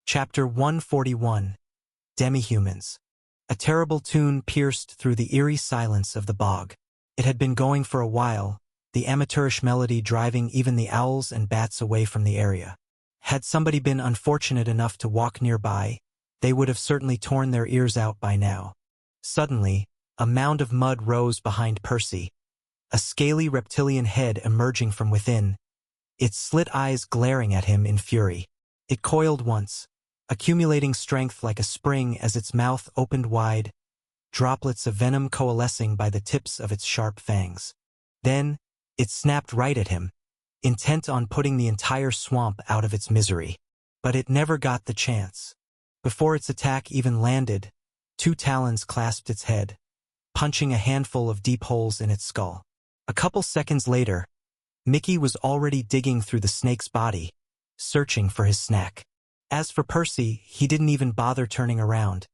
Chapter 141. Demihumans. A terrible tune pierced through the eerie silence of the bog. It had been going for a while, the amateurish melody driving even the owls and bats away from the area. Had somebody been unfortunate enough to walk nearby, they would have certainly torn their ears out by now. Suddenly, a mound of mud rose behind Percy, a scaly reptilian head emerging from within, its slit eyes glaring at him in fury. It coiled once, accumulating strength like a spring as its mouth opened wide, droplets of venom coalescing by the tips of its sharp fangs. Then, it snapped right at him, intent on putting the entire swamp out of its misery. But it never got the chance. Before its attack even landed, two talons clasped its head, punching a handful of deep holes in its skull. A couple seconds later, Mickey was already digging through the snake's body, searching for his snack. As for Percy, he didn't even bother turning around,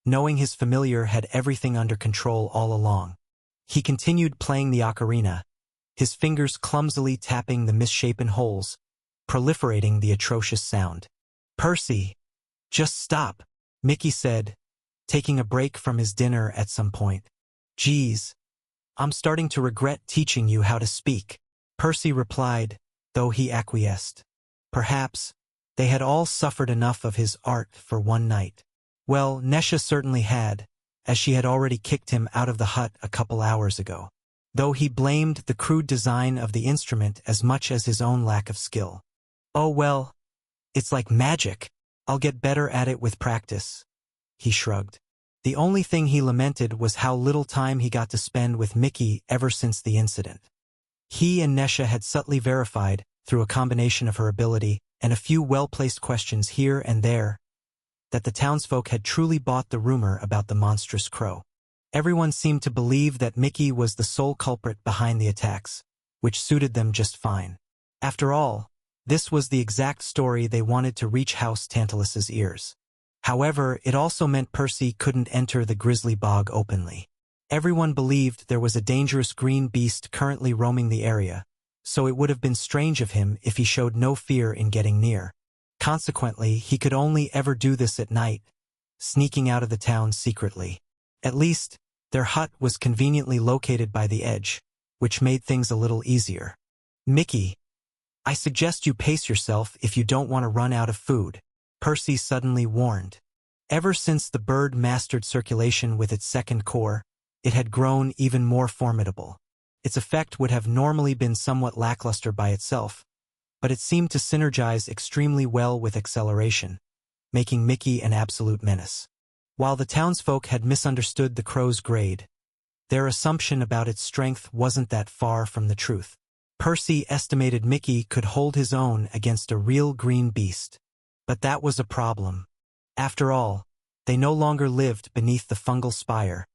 knowing his familiar had everything under control all along. He continued playing the ocarina, his fingers clumsily tapping the misshapen holes, proliferating the atrocious sound. "Percy, just stop," Mickey said, taking a break from his dinner at some point. "Geez, I'm starting to regret teaching you how to speak," Percy replied, though he acquiesced. Perhaps they had all suffered enough of his art for one night. Well, Nesha certainly had, as she had already kicked him out of the hut a couple hours ago, though he blamed the crude design of the instrument as much as his own lack of skill. "Oh well, it's like magic. I'll get better at it with practice," he shrugged. The only thing he lamented was how little time he got to spend with Mickey ever since the incident. He and Nesha had subtly verified, through a combination of her ability and a few well-placed questions here and there, that the townsfolk had truly bought the rumor about the monstrous crow. Everyone seemed to believe that Mickey was the sole culprit behind the attacks, which suited them just fine. After all, this was the exact story they wanted to reach House Tantalus's ears. However, it also meant Percy couldn't enter the grisly bog openly. Everyone believed there was a dangerous green beast currently roaming the area, so it would have been strange of him if he showed no fear in getting near. Consequently, he could only ever do this at night, sneaking out of the town secretly. At least, their hut was conveniently located by the edge, which made things a little easier. "Mickey, I suggest you pace yourself if you don't want to run out of food," Percy suddenly warned. Ever since the bird mastered circulation with its second core, it had grown even more formidable. Its effect would have normally been somewhat lackluster by itself, but it seemed to synergize extremely well with acceleration, making Mickey an absolute menace. While the townsfolk had misunderstood the crow's grade, their assumption about its strength wasn't that far from the truth. Percy estimated Mickey could hold his own against a real green beast. But that was a problem. After all, they no longer lived beneath the fungal spire,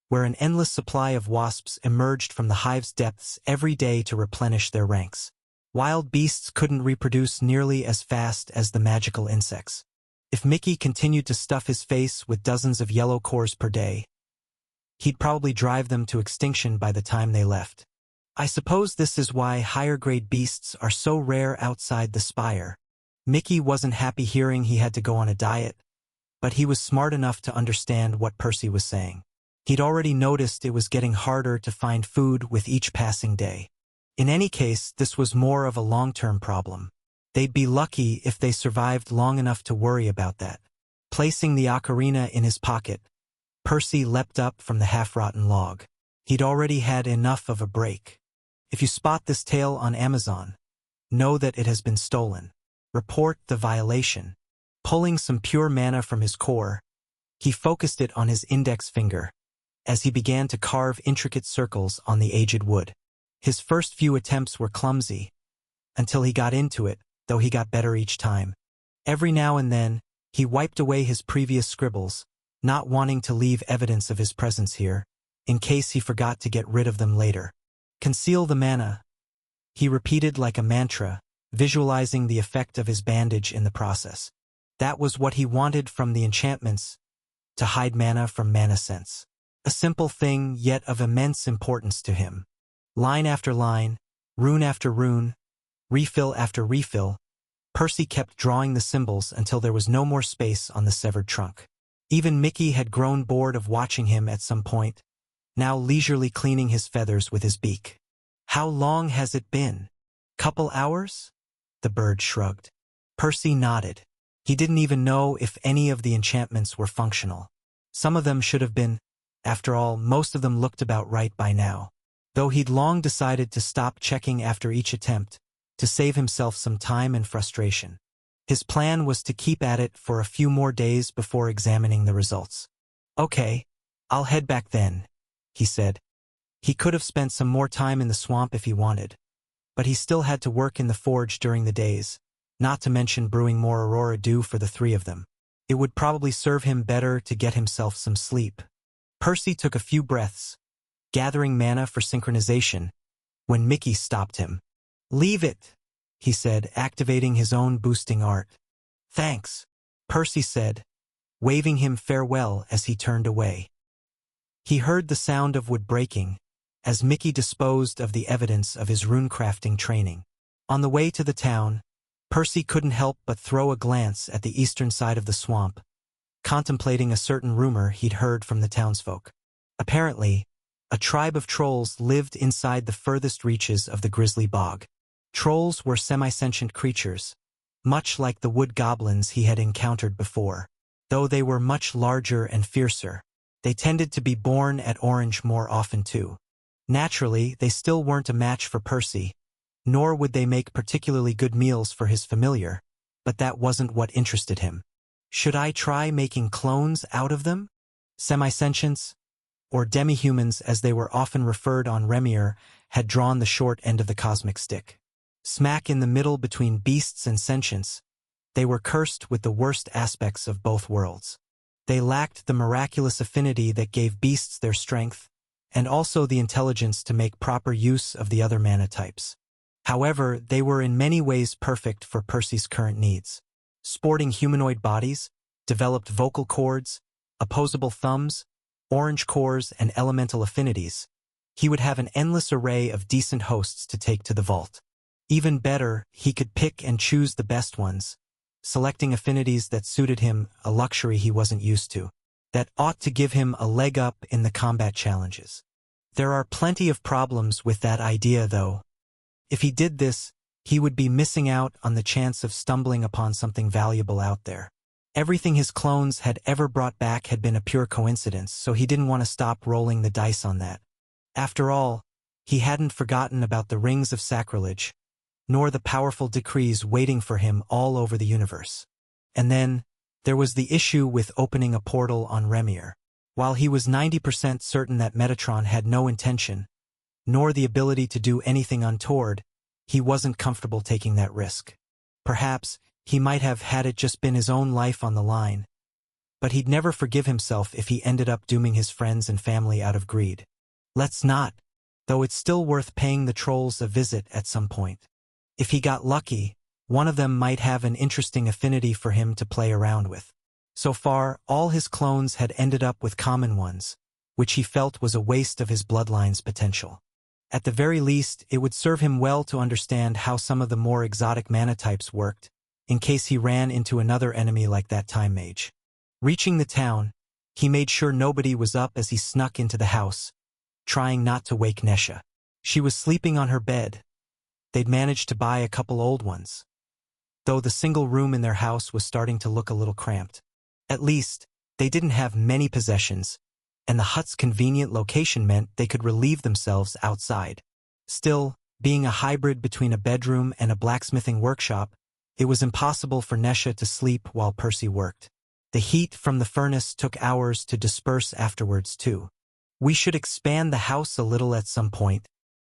where an endless supply of wasps emerged from the hive's depths every day to replenish their ranks. Wild beasts couldn't reproduce nearly as fast as the magical insects. If Mickey continued to stuff his face with dozens of yellow cores per day, he'd probably drive them to extinction by the time they left. I suppose this is why higher-grade beasts are so rare outside the spire. Mickey wasn't happy hearing he had to go on a diet, but he was smart enough to understand what Percy was saying. He'd already noticed it was getting harder to find food with each passing day. In any case, this was more of a long-term problem. They'd be lucky if they survived long enough to worry about that. Placing the ocarina in his pocket, Percy leapt up from the half-rotten log. He'd already had enough of a break. If you spot this tale on Amazon, know that it has been stolen. Report the violation. Pulling some pure mana from his core, he focused it on his index finger, as he began to carve intricate circles on the aged wood. His first few attempts were clumsy, until he got into it, though he got better each time. Every now and then, he wiped away his previous scribbles, not wanting to leave evidence of his presence here, in case he forgot to get rid of them later. "Conceal the mana," he repeated like a mantra, visualizing the effect of his bandage in the process. That was what he wanted from the enchantments, to hide mana from mana sense. A simple thing, yet of immense importance to him. Line after line, rune after rune, refill after refill, Percy kept drawing the symbols until there was no more space on the severed trunk. Even Mickey had grown bored of watching him at some point, now leisurely cleaning his feathers with his beak. "How long has it been? Couple hours?" The bird shrugged. Percy nodded. He didn't even know if any of the enchantments were functional. Some of them should have been. After all, most of them looked about right by now. Though he'd long decided to stop checking after each attempt, to save himself some time and frustration. His plan was to keep at it for a few more days before examining the results. "Okay, I'll head back then," he said. He could have spent some more time in the swamp if he wanted, but he still had to work in the forge during the days, not to mention brewing more Aurora Dew for the three of them. It would probably serve him better to get himself some sleep. Percy took a few breaths, gathering mana for synchronization, when Mickey stopped him. "Leave it," he said, activating his own boosting art. "Thanks," Percy said, waving him farewell as he turned away. He heard the sound of wood breaking, as Mickey disposed of the evidence of his runecrafting training. On the way to the town, Percy couldn't help but throw a glance at the eastern side of the swamp, contemplating a certain rumor he'd heard from the townsfolk. Apparently, a tribe of trolls lived inside the furthest reaches of the Grizzly Bog. Trolls were semi-sentient creatures, much like the wood goblins he had encountered before. Though they were much larger and fiercer, they tended to be born at Orange more often too. Naturally, they still weren't a match for Percy, nor would they make particularly good meals for his familiar, but that wasn't what interested him. Should I try making clones out of them? Semi-sentients, or demi-humans as they were often referred on Remir, had drawn the short end of the cosmic stick. Smack in the middle between beasts and sentients, they were cursed with the worst aspects of both worlds. They lacked the miraculous affinity that gave beasts their strength, and also the intelligence to make proper use of the other mana types. However, they were in many ways perfect for Percy's current needs. Sporting humanoid bodies, developed vocal cords, opposable thumbs, orange cores, and elemental affinities, he would have an endless array of decent hosts to take to the vault. Even better, he could pick and choose the best ones, selecting affinities that suited him, a luxury he wasn't used to. That ought to give him a leg up in the combat challenges. There are plenty of problems with that idea, though. If he did this, he would be missing out on the chance of stumbling upon something valuable out there. Everything his clones had ever brought back had been a pure coincidence, so he didn't want to stop rolling the dice on that. After all, he hadn't forgotten about the rings of sacrilege, nor the powerful decrees waiting for him all over the universe. And then, there was the issue with opening a portal on Remir. While he was 90% certain that Metatron had no intention, nor the ability to do anything untoward, he wasn't comfortable taking that risk. Perhaps, he might have had it just been his own life on the line, but he'd never forgive himself if he ended up dooming his friends and family out of greed. Let's not, though it's still worth paying the trolls a visit at some point. If he got lucky, one of them might have an interesting affinity for him to play around with. So far, all his clones had ended up with common ones, which he felt was a waste of his bloodline's potential. At the very least, it would serve him well to understand how some of the more exotic mana types worked, in case he ran into another enemy like that Time Mage. Reaching the town, he made sure nobody was up as he snuck into the house, trying not to wake Nesha. She was sleeping on her bed. They'd managed to buy a couple old ones, though the single room in their house was starting to look a little cramped. At least, they didn't have many possessions, and the hut's convenient location meant they could relieve themselves outside. Still, being a hybrid between a bedroom and a blacksmithing workshop, it was impossible for Nesha to sleep while Percy worked. The heat from the furnace took hours to disperse afterwards too. We should expand the house a little at some point.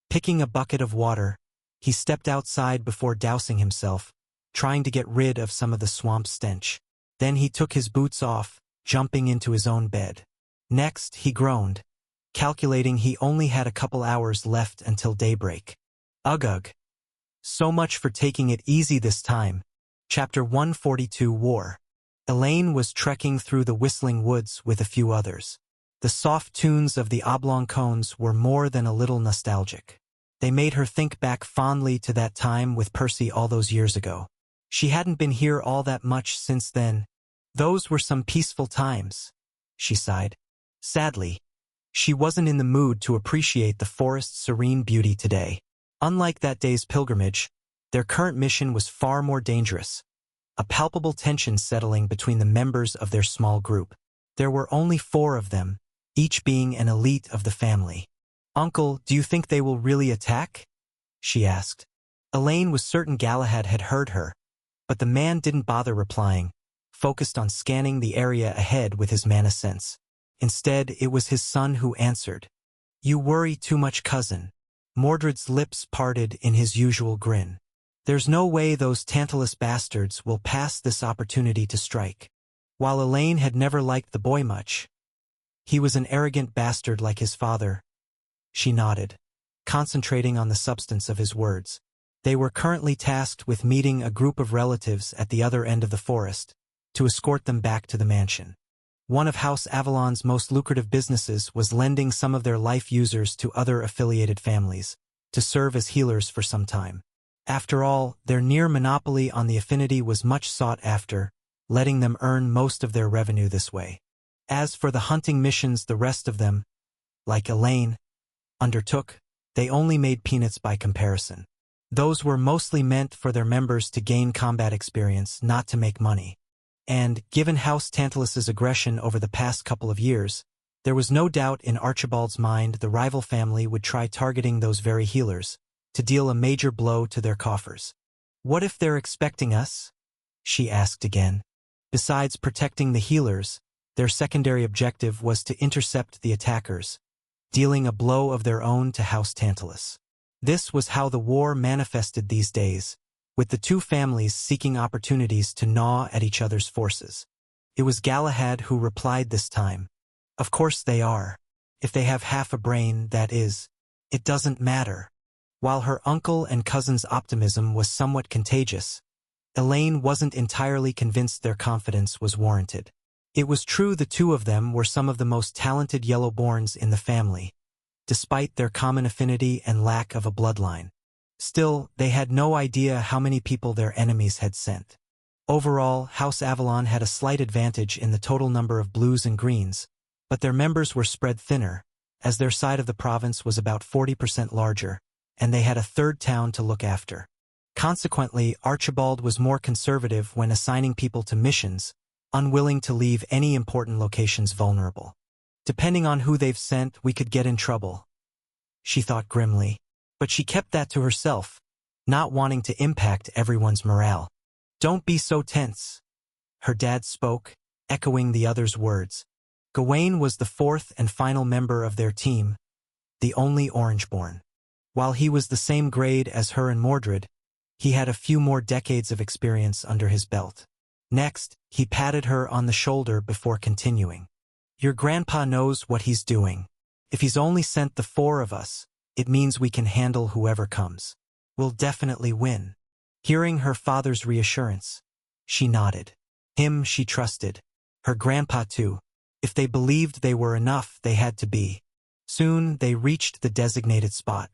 Picking a bucket of water, he stepped outside before dousing himself, trying to get rid of some of the swamp stench. Then he took his boots off, jumping into his own bed. Next, he groaned, calculating he only had a couple hours left until daybreak. Ugh. So much for taking it easy this time. Chapter 142 War. Elaine was trekking through the whistling woods with a few others. The soft tunes of the oblong cones were more than a little nostalgic. They made her think back fondly to that time with Percy all those years ago. She hadn't been here all that much since then. Those were some peaceful times, she sighed. Sadly, she wasn't in the mood to appreciate the forest's serene beauty today. Unlike that day's pilgrimage, their current mission was far more dangerous. A palpable tension settling between the members of their small group. There were only 4 of them, each being an elite of the family. "Uncle, do you think they will really attack?" she asked. Elaine was certain Galahad had heard her, but the man didn't bother replying, focused on scanning the area ahead with his mana sense. Instead, it was his son who answered. "You worry too much, cousin." Mordred's lips parted in his usual grin. "There's no way those Tantalus bastards will pass this opportunity to strike." While Elaine had never liked the boy much, he was an arrogant bastard like his father. She nodded, concentrating on the substance of his words. They were currently tasked with meeting a group of relatives at the other end of the forest, to escort them back to the mansion. One of House Avalon's most lucrative businesses was lending some of their life users to other affiliated families, to serve as healers for some time. After all, their near monopoly on the affinity was much sought after, letting them earn most of their revenue this way. As for the hunting missions the rest of them, like Elaine, undertook, they only made peanuts by comparison. Those were mostly meant for their members to gain combat experience, not to make money. And, given House Tantalus's aggression over the past couple of years, there was no doubt in Archibald's mind the rival family would try targeting those very healers, to deal a major blow to their coffers. "What if they're expecting us?" she asked again. Besides protecting the healers, their secondary objective was to intercept the attackers, dealing a blow of their own to House Tantalus. This was how the war manifested these days, with the 2 families seeking opportunities to gnaw at each other's forces. It was Galahad who replied this time. "Of course they are. If they have half a brain, that is. It doesn't matter." While her uncle and cousin's optimism was somewhat contagious, Elaine wasn't entirely convinced their confidence was warranted. It was true the 2 of them were some of the most talented Yellowborns in the family, despite their common affinity and lack of a bloodline. Still, they had no idea how many people their enemies had sent. Overall, House Avalon had a slight advantage in the total number of blues and greens, but their members were spread thinner, as their side of the province was about 40% larger, and they had a 3rd town to look after. Consequently, Archibald was more conservative when assigning people to missions, unwilling to leave any important locations vulnerable. "Depending on who they've sent, we could get in trouble," she thought grimly. But she kept that to herself, not wanting to impact everyone's morale. "Don't be so tense," her dad spoke, echoing the other's words. Gawain was the 4th and final member of their team, the only Orangeborn. While he was the same grade as her and Mordred, he had a few more decades of experience under his belt. Next, he patted her on the shoulder before continuing. "Your grandpa knows what he's doing. If he's only sent the 4 of us, it means we can handle whoever comes. We'll definitely win." Hearing her father's reassurance, she nodded. Him she trusted. Her grandpa too. If they believed they were enough, they had to be. Soon, they reached the designated spot.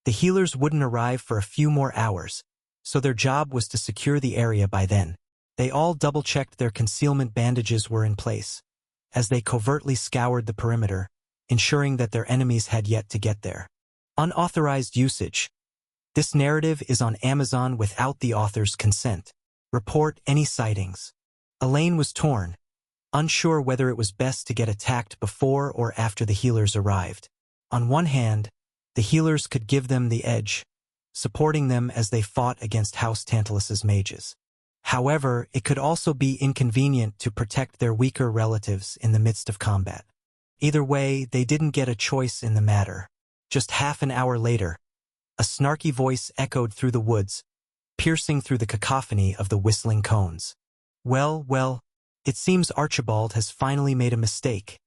The healers wouldn't arrive for a few more hours, so their job was to secure the area by then. They all double-checked their concealment bandages were in place, as they covertly scoured the perimeter, ensuring that their enemies had yet to get there. Unauthorized usage. This narrative is on Amazon without the author's consent. Report any sightings. Elaine was torn, unsure whether it was best to get attacked before or after the healers arrived. On one hand, the healers could give them the edge, supporting them as they fought against House Tantalus's mages. However, it could also be inconvenient to protect their weaker relatives in the midst of combat. Either way, they didn't get a choice in the matter. Just half an hour later, a snarky voice echoed through the woods, piercing through the cacophony of the whistling cones. Well, it seems Archibald has finally made a mistake,"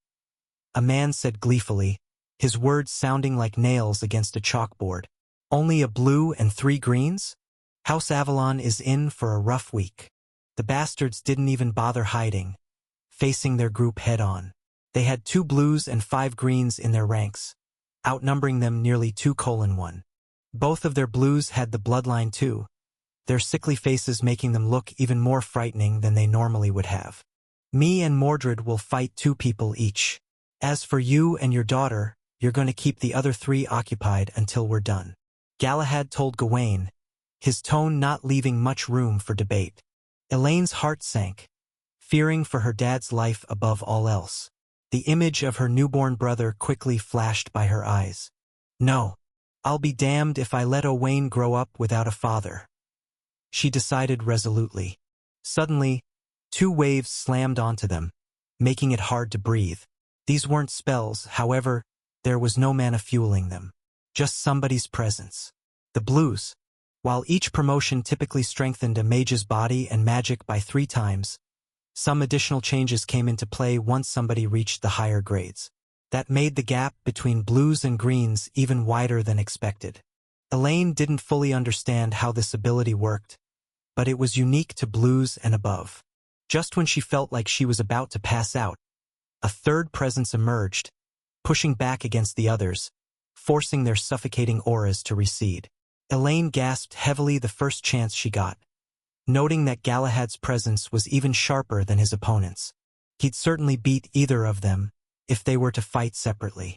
a man said gleefully, his words sounding like nails against a chalkboard. "Only a blue and 3 greens? House Avalon is in for a rough week." The bastards didn't even bother hiding, facing their group head-on. They had 2 blues and 5 greens in their ranks, outnumbering them nearly 2:1. Both of their blues had the bloodline too, their sickly faces making them look even more frightening than they normally would have. Me and Mordred will fight 2 people each. As for you and your daughter, you're going to keep the other 3 occupied until we're done. Galahad told Gawain, his tone not leaving much room for debate. Elaine's heart sank, fearing for her dad's life above all else. The image of her newborn brother quickly flashed by her eyes. No, I'll be damned if I let Owain grow up without a father, she decided resolutely. Suddenly, 2 waves slammed onto them, making it hard to breathe. These weren't spells, however, there was no mana fueling them. Just somebody's presence. The blues. While each promotion typically strengthened a mage's body and magic by 3 times, some additional changes came into play once somebody reached the higher grades. That made the gap between blues and greens even wider than expected. Elaine didn't fully understand how this ability worked, but it was unique to blues and above. Just when she felt like she was about to pass out, a 3rd presence emerged, pushing back against the others, forcing their suffocating auras to recede. Elaine gasped heavily the first chance she got, noting that Galahad's presence was even sharper than his opponent's. He'd certainly beat either of them if they were to fight separately.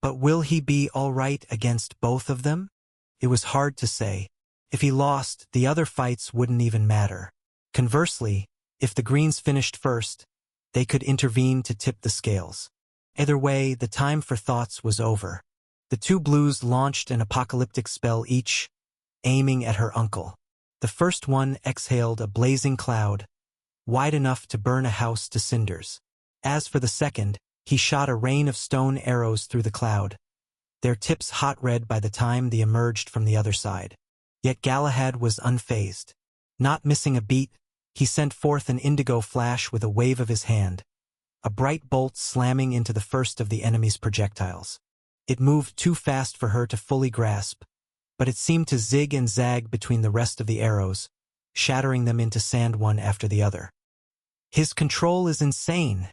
But will he be all right against both of them? It was hard to say. If he lost, the other fights wouldn't even matter. Conversely, if the greens finished first, they could intervene to tip the scales. Either way, the time for thoughts was over. The 2 blues launched an apocalyptic spell each, aiming at her uncle. The first one exhaled a blazing cloud, wide enough to burn a house to cinders. As for the second, he shot a rain of stone arrows through the cloud, their tips hot red by the time they emerged from the other side. Yet Galahad was unfazed. Not missing a beat, he sent forth an indigo flash with a wave of his hand, a bright bolt slamming into the first of the enemy's projectiles. It moved too fast for her to fully grasp, but it seemed to zig and zag between the rest of the arrows, shattering them into sand one after the other. His control is insane,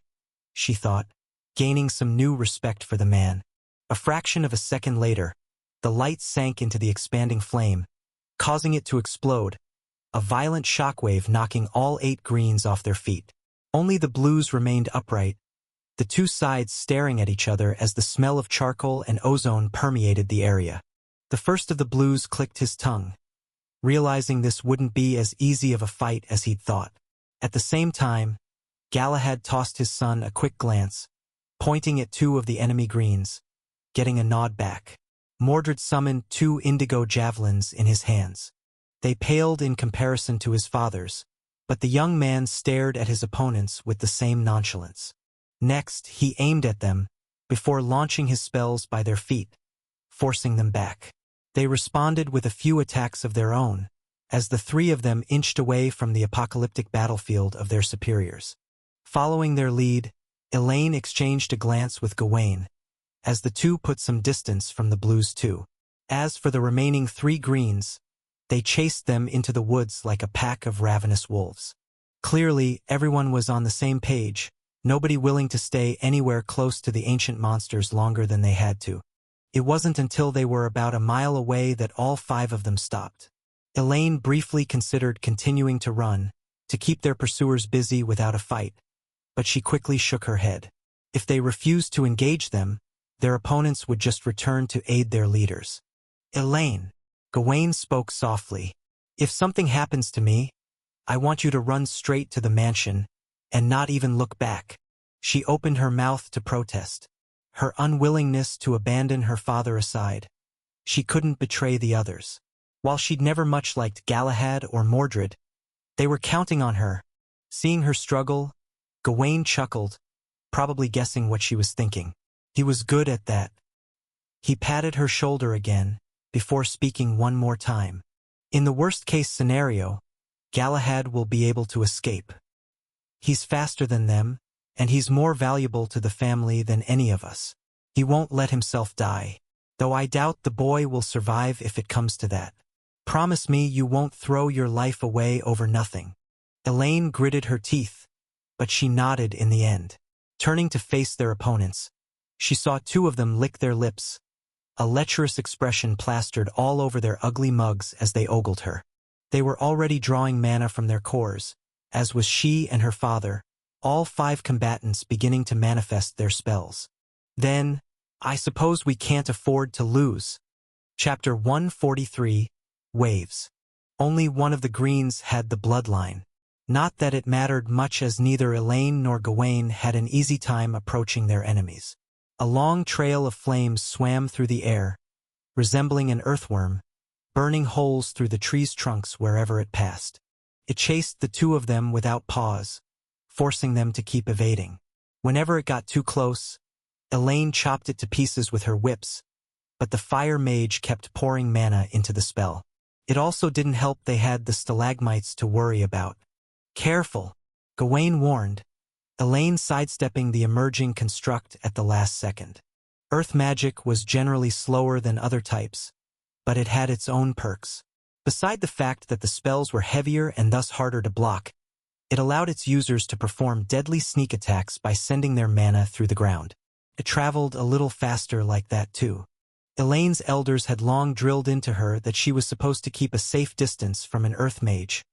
she thought, gaining some new respect for the man. A fraction of a second later, the light sank into the expanding flame, causing it to explode, a violent shockwave knocking all 8 greens off their feet. Only the blues remained upright, the 2 sides staring at each other as the smell of charcoal and ozone permeated the area. The first of the blues clicked his tongue, realizing this wouldn't be as easy of a fight as he'd thought. At the same time, Galahad tossed his son a quick glance, pointing at 2 of the enemy greens, getting a nod back. Mordred summoned 2 indigo javelins in his hands. They paled in comparison to his father's, but the young man stared at his opponents with the same nonchalance. Next, he aimed at them, before launching his spells by their feet, forcing them back. They responded with a few attacks of their own, as the 3 of them inched away from the apocalyptic battlefield of their superiors. Following their lead, Elaine exchanged a glance with Gawain, as the 2 put some distance from the blues too. As for the remaining 3 greens, they chased them into the woods like a pack of ravenous wolves. Clearly, everyone was on the same page, nobody willing to stay anywhere close to the ancient monsters longer than they had to. It wasn't until they were about a mile away that all 5 of them stopped. Elaine briefly considered continuing to run, to keep their pursuers busy without a fight, but she quickly shook her head. If they refused to engage them, their opponents would just return to aid their leaders. Elaine, Gawain spoke softly. If something happens to me, I want you to run straight to the mansion, and not even look back. She opened her mouth to protest, her unwillingness to abandon her father aside. She couldn't betray the others. While she'd never much liked Galahad or Mordred, they were counting on her. Seeing her struggle, Gawain chuckled, probably guessing what she was thinking. He was good at that. He patted her shoulder again, before speaking one more time. In the worst-case scenario, Galahad will be able to escape. He's faster than them, and he's more valuable to the family than any of us. He won't let himself die, though I doubt the boy will survive if it comes to that. Promise me you won't throw your life away over nothing. Elaine gritted her teeth, but she nodded in the end. Turning to face their opponents, she saw 2 of them lick their lips, a lecherous expression plastered all over their ugly mugs as they ogled her. They were already drawing mana from their cores, as was she and her father, all 5 combatants beginning to manifest their spells. Then, I suppose we can't afford to lose. Chapter 143, Waves. Only one of the Greens had the bloodline. Not that it mattered much, as neither Elaine nor Gawain had an easy time approaching their enemies. A long trail of flames swam through the air, resembling an earthworm, burning holes through the tree's trunks wherever it passed. It chased the 2 of them without pause, forcing them to keep evading. Whenever it got too close, Elaine chopped it to pieces with her whips, but the fire mage kept pouring mana into the spell. It also didn't help they had the stalagmites to worry about. Careful, Gawain warned, Elaine sidestepping the emerging construct at the last second. Earth magic was generally slower than other types, but it had its own perks. Beside the fact that the spells were heavier and thus harder to block, it allowed its users to perform deadly sneak attacks by sending their mana through the ground. It traveled a little faster like that too. Elaine's elders had long drilled into her that she was supposed to keep a safe distance from an earth mage,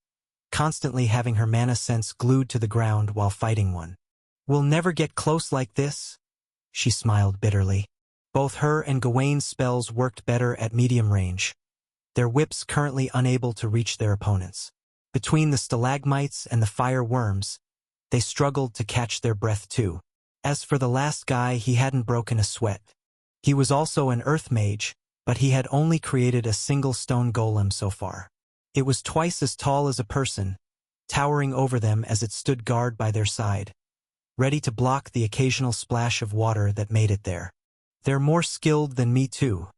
constantly having her mana sense glued to the ground while fighting one. "We'll never get close like this," she smiled bitterly. Both her and Gawain's spells worked better at medium range, their whips currently unable to reach their opponents. Between the stalagmites and the fire worms, they struggled to catch their breath too. As for the last guy, he hadn't broken a sweat. He was also an earth mage, but he had only created a single stone golem so far. It was twice as tall as a person, towering over them as it stood guard by their side, ready to block the occasional splash of water that made it there. "They're more skilled than me too,"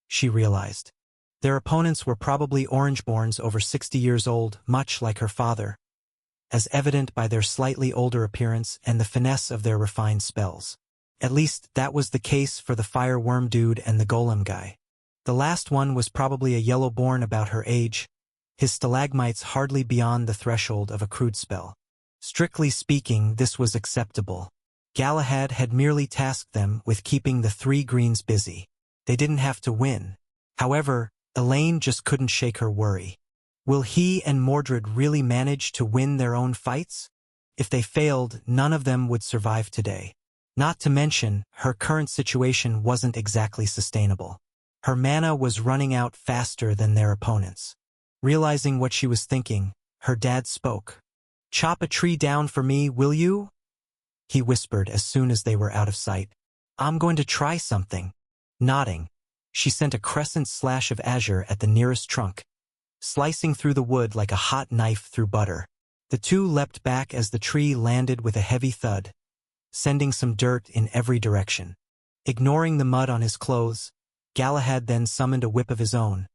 she realized. Their opponents were probably Orangeborns over 60 years old, much like her father, as evident by their slightly older appearance and the finesse of their refined spells. At least that was the case for the fire worm dude and the golem guy. The last one was probably a yellowborn about her age, his stalagmites hardly beyond the threshold of a crude spell. Strictly speaking, this was acceptable. Galahad had merely tasked them with keeping the 3 Greens busy. They didn't have to win. However, Elaine just couldn't shake her worry. Will he and Mordred really manage to win their own fights? If they failed, none of them would survive today. Not to mention, her current situation wasn't exactly sustainable. Her mana was running out faster than their opponents. Realizing what she was thinking, her dad spoke. "Chop a tree down for me, will you?" he whispered as soon as they were out of sight. "I'm going to try something." Nodding, she sent a crescent slash of azure at the nearest trunk, slicing through the wood like a hot knife through butter. The 2 leapt back as the tree landed with a heavy thud, sending some dirt in every direction. Ignoring the mud on his clothes, Galahad then summoned a whip of his own,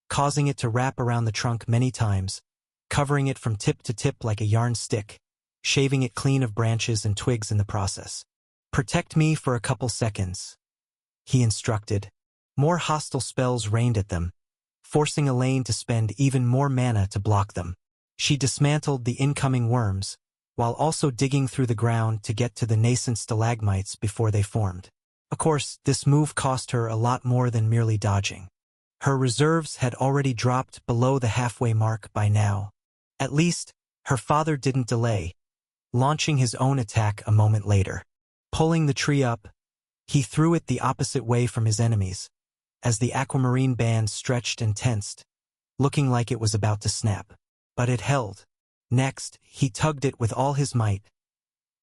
causing it to wrap around the trunk many times, covering it from tip to tip like a yarn stick, shaving it clean of branches and twigs in the process. "Protect me for a couple seconds," he instructed. More hostile spells rained at them, forcing Elaine to spend even more mana to block them. She dismantled the incoming worms, while also digging through the ground to get to the nascent stalagmites before they formed. Of course, this move cost her a lot more than merely dodging. Her reserves had already dropped below the halfway mark by now. At least, her father didn't delay, launching his own attack a moment later. Pulling the tree up, he threw it the opposite way from his enemies, as the aquamarine band stretched and tensed, looking like it was about to snap. But it held. Next, he tugged it with all his might,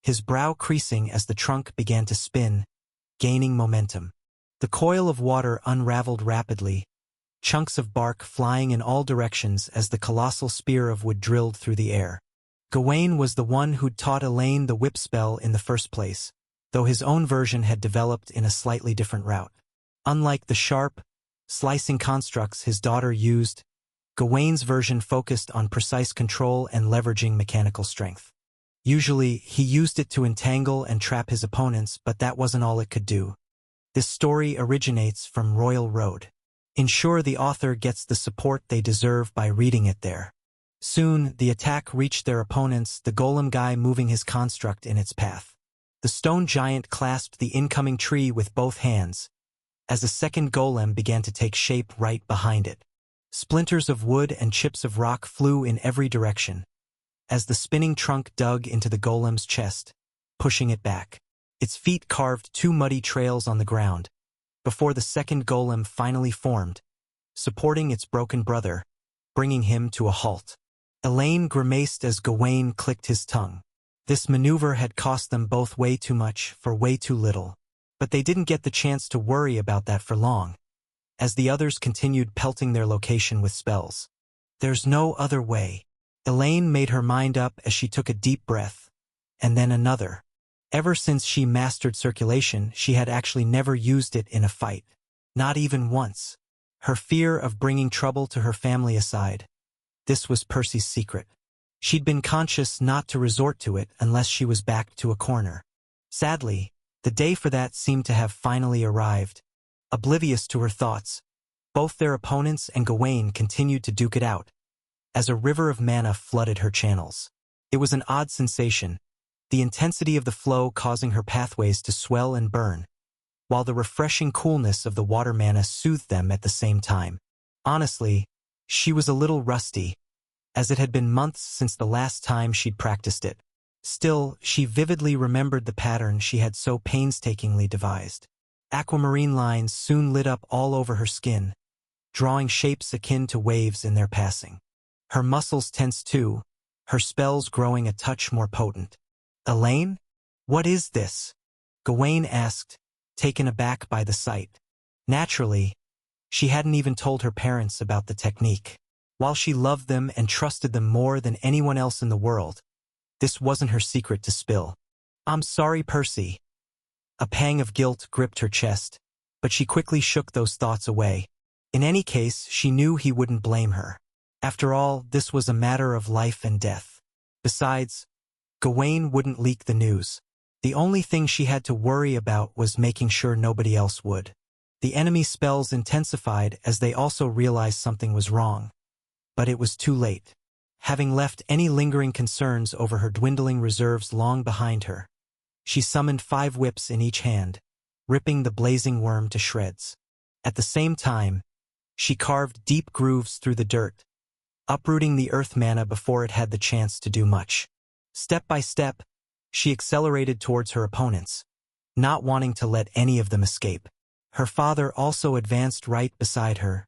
his brow creasing as the trunk began to spin, gaining momentum. The coil of water unraveled rapidly, chunks of bark flying in all directions as the colossal spear of wood drilled through the air. Gawain was the one who'd taught Elaine the whip spell in the first place, though his own version had developed in a slightly different route. Unlike the sharp, slicing constructs his daughter used, Gawain's version focused on precise control and leveraging mechanical strength. Usually, he used it to entangle and trap his opponents, but that wasn't all it could do. This story originates from Royal Road. Ensure the author gets the support they deserve by reading it there. Soon, the attack reached their opponents, the golem guy moving his construct in its path. The stone giant clasped the incoming tree with both hands, as a second golem began to take shape right behind it. Splinters of wood and chips of rock flew in every direction, as the spinning trunk dug into the golem's chest, pushing it back. Its feet carved two muddy trails on the ground, before the second golem finally formed, supporting its broken brother, bringing him to a halt. Elaine grimaced as Gawain clicked his tongue. This maneuver had cost them both way too much for way too little, but they didn't get the chance to worry about that for long, as the others continued pelting their location with spells. There's no other way. Elaine made her mind up as she took a deep breath, and then another. Ever since she mastered circulation, she had actually never used it in a fight. Not even once. Her fear of bringing trouble to her family aside, this was Percy's secret. She'd been conscious not to resort to it unless she was backed to a corner. Sadly, the day for that seemed to have finally arrived. Oblivious to her thoughts, both their opponents and Gawain continued to duke it out, as a river of mana flooded her channels. It was an odd sensation, the intensity of the flow causing her pathways to swell and burn, while the refreshing coolness of the water mana soothed them at the same time. Honestly, she was a little rusty, as it had been months since the last time she'd practiced it. Still, she vividly remembered the pattern she had so painstakingly devised. Aquamarine lines soon lit up all over her skin, drawing shapes akin to waves in their passing. Her muscles tensed too, her spells growing a touch more potent. "Elaine? What is this?" Gawain asked, taken aback by the sight. Naturally, she hadn't even told her parents about the technique. While she loved them and trusted them more than anyone else in the world, this wasn't her secret to spill. "I'm sorry, Percy." A pang of guilt gripped her chest, but she quickly shook those thoughts away. In any case, she knew he wouldn't blame her. After all, this was a matter of life and death. Besides, Gawain wouldn't leak the news. The only thing she had to worry about was making sure nobody else would. The enemy's spells intensified as they also realized something was wrong. But it was too late. Having left any lingering concerns over her dwindling reserves long behind her, she summoned 5 whips in each hand, ripping the blazing worm to shreds. At the same time, she carved deep grooves through the dirt, uprooting the earth mana before it had the chance to do much. Step by step, she accelerated towards her opponents, not wanting to let any of them escape. Her father also advanced right beside her,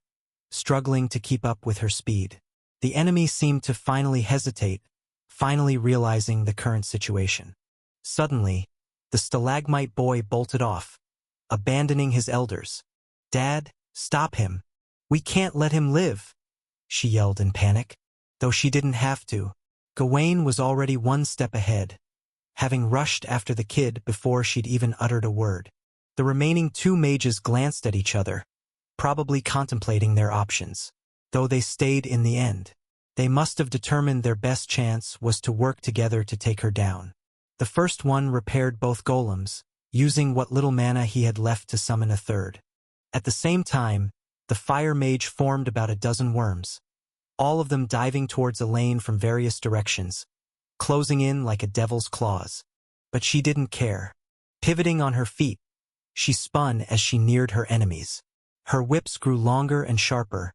struggling to keep up with her speed. The enemy seemed to finally hesitate, finally realizing the current situation. Suddenly, the stalagmite boy bolted off, abandoning his elders. "Dad, stop him. We can't let him live," she yelled in panic. Though she didn't have to, Gawain was already one step ahead, having rushed after the kid before she'd even uttered a word. The remaining 2 mages glanced at each other, probably contemplating their options. Though they stayed in the end, they must have determined their best chance was to work together to take her down. The first one repaired both golems, using what little mana he had left to summon a third. At the same time, the fire mage formed about a dozen worms, all of them diving towards Elaine from various directions, closing in like a devil's claws. But she didn't care. Pivoting on her feet, she spun as she neared her enemies. Her whips grew longer and sharper,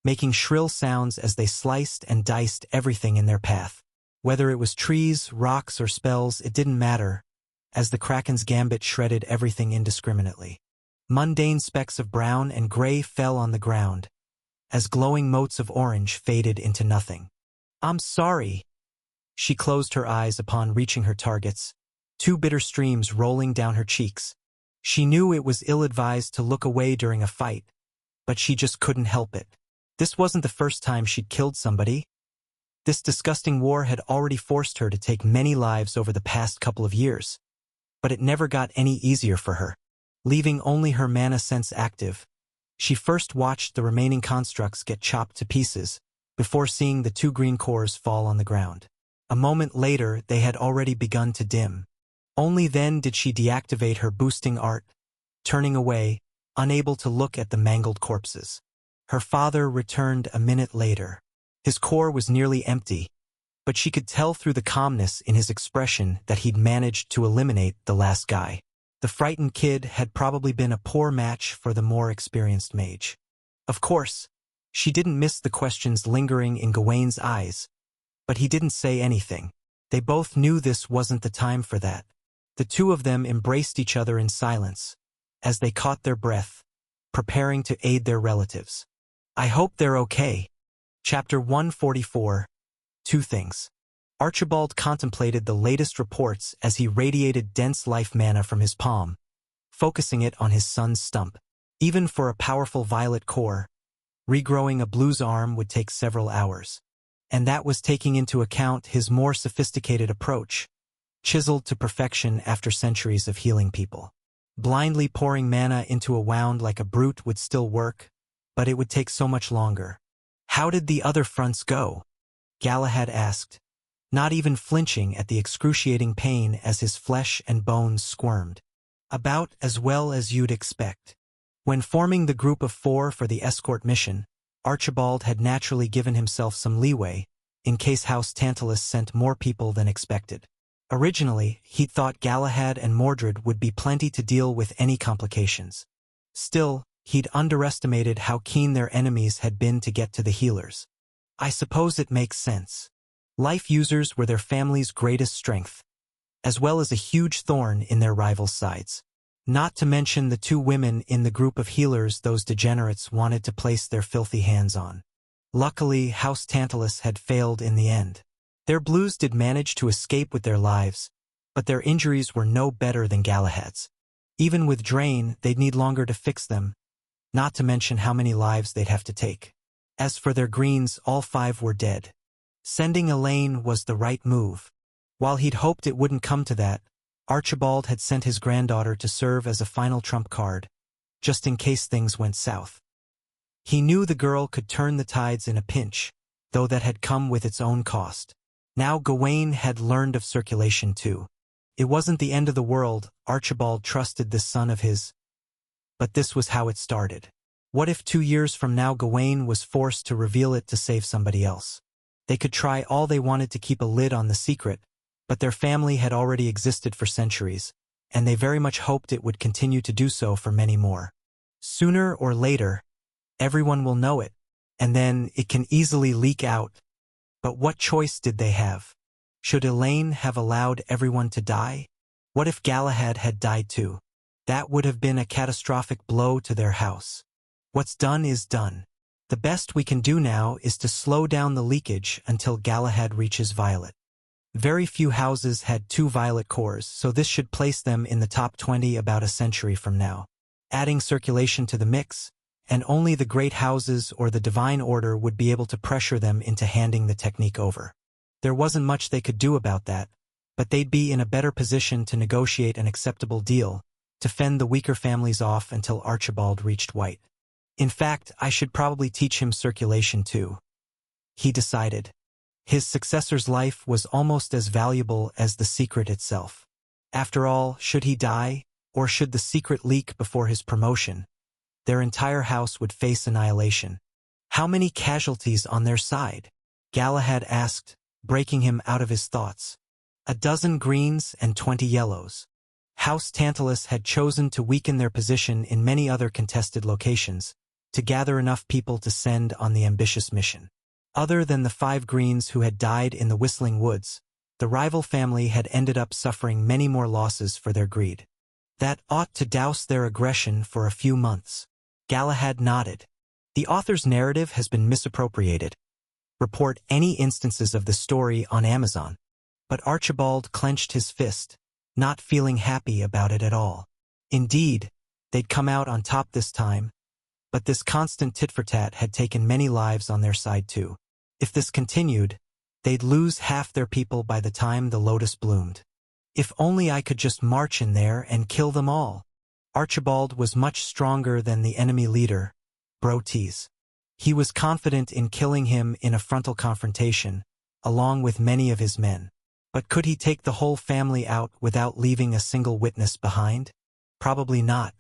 making shrill sounds as they sliced and diced everything in their path. Whether it was trees, rocks, or spells, it didn't matter, as the Kraken's gambit shredded everything indiscriminately. Mundane specks of brown and gray fell on the ground, as glowing motes of orange faded into nothing. "I'm sorry." She closed her eyes upon reaching her targets, 2 bitter streams rolling down her cheeks. She knew it was ill-advised to look away during a fight, but she just couldn't help it. This wasn't the first time she'd killed somebody. This disgusting war had already forced her to take many lives over the past couple of years, but it never got any easier for her. Leaving only her mana sense active, she first watched the remaining constructs get chopped to pieces, before seeing the 2 green cores fall on the ground. A moment later, they had already begun to dim. Only then did she deactivate her boosting art, turning away, unable to look at the mangled corpses. Her father returned a minute later. His core was nearly empty, but she could tell through the calmness in his expression that he'd managed to eliminate the last guy. The frightened kid had probably been a poor match for the more experienced mage. Of course, She didn't miss the questions lingering in Gawain's eyes, but he didn't say anything. They both knew this wasn't the time for that. The two of them embraced each other in silence, as they caught their breath, preparing to aid their relatives. I hope they're okay. Chapter 144. Two Things. Archibald contemplated the latest reports as he radiated dense life mana from his palm, focusing it on his son's stump. Even for a powerful violet core, regrowing a blue's arm would take several hours. And that was taking into account his more sophisticated approach, chiseled to perfection after centuries of healing people. Blindly pouring mana into a wound like a brute would still work, but it would take so much longer. How did the other fronts go? Galahad asked, not even flinching at the excruciating pain as his flesh and bones squirmed. About as well as you'd expect. When forming the group of 4 for the escort mission, Archibald had naturally given himself some leeway, in case House Tantalus sent more people than expected. Originally, he'd thought Galahad and Mordred would be plenty to deal with any complications. Still, he'd underestimated how keen their enemies had been to get to the healers. I suppose it makes sense. Life users were their family's greatest strength, as well as a huge thorn in their rivals' sides. Not to mention the 2 women in the group of healers those degenerates wanted to place their filthy hands on. Luckily, House Tantalus had failed in the end. Their blues did manage to escape with their lives, but their injuries were no better than Galahad's. Even with Drain, they'd need longer to fix them, not to mention how many lives they'd have to take. As for their greens, all 5 were dead. Sending Elaine was the right move. While he'd hoped it wouldn't come to that, Archibald had sent his granddaughter to serve as a final trump card, just in case things went south. He knew the girl could turn the tides in a pinch, though that had come with its own cost. Now Gawain had learned of circulation too. It wasn't the end of the world, Archibald trusted this son of his. But this was how it started. What if 2 years from now Gawain was forced to reveal it to save somebody else? They could try all they wanted to keep a lid on the secret, but their family had already existed for centuries, and they very much hoped it would continue to do so for many more. Sooner or later, everyone will know it, and then it can easily leak out. But what choice did they have? Should Elaine have allowed everyone to die? What if Galahad had died too? That would have been a catastrophic blow to their house. What's done is done. The best we can do now is to slow down the leakage until Galahad reaches Violet. Very few houses had 2 Violet cores, so this should place them in the top 20 about a century from now. Adding circulation to the mix, and only the great houses or the Divine Order would be able to pressure them into handing the technique over. There wasn't much they could do about that, but they'd be in a better position to negotiate an acceptable deal, to fend the weaker families off until Archibald reached White. In fact, I should probably teach him circulation too. He decided. His successor's life was almost as valuable as the secret itself. After all, should he die, or should the secret leak before his promotion, their entire house would face annihilation. How many casualties on their side? Galahad asked, breaking him out of his thoughts. 12 greens and 20 yellows. House Tantalus had chosen to weaken their position in many other contested locations, to gather enough people to send on the ambitious mission. Other than the 5 greens who had died in the Whistling Woods, the rival family had ended up suffering many more losses for their greed. That ought to douse their aggression for a few months. Galahad nodded. The author's narrative has been misappropriated. Report any instances of the story on Amazon. But Archibald clenched his fist, not feeling happy about it at all. Indeed, they'd come out on top this time, but this constant tit-for-tat had taken many lives on their side too. If this continued, they'd lose half their people by the time the lotus bloomed. If only I could just march in there and kill them all. Archibald was much stronger than the enemy leader, Brotees. He was confident in killing him in a frontal confrontation, along with many of his men. But could he take the whole family out without leaving a single witness behind? Probably not.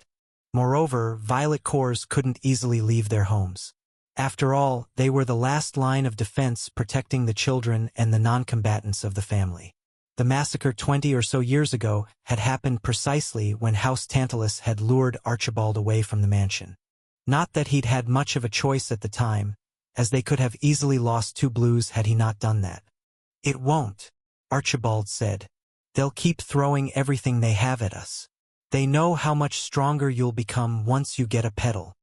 Moreover, Violet cores couldn't easily leave their homes. After all, they were the last line of defense protecting the children and the non-combatants of the family. The massacre 20 or so years ago had happened precisely when House Tantalus had lured Archibald away from the mansion. Not that he'd had much of a choice at the time, as they could have easily lost 2 blues had he not done that. "It won't," Archibald said. "They'll keep throwing everything they have at us. They know how much stronger you'll become once you get a petal."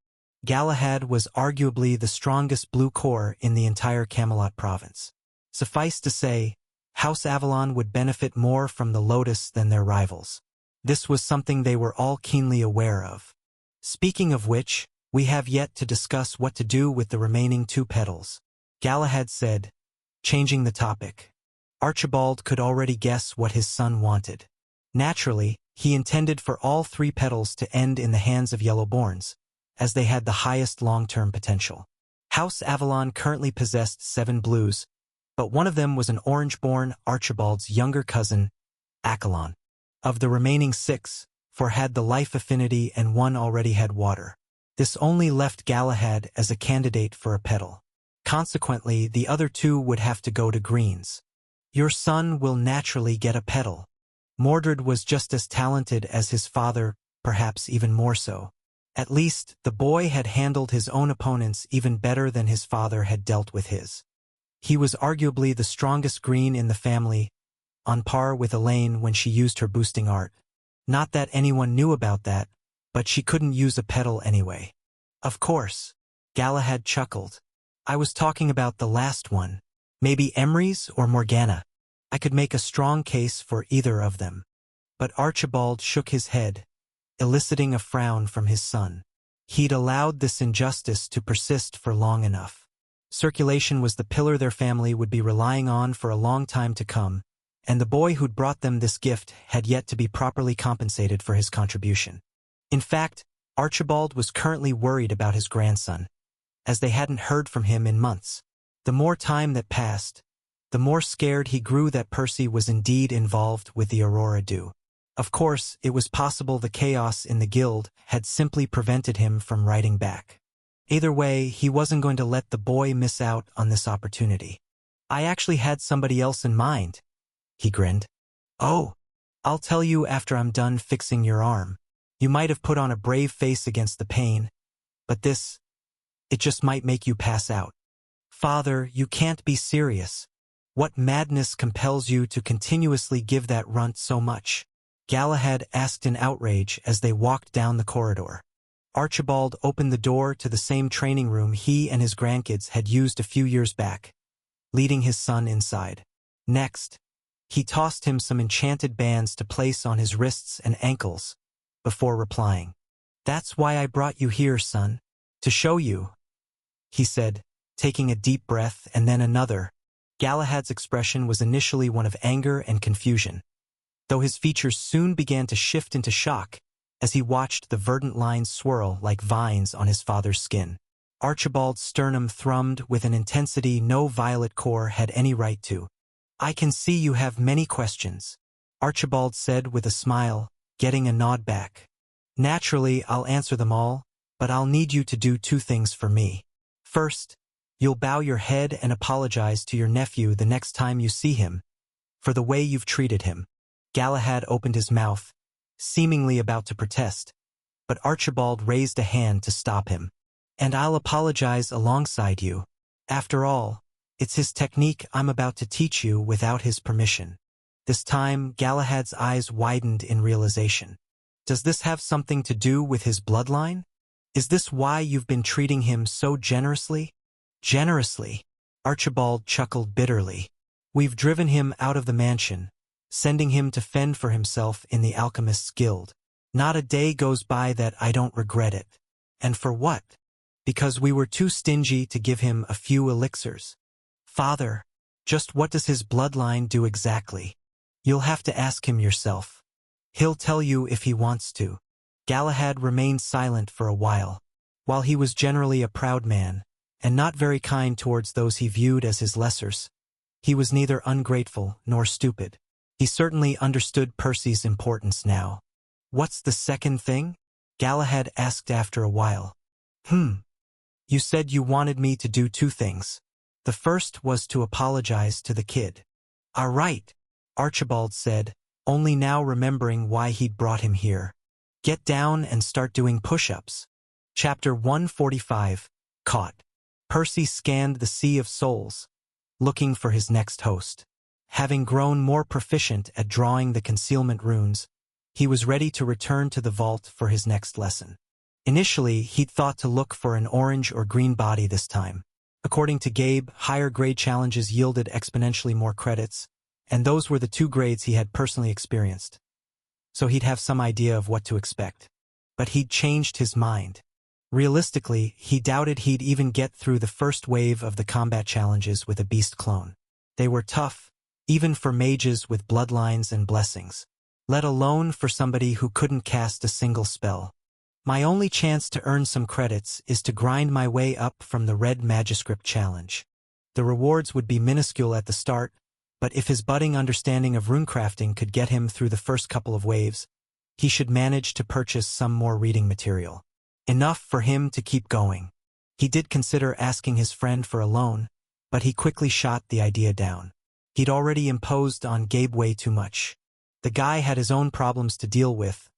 Galahad was arguably the strongest blue core in the entire Camelot province. Suffice to say, House Avalon would benefit more from the Lotus than their rivals. This was something they were all keenly aware of. "Speaking of which, we have yet to discuss what to do with the remaining 2 petals," Galahad said, changing the topic. Archibald could already guess what his son wanted. Naturally, he intended for all 3 petals to end in the hands of Yellowborns, as they had the highest long-term potential. House Avalon currently possessed 7 blues, but one of them was an Orangeborn, Archibald's younger cousin, Accolon. Of the remaining 6, 4 had the life affinity and 1 already had water. This only left Galahad as a candidate for a petal. Consequently, the other 2 would have to go to greens. "Your son will naturally get a petal." Mordred was just as talented as his father, perhaps even more so. At least, the boy had handled his own opponents even better than his father had dealt with his. He was arguably the strongest green in the family, on par with Elaine when she used her boosting art. Not that anyone knew about that, but she couldn't use a petal anyway. "Of course," Galahad chuckled. "I was talking about the last one. Maybe Emrys or Morgana. I could make a strong case for either of them." But Archibald shook his head, eliciting a frown from his son. He'd allowed this injustice to persist for long enough. Circulation was the pillar their family would be relying on for a long time to come, and the boy who'd brought them this gift had yet to be properly compensated for his contribution. In fact, Archibald was currently worried about his grandson, as they hadn't heard from him in months. The more time that passed, the more scared he grew that Percy was indeed involved with the Aurora Dew. Of course, it was possible the chaos in the guild had simply prevented him from writing back. Either way, he wasn't going to let the boy miss out on this opportunity. "I actually had somebody else in mind," he grinned. "Oh, I'll tell you after I'm done fixing your arm. You might have put on a brave face against the pain, but it just might make you pass out." "Father, you can't be serious. What madness compels you to continuously give that runt so much?" Galahad asked in outrage as they walked down the corridor. Archibald opened the door to the same training room he and his grandkids had used a few years back, leading his son inside. Next, he tossed him some enchanted bands to place on his wrists and ankles, before replying. "That's why I brought you here, son. To show you," he said, taking a deep breath and then another. Galahad's expression was initially one of anger and confusion, though his features soon began to shift into shock as he watched the verdant lines swirl like vines on his father's skin. Archibald's sternum thrummed with an intensity no violet core had any right to. "I can see you have many questions," Archibald said with a smile, getting a nod back. "Naturally, I'll answer them all, but I'll need you to do 2 things for me. First, you'll bow your head and apologize to your nephew the next time you see him, for the way you've treated him." Galahad opened his mouth, seemingly about to protest, but Archibald raised a hand to stop him. "And I'll apologize alongside you. After all, it's his technique I'm about to teach you without his permission." This time, Galahad's eyes widened in realization. Does this have something to do with his bloodline? Is this why you've been treating him so generously? "Generously?" Archibald chuckled bitterly. "We've driven him out of the mansion, sending him to fend for himself in the Alchemists' Guild. Not a day goes by that I don't regret it. And for what? Because we were too stingy to give him a few elixirs. Father, just what does his bloodline do exactly? You'll have to ask him yourself. He'll tell you if he wants to." Galahad remained silent for a while. While he was generally a proud man, and not very kind towards those he viewed as his lessers, he was neither ungrateful nor stupid. He certainly understood Percy's importance now. "What's the second thing?" Galahad asked after a while. You said you wanted me to do 2 things. The first was to apologize to the kid." "All right," Archibald said, only now remembering why he'd brought him here. "Get down and start doing push-ups." Chapter 145, Caught. Percy scanned the sea of souls, looking for his next host. Having grown more proficient at drawing the concealment runes, he was ready to return to the vault for his next lesson. Initially, he'd thought to look for an orange or green body this time. According to Gabe, higher grade challenges yielded exponentially more credits, and those were the 2 grades he had personally experienced. So he'd have some idea of what to expect. But he'd changed his mind. Realistically, he doubted he'd even get through the first wave of the combat challenges with a beast clone. They were tough, even for mages with bloodlines and blessings, let alone for somebody who couldn't cast a single spell. My only chance to earn some credits is to grind my way up from the Red Magiscript challenge. The rewards would be minuscule at the start, but if his budding understanding of runecrafting could get him through the first couple of waves, he should manage to purchase some more reading material. Enough for him to keep going. He did consider asking his friend for a loan, but he quickly shot the idea down. He'd already imposed on Gabe way too much. The guy had his own problems to deal with.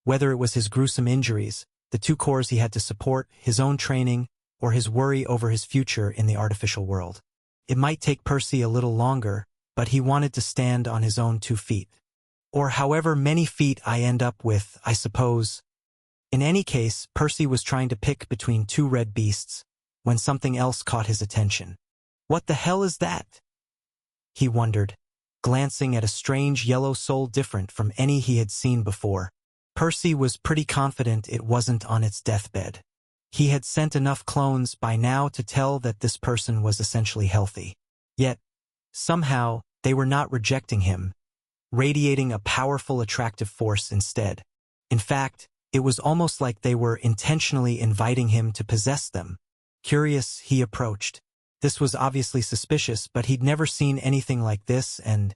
Whether it was his gruesome injuries, the 2 cores he had to support, his own training, or his worry over his future in the artificial world. It might take Percy a little longer, but he wanted to stand on his own 2 feet. Or however many feet I end up with, I suppose. In any case, Percy was trying to pick between 2 red beasts, when something else caught his attention. What the hell is that? He wondered, glancing at a strange yellow soul different from any he had seen before. Percy was pretty confident it wasn't on its deathbed. He had sent enough clones by now to tell that this person was essentially healthy. Yet, somehow, they were not rejecting him, radiating a powerful attractive force instead. In fact, it was almost like they were intentionally inviting him to possess them. Curious, he approached. This was obviously suspicious, but he'd never seen anything like this and,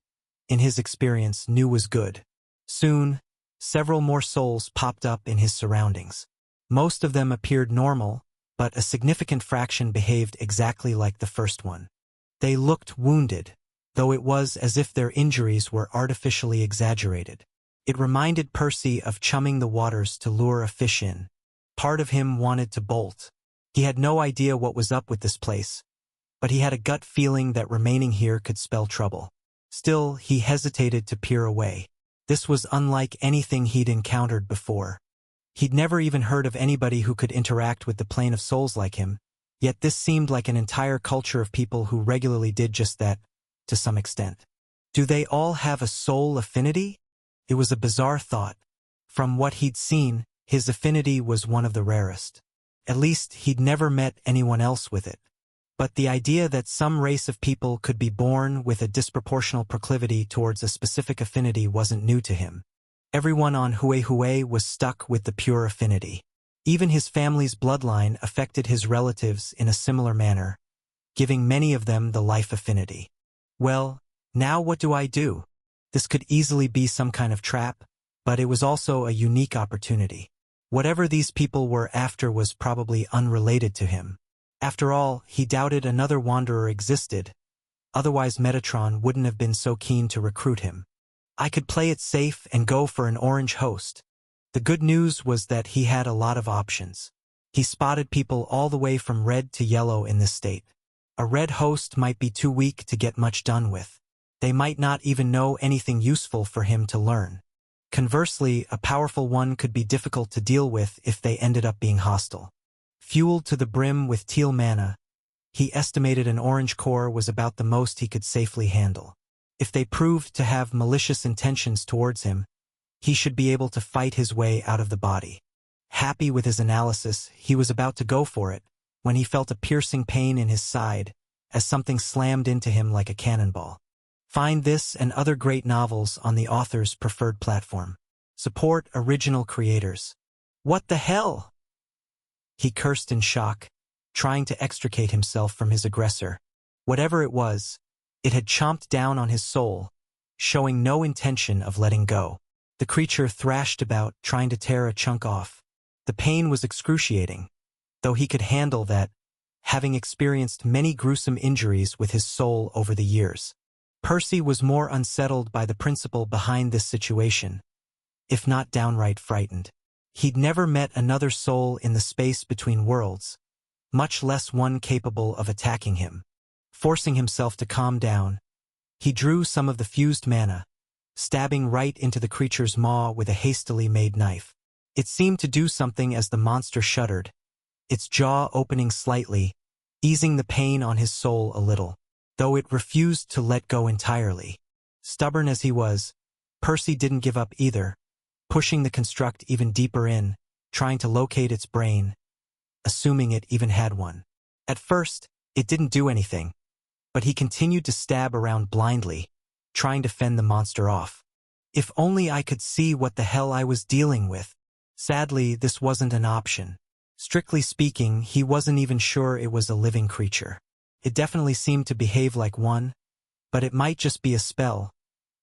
in his experience, knew was good. Soon, several more souls popped up in his surroundings. Most of them appeared normal, but a significant fraction behaved exactly like the first one. They looked wounded, though it was as if their injuries were artificially exaggerated. It reminded Percy of chumming the waters to lure a fish in. Part of him wanted to bolt. He had no idea what was up with this place, but he had a gut feeling that remaining here could spell trouble. Still, he hesitated to peer away. This was unlike anything he'd encountered before. He'd never even heard of anybody who could interact with the plane of souls like him, yet this seemed like an entire culture of people who regularly did just that, to some extent. Do they all have a soul affinity? It was a bizarre thought. From what he'd seen, his affinity was one of the rarest. At least, he'd never met anyone else with it. But the idea that some race of people could be born with a disproportional proclivity towards a specific affinity wasn't new to him. Everyone on Huehue was stuck with the pure affinity. Even his family's bloodline affected his relatives in a similar manner, giving many of them the life affinity. Well, now what do I do? This could easily be some kind of trap, but it was also a unique opportunity. Whatever these people were after was probably unrelated to him. After all, he doubted another wanderer existed. Otherwise Metatron wouldn't have been so keen to recruit him. I could play it safe and go for an orange host. The good news was that he had a lot of options. He spotted people all the way from red to yellow in this state. A red host might be too weak to get much done with. They might not even know anything useful for him to learn. Conversely, a powerful one could be difficult to deal with if they ended up being hostile. Fueled to the brim with teal mana, he estimated an orange core was about the most he could safely handle. If they proved to have malicious intentions towards him, he should be able to fight his way out of the body. Happy with his analysis, he was about to go for it, when he felt a piercing pain in his side, as something slammed into him like a cannonball. Find this and other great novels on the author's preferred platform. Support original creators. What the hell? He cursed in shock, trying to extricate himself from his aggressor. Whatever it was, it had chomped down on his soul, showing no intention of letting go. The creature thrashed about, trying to tear a chunk off. The pain was excruciating, though he could handle that, having experienced many gruesome injuries with his soul over the years. Percy was more unsettled by the principle behind this situation, if not downright frightened. He'd never met another soul in the space between worlds, much less one capable of attacking him. Forcing himself to calm down, he drew some of the fused mana, stabbing right into the creature's maw with a hastily made knife. It seemed to do something as the monster shuddered, its jaw opening slightly, easing the pain on his soul a little, though it refused to let go entirely. Stubborn as he was, Percy didn't give up either, pushing the construct even deeper in, trying to locate its brain, assuming it even had one. At first, it didn't do anything, but he continued to stab around blindly, trying to fend the monster off. If only I could see what the hell I was dealing with. Sadly, this wasn't an option. Strictly speaking, he wasn't even sure it was a living creature. It definitely seemed to behave like one, but it might just be a spell,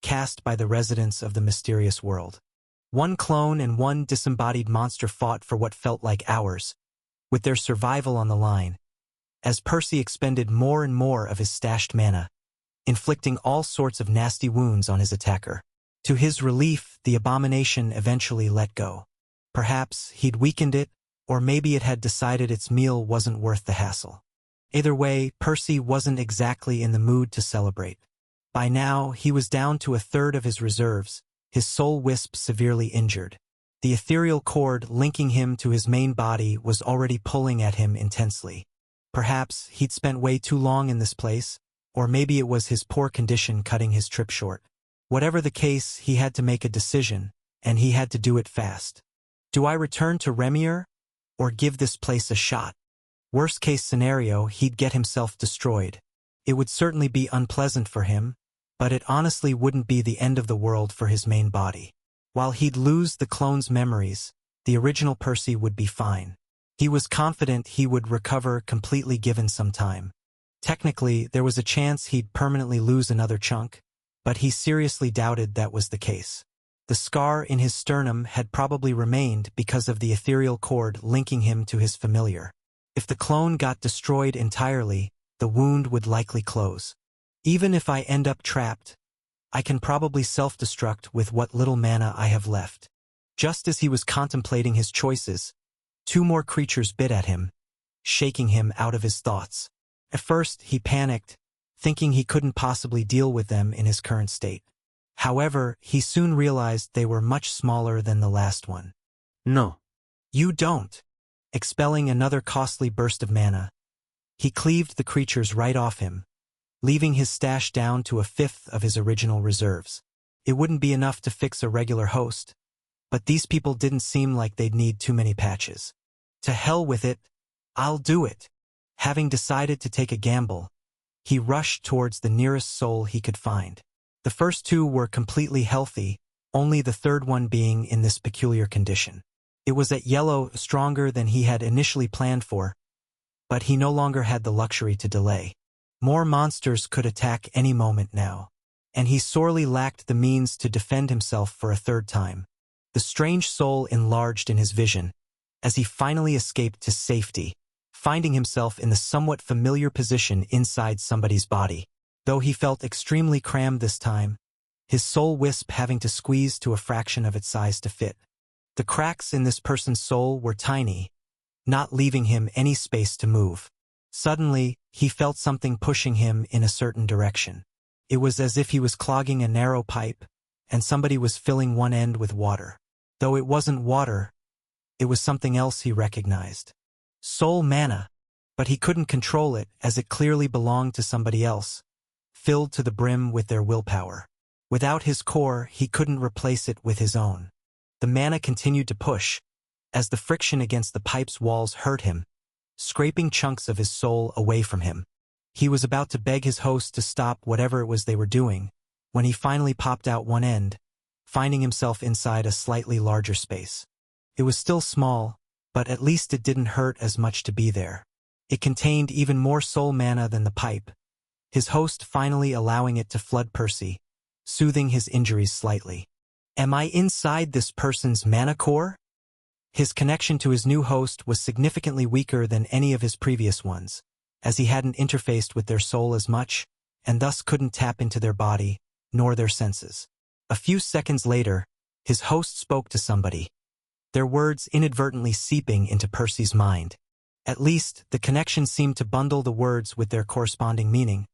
cast by the residents of the mysterious world. One clone and one disembodied monster fought for what felt like hours, with their survival on the line, as Percy expended more and more of his stashed mana, inflicting all sorts of nasty wounds on his attacker. To his relief, the abomination eventually let go. Perhaps he'd weakened it, or maybe it had decided its meal wasn't worth the hassle. Either way, Percy wasn't exactly in the mood to celebrate. By now, he was down to a third of his reserves, his soul wisp severely injured. The ethereal cord linking him to his main body was already pulling at him intensely. Perhaps he'd spent way too long in this place, or maybe it was his poor condition cutting his trip short. Whatever the case, he had to make a decision, and he had to do it fast. Do I return to Remir, or give this place a shot? Worst case scenario, he'd get himself destroyed. It would certainly be unpleasant for him, but it honestly wouldn't be the end of the world for his main body. While he'd lose the clone's memories, the original Percy would be fine. He was confident he would recover completely given some time. Technically, there was a chance he'd permanently lose another chunk, but he seriously doubted that was the case. The scar in his sternum had probably remained because of the ethereal cord linking him to his familiar. If the clone got destroyed entirely, the wound would likely close. Even if I end up trapped, I can probably self-destruct with what little mana I have left. Just as he was contemplating his choices, two more creatures bit at him, shaking him out of his thoughts. At first, he panicked, thinking he couldn't possibly deal with them in his current state. However, he soon realized they were much smaller than the last one. No. You don't. Expelling another costly burst of mana, he cleaved the creatures right off him, leaving his stash down to a fifth of his original reserves. It wouldn't be enough to fix a regular host, but these people didn't seem like they'd need too many patches. To hell with it, I'll do it. Having decided to take a gamble, he rushed towards the nearest soul he could find. The first two were completely healthy, only the third one being in this peculiar condition. It was at yellow, stronger than he had initially planned for, but he no longer had the luxury to delay. More monsters could attack any moment now, and he sorely lacked the means to defend himself for a third time. The strange soul enlarged in his vision, as he finally escaped to safety, finding himself in the somewhat familiar position inside somebody's body. Though he felt extremely crammed this time, his soul wisp having to squeeze to a fraction of its size to fit. The cracks in this person's soul were tiny, not leaving him any space to move. Suddenly, he felt something pushing him in a certain direction. It was as if he was clogging a narrow pipe, and somebody was filling one end with water. Though it wasn't water, it was something else he recognized. Soul mana, but he couldn't control it as it clearly belonged to somebody else, filled to the brim with their willpower. Without his core, he couldn't replace it with his own. The mana continued to push, as the friction against the pipe's walls hurt him, scraping chunks of his soul away from him. He was about to beg his host to stop whatever it was they were doing, when he finally popped out one end, finding himself inside a slightly larger space. It was still small, but at least it didn't hurt as much to be there. It contained even more soul mana than the pipe, his host finally allowing it to flood Percy, soothing his injuries slightly. Am I inside this person's mana core? His connection to his new host was significantly weaker than any of his previous ones, as he hadn't interfaced with their soul as much, and thus couldn't tap into their body, nor their senses. A few seconds later, his host spoke to somebody, their words inadvertently seeping into Percy's mind. At least, the connection seemed to bundle the words with their corresponding meaning,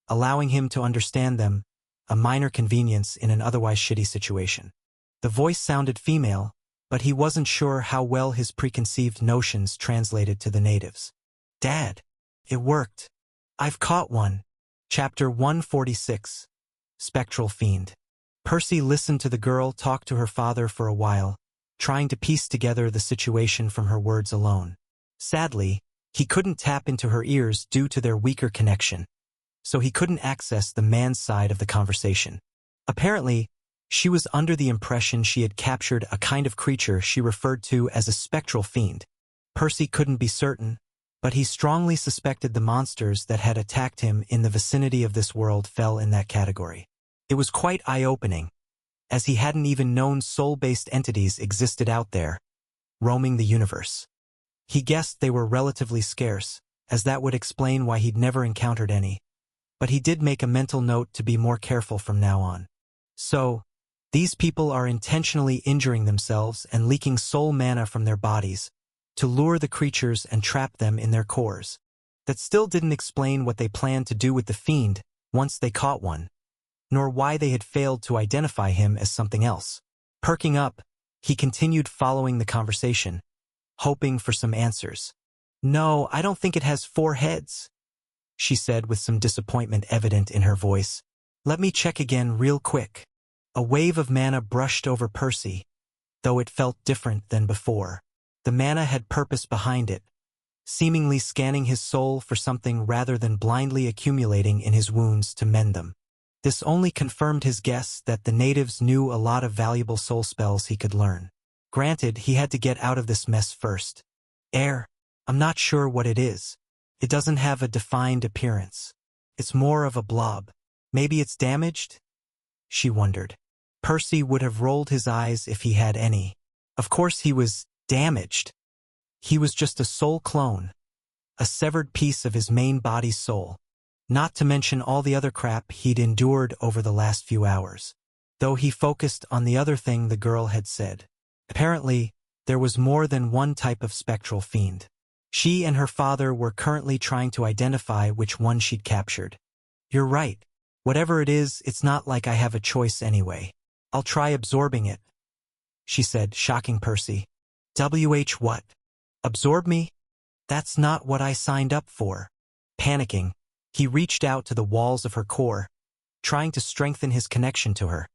allowing him to understand them, a minor convenience in an otherwise shitty situation. The voice sounded female, but he wasn't sure how well his preconceived notions translated to the natives. Dad, it worked. I've caught one. Chapter 146. Spectral Fiend. Percy listened to the girl talk to her father for a while, trying to piece together the situation from her words alone. Sadly, he couldn't tap into her ears due to their weaker connection, so he couldn't access the man's side of the conversation. Apparently, she was under the impression she had captured a kind of creature she referred to as a spectral fiend. Percy couldn't be certain, but he strongly suspected the monsters that had attacked him in the vicinity of this world fell in that category. It was quite eye-opening, as he hadn't even known soul-based entities existed out there, roaming the universe. He guessed they were relatively scarce, as that would explain why he'd never encountered any, but he did make a mental note to be more careful from now on. So, these people are intentionally injuring themselves and leaking soul mana from their bodies, to lure the creatures and trap them in their cores. That still didn't explain what they planned to do with the fiend once they caught one, nor why they had failed to identify him as something else. Perking up, he continued following the conversation, hoping for some answers. "No, I don't think it has 4 heads," she said with some disappointment evident in her voice. "Let me check again real quick." A wave of mana brushed over Percy, though it felt different than before. The mana had purpose behind it, seemingly scanning his soul for something rather than blindly accumulating in his wounds to mend them. This only confirmed his guess that the natives knew a lot of valuable soul spells he could learn. Granted, he had to get out of this mess first. I'm not sure what it is. It doesn't have a defined appearance. It's more of a blob. Maybe it's damaged? She wondered. Percy would have rolled his eyes if he had any. Of course he was damaged. He was just a soul clone, a severed piece of his main body's soul, not to mention all the other crap he'd endured over the last few hours. Though he focused on the other thing the girl had said. Apparently, there was more than one type of spectral fiend. She and her father were currently trying to identify which one she'd captured. "You're right. Whatever it is, it's not like I have a choice anyway. I'll try absorbing it," she said, shocking Percy. What? Absorb me? That's not what I signed up for." Panicking, he reached out to the walls of her core, trying to strengthen his connection to her.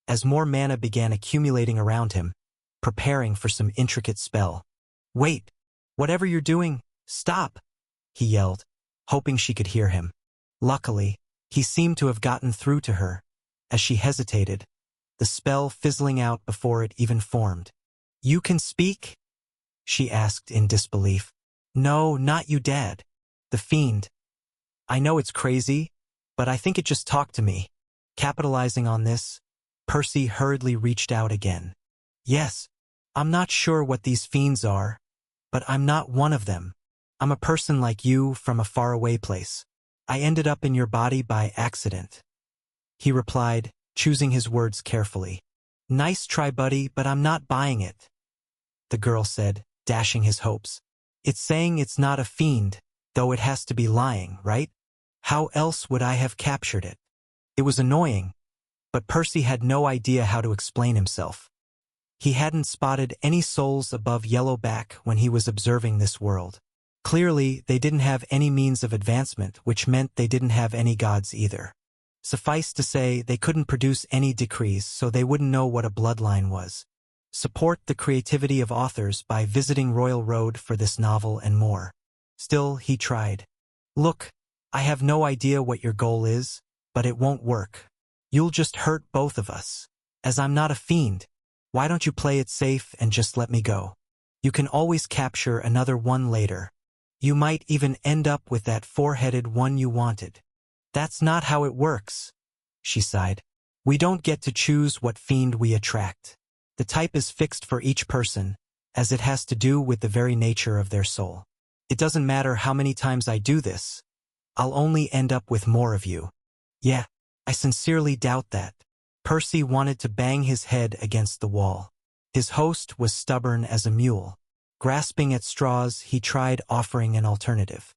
As more mana began accumulating around him, preparing for some intricate spell. "Wait! Whatever you're doing, stop!" he yelled, hoping she could hear him. Luckily, he seemed to have gotten through to her, as she hesitated, the spell fizzling out before it even formed. "You can speak?" she asked in disbelief. "No, not you, Dad. The fiend. I know it's crazy, but I think it just talked to me." Capitalizing on this, Percy hurriedly reached out again. "Yes, I'm not sure what these fiends are, but I'm not one of them. I'm a person like you from a faraway place. I ended up in your body by accident," he replied, choosing his words carefully. "Nice try, buddy, but I'm not buying it," the girl said, dashing his hopes. "It's saying it's not a fiend, though it has to be lying, right? How else would I have captured it?" It was annoying, but Percy had no idea how to explain himself. He hadn't spotted any souls above Yellowback when he was observing this world. Clearly, they didn't have any means of advancement, which meant they didn't have any gods either. Suffice to say, they couldn't produce any decrees, so they wouldn't know what a bloodline was. Support the creativity of authors by visiting Royal Road for this novel and more. Still, he tried. "Look, I have no idea what your goal is, but it won't work. You'll just hurt both of us. As I'm not a fiend, why don't you play it safe and just let me go? You can always capture another one later. You might even end up with that 4-headed one you wanted." "That's not how it works," she sighed. "We don't get to choose what fiend we attract. The type is fixed for each person, as it has to do with the very nature of their soul. It doesn't matter how many times I do this. I'll only end up with more of you." "Yeah, I sincerely doubt that." Percy wanted to bang his head against the wall. His host was stubborn as a mule. Grasping at straws, he tried offering an alternative.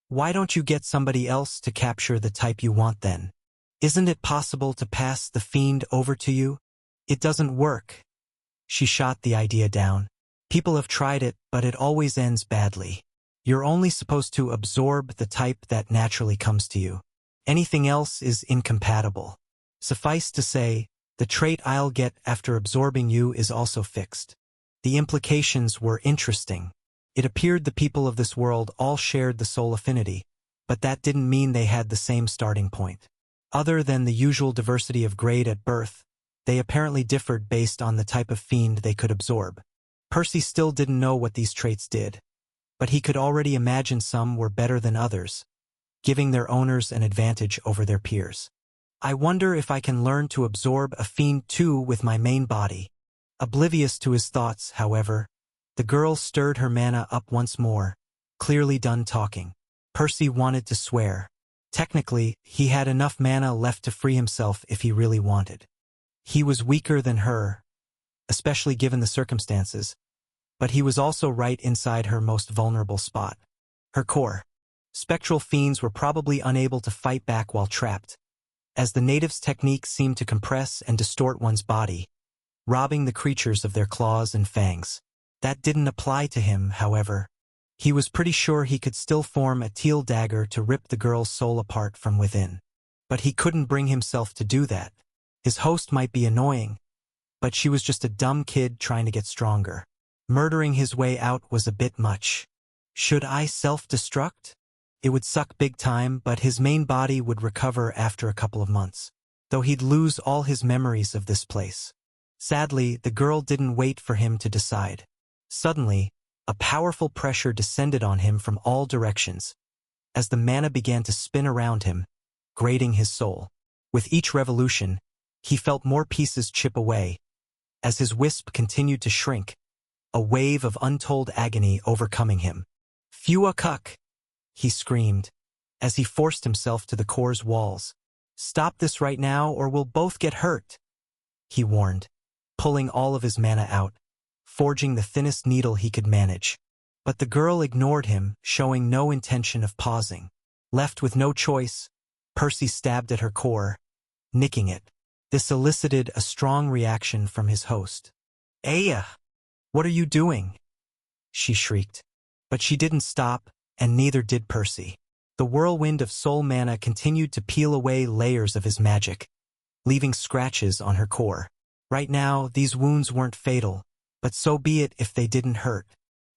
Why don't you get somebody else to capture the type you want then? Isn't it possible to pass the fiend over to you? It doesn't work. She shot the idea down. People have tried it, but it always ends badly. You're only supposed to absorb the type that naturally comes to you. Anything else is incompatible. Suffice to say, the trait I'll get after absorbing you is also fixed. The implications were interesting. It appeared the people of this world all shared the soul affinity, but that didn't mean they had the same starting point. Other than the usual diversity of grade at birth, they apparently differed based on the type of fiend they could absorb. Percy still didn't know what these traits did, but he could already imagine some were better than others, giving their owners an advantage over their peers. I wonder if I can learn to absorb a fiend too with my main body. Oblivious to his thoughts, however, the girl stirred her mana up once more, clearly done talking. Percy wanted to swear. Technically, he had enough mana left to free himself if he really wanted. He was weaker than her, especially given the circumstances, but he was also right inside her most vulnerable spot, her core. Spectral fiends were probably unable to fight back while trapped, as the natives' technique seemed to compress and distort one's body, robbing the creatures of their claws and fangs. That didn't apply to him, however. He was pretty sure he could still form a teal dagger to rip the girl's soul apart from within. But he couldn't bring himself to do that. His host might be annoying, but she was just a dumb kid trying to get stronger. Murdering his way out was a bit much. Should I self-destruct? It would suck big time, but his main body would recover after a couple of months, though he'd lose all his memories of this place. Sadly, the girl didn't wait for him to decide. Suddenly, a powerful pressure descended on him from all directions, as the mana began to spin around him, grating his soul. With each revolution, he felt more pieces chip away. As his wisp continued to shrink, a wave of untold agony overcoming him. "Fua cuck!" he screamed, as he forced himself to the core's walls. "Stop this right now or we'll both get hurt," he warned, pulling all of his mana out, forging the thinnest needle he could manage. But the girl ignored him, showing no intention of pausing. Left with no choice, Percy stabbed at her core, nicking it. This elicited a strong reaction from his host. "Aya! What are you doing?" she shrieked. But she didn't stop, and neither did Percy. The whirlwind of soul mana continued to peel away layers of his magic, leaving scratches on her core. Right now, these wounds weren't fatal, but so be it if they didn't hurt.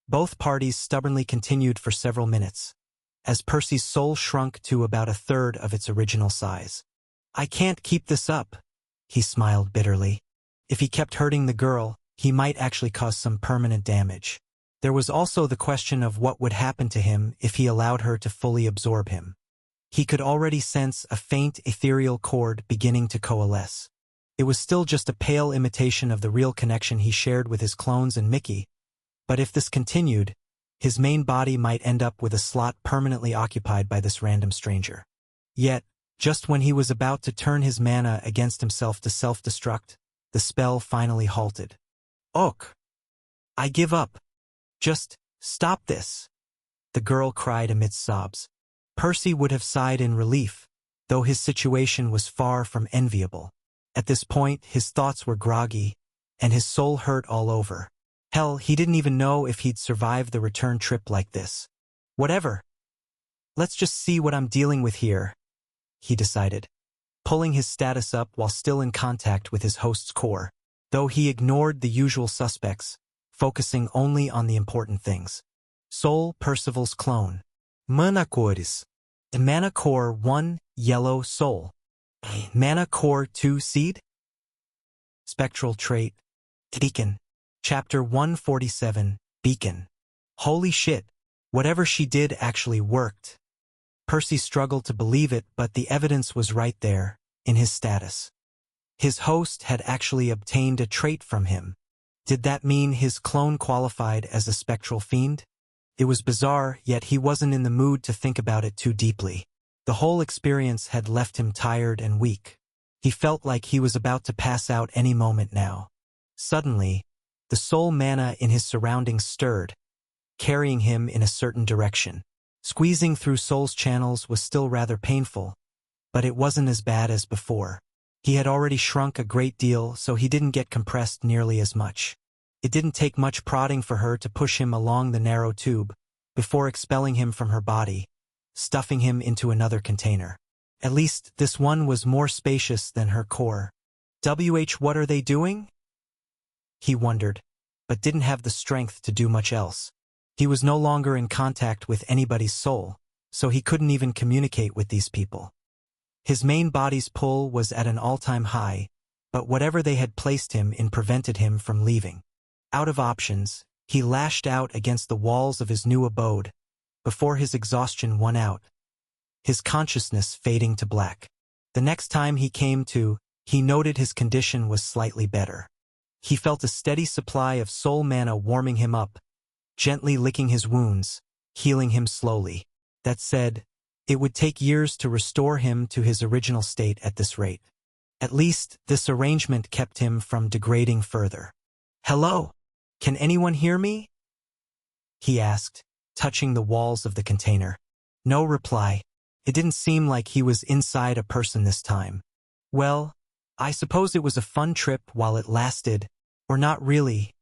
Both parties stubbornly continued for several minutes, as Percy's soul shrunk to about a third of its original size. "I can't keep this up," he smiled bitterly. If he kept hurting the girl, he might actually cause some permanent damage. There was also the question of what would happen to him if he allowed her to fully absorb him. He could already sense a faint ethereal chord beginning to coalesce. It was still just a pale imitation of the real connection he shared with his clones and Mickey, but if this continued, his main body might end up with a slot permanently occupied by this random stranger. Yet, just when he was about to turn his mana against himself to self-destruct, the spell finally halted. "Och! I give up. Just stop this," the girl cried amidst sobs. Percy would have sighed in relief, though his situation was far from enviable. At this point, his thoughts were groggy, and his soul hurt all over. Hell, he didn't even know if he'd survive the return trip like this. "Whatever. Let's just see what I'm dealing with here," he decided, pulling his status up while still in contact with his host's core, though he ignored the usual suspects, focusing only on the important things. Soul Percival's clone. Mana cores. Mana core 1, yellow soul. Mana core 2 seed. Spectral trait. Beacon. Chapter 147, Beacon. Holy shit, whatever she did actually worked. Percy struggled to believe it, but the evidence was right there, in his status. His host had actually obtained a trait from him. Did that mean his clone qualified as a spectral fiend? It was bizarre, yet he wasn't in the mood to think about it too deeply. The whole experience had left him tired and weak. He felt like he was about to pass out any moment now. Suddenly, the soul mana in his surroundings stirred, carrying him in a certain direction. Squeezing through Soul's channels was still rather painful, but it wasn't as bad as before. He had already shrunk a great deal, so he didn't get compressed nearly as much. It didn't take much prodding for her to push him along the narrow tube, before expelling him from her body, stuffing him into another container. At least this one was more spacious than her core. What are they doing? He wondered, but didn't have the strength to do much else. He was no longer in contact with anybody's soul, so he couldn't even communicate with these people. His main body's pull was at an all-time high, but whatever they had placed him in prevented him from leaving. Out of options, he lashed out against the walls of his new abode, before his exhaustion won out, his consciousness fading to black. The next time he came to, he noted his condition was slightly better. He felt a steady supply of soul mana warming him up, gently licking his wounds, healing him slowly. That said, it would take years to restore him to his original state at this rate. At least, this arrangement kept him from degrading further. "Hello? Can anyone hear me?" he asked, touching the walls of the container. No reply. It didn't seem like he was inside a person this time. Well, I suppose it was a fun trip while it lasted, or not really.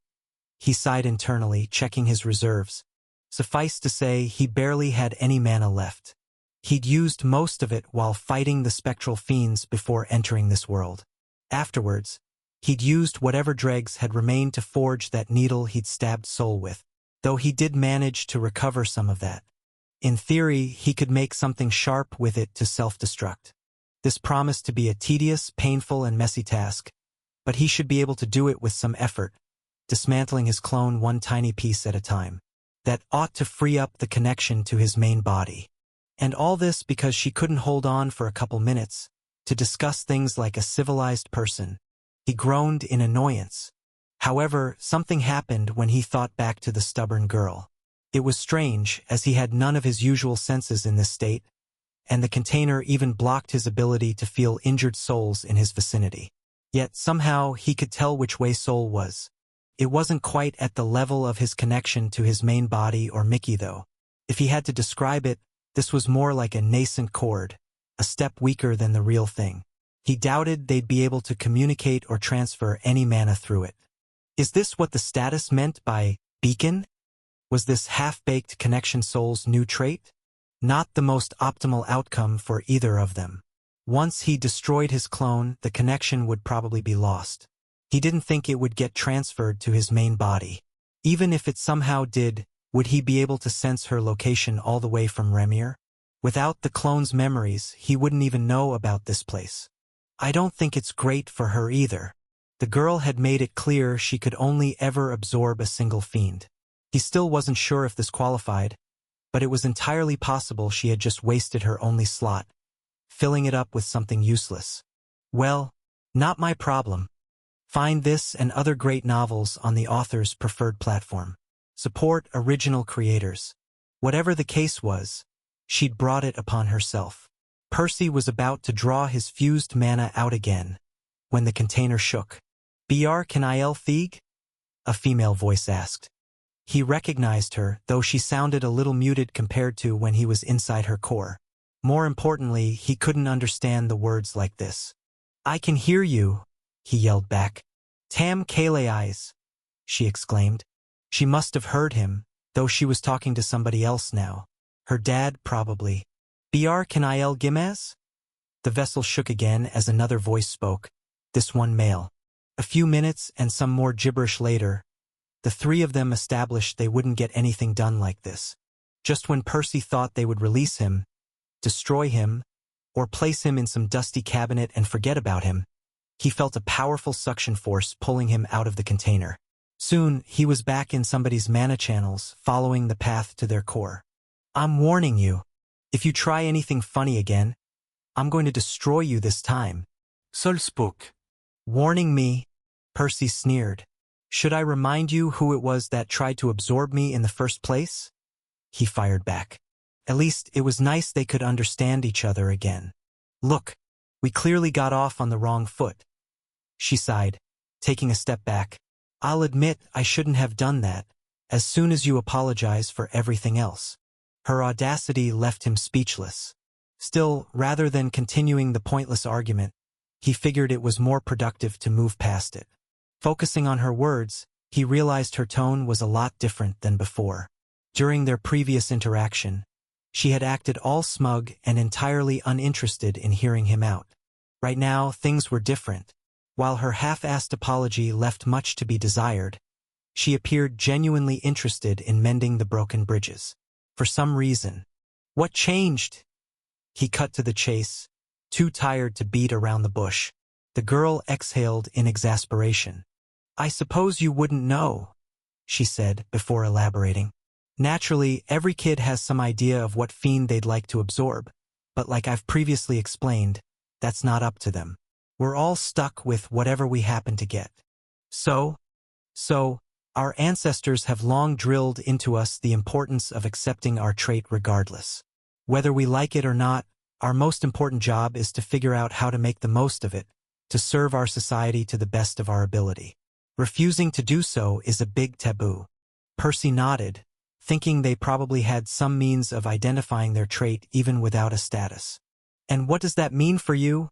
He sighed internally, checking his reserves. Suffice to say, he barely had any mana left. He'd used most of it while fighting the spectral fiends before entering this world. Afterwards, he'd used whatever dregs had remained to forge that needle he'd stabbed Soul with, though he did manage to recover some of that. In theory, he could make something sharp with it to self-destruct. This promised to be a tedious, painful, and messy task, but he should be able to do it with some effort, dismantling his clone one tiny piece at a time. That ought to free up the connection to his main body. And all this because she couldn't hold on for a couple minutes to discuss things like a civilized person. He groaned in annoyance. However, something happened when he thought back to the stubborn girl. It was strange, as he had none of his usual senses in this state, and the container even blocked his ability to feel injured souls in his vicinity. Yet somehow he could tell which way Soul was. It wasn't quite at the level of his connection to his main body or Mickey though. If he had to describe it, this was more like a nascent chord, a step weaker than the real thing. He doubted they'd be able to communicate or transfer any mana through it. Is this what the status meant by beacon? Was this half-baked connection Soul's new trait? Not the most optimal outcome for either of them. Once he destroyed his clone, the connection would probably be lost. He didn't think it would get transferred to his main body. Even if it somehow did, would he be able to sense her location all the way from Remir? Without the clone's memories, he wouldn't even know about this place. I don't think it's great for her either. The girl had made it clear she could only ever absorb a single fiend. He still wasn't sure if this qualified, but it was entirely possible she had just wasted her only slot, filling it up with something useless. Well, not my problem. Find this and other great novels on the author's preferred platform. Support original creators. Whatever the case was, she'd brought it upon herself. Percy was about to draw his fused mana out again, when the container shook. "Br can il Thieg?" a female voice asked. He recognized her, though she sounded a little muted compared to when he was inside her core. More importantly, he couldn't understand the words like this. "I can hear you," he yelled back. "Tam Kale eyes," she exclaimed. She must have heard him, though she was talking to somebody else now. Her dad, probably. "Br can il Gimez?" The vessel shook again as another voice spoke, this one male. A few minutes and some more gibberish later, the three of them established they wouldn't get anything done like this. Just when Percy thought they would release him, destroy him, or place him in some dusty cabinet and forget about him, he felt a powerful suction force pulling him out of the container. Soon, he was back in somebody's mana channels, following the path to their core. "I'm warning you. If you try anything funny again, I'm going to destroy you this time." Soul spoke. "Warning me?" Percy sneered. "Should I remind you who it was that tried to absorb me in the first place?" He fired back. At least it was nice they could understand each other again. "Look, we clearly got off on the wrong foot." She sighed, taking a step back. "I'll admit I shouldn't have done that, as soon as you apologize for everything else. Her audacity left him speechless. Still, rather than continuing the pointless argument, he figured it was more productive to move past it. Focusing on her words, he realized her tone was a lot different than before. During their previous interaction, she had acted all smug and entirely uninterested in hearing him out. Right now, things were different. While her half-assed apology left much to be desired, she appeared genuinely interested in mending the broken bridges. For some reason. What changed? He cut to the chase, too tired to beat around the bush. The girl exhaled in exasperation. I suppose you wouldn't know, she said before elaborating. Naturally, every kid has some idea of what fiend they'd like to absorb, but like I've previously explained, that's not up to them. We're all stuck with whatever we happen to get. So, our ancestors have long drilled into us the importance of accepting our trait regardless. Whether we like it or not, our most important job is to figure out how to make the most of it, to serve our society to the best of our ability. Refusing to do so is a big taboo. Percy nodded, thinking they probably had some means of identifying their trait even without a status. And what does that mean for you?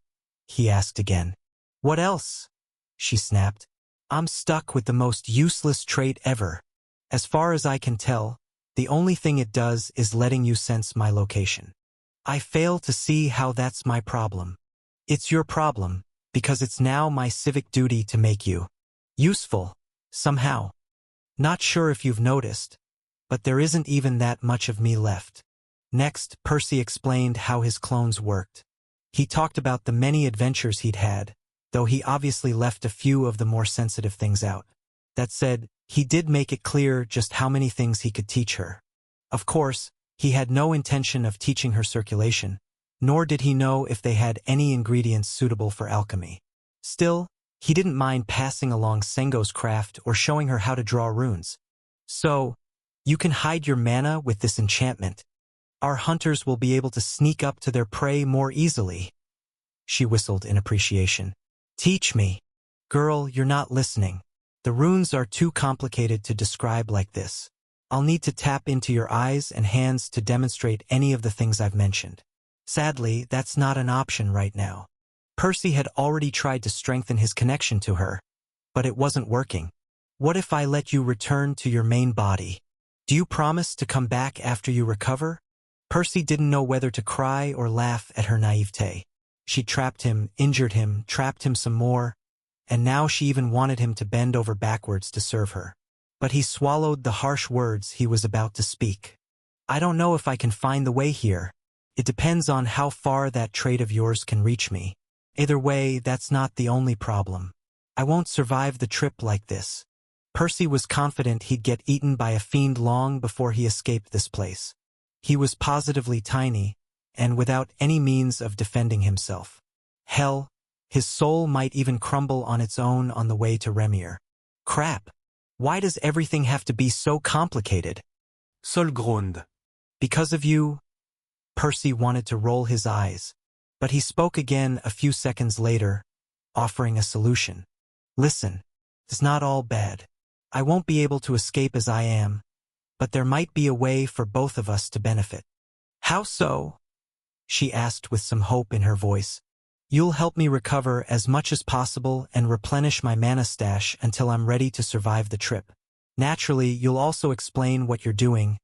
He asked again. What else? She snapped. I'm stuck with the most useless trait ever. As far as I can tell, the only thing it does is letting you sense my location. I fail to see how that's my problem. It's your problem, because it's now my civic duty to make you useful, somehow. Not sure if you've noticed, but there isn't even that much of me left. Next, Percy explained how his clones worked. He talked about the many adventures he'd had, though he obviously left a few of the more sensitive things out. That said, he did make it clear just how many things he could teach her. Of course, he had no intention of teaching her circulation, nor did he know if they had any ingredients suitable for alchemy. Still, he didn't mind passing along Sengo's craft or showing her how to draw runes. So, you can hide your mana with this enchantment. Our hunters will be able to sneak up to their prey more easily. She whistled in appreciation. Teach me. Girl, you're not listening. The runes are too complicated to describe like this. I'll need to tap into your eyes and hands to demonstrate any of the things I've mentioned. Sadly, that's not an option right now. Percy had already tried to strengthen his connection to her, but it wasn't working. What if I let you return to your main body? Do you promise to come back after you recover? Percy didn't know whether to cry or laugh at her naivete. She trapped him, injured him, trapped him some more, and now she even wanted him to bend over backwards to serve her. But he swallowed the harsh words he was about to speak. I don't know if I can find the way here. It depends on how far that trait of yours can reach me. Either way, that's not the only problem. I won't survive the trip like this. Percy was confident he'd get eaten by a fiend long before he escaped this place. He was positively tiny, and without any means of defending himself. Hell, his soul might even crumble on its own on the way to Remir. Crap! Why does everything have to be so complicated? Sol gronde. Because of you? Percy wanted to roll his eyes, but he spoke again a few seconds later, offering a solution. Listen, it's not all bad. I won't be able to escape as I am, but there might be a way for both of us to benefit. How so? She asked with some hope in her voice. You'll help me recover as much as possible and replenish my mana stash until I'm ready to survive the trip. Naturally, you'll also explain what you're doing,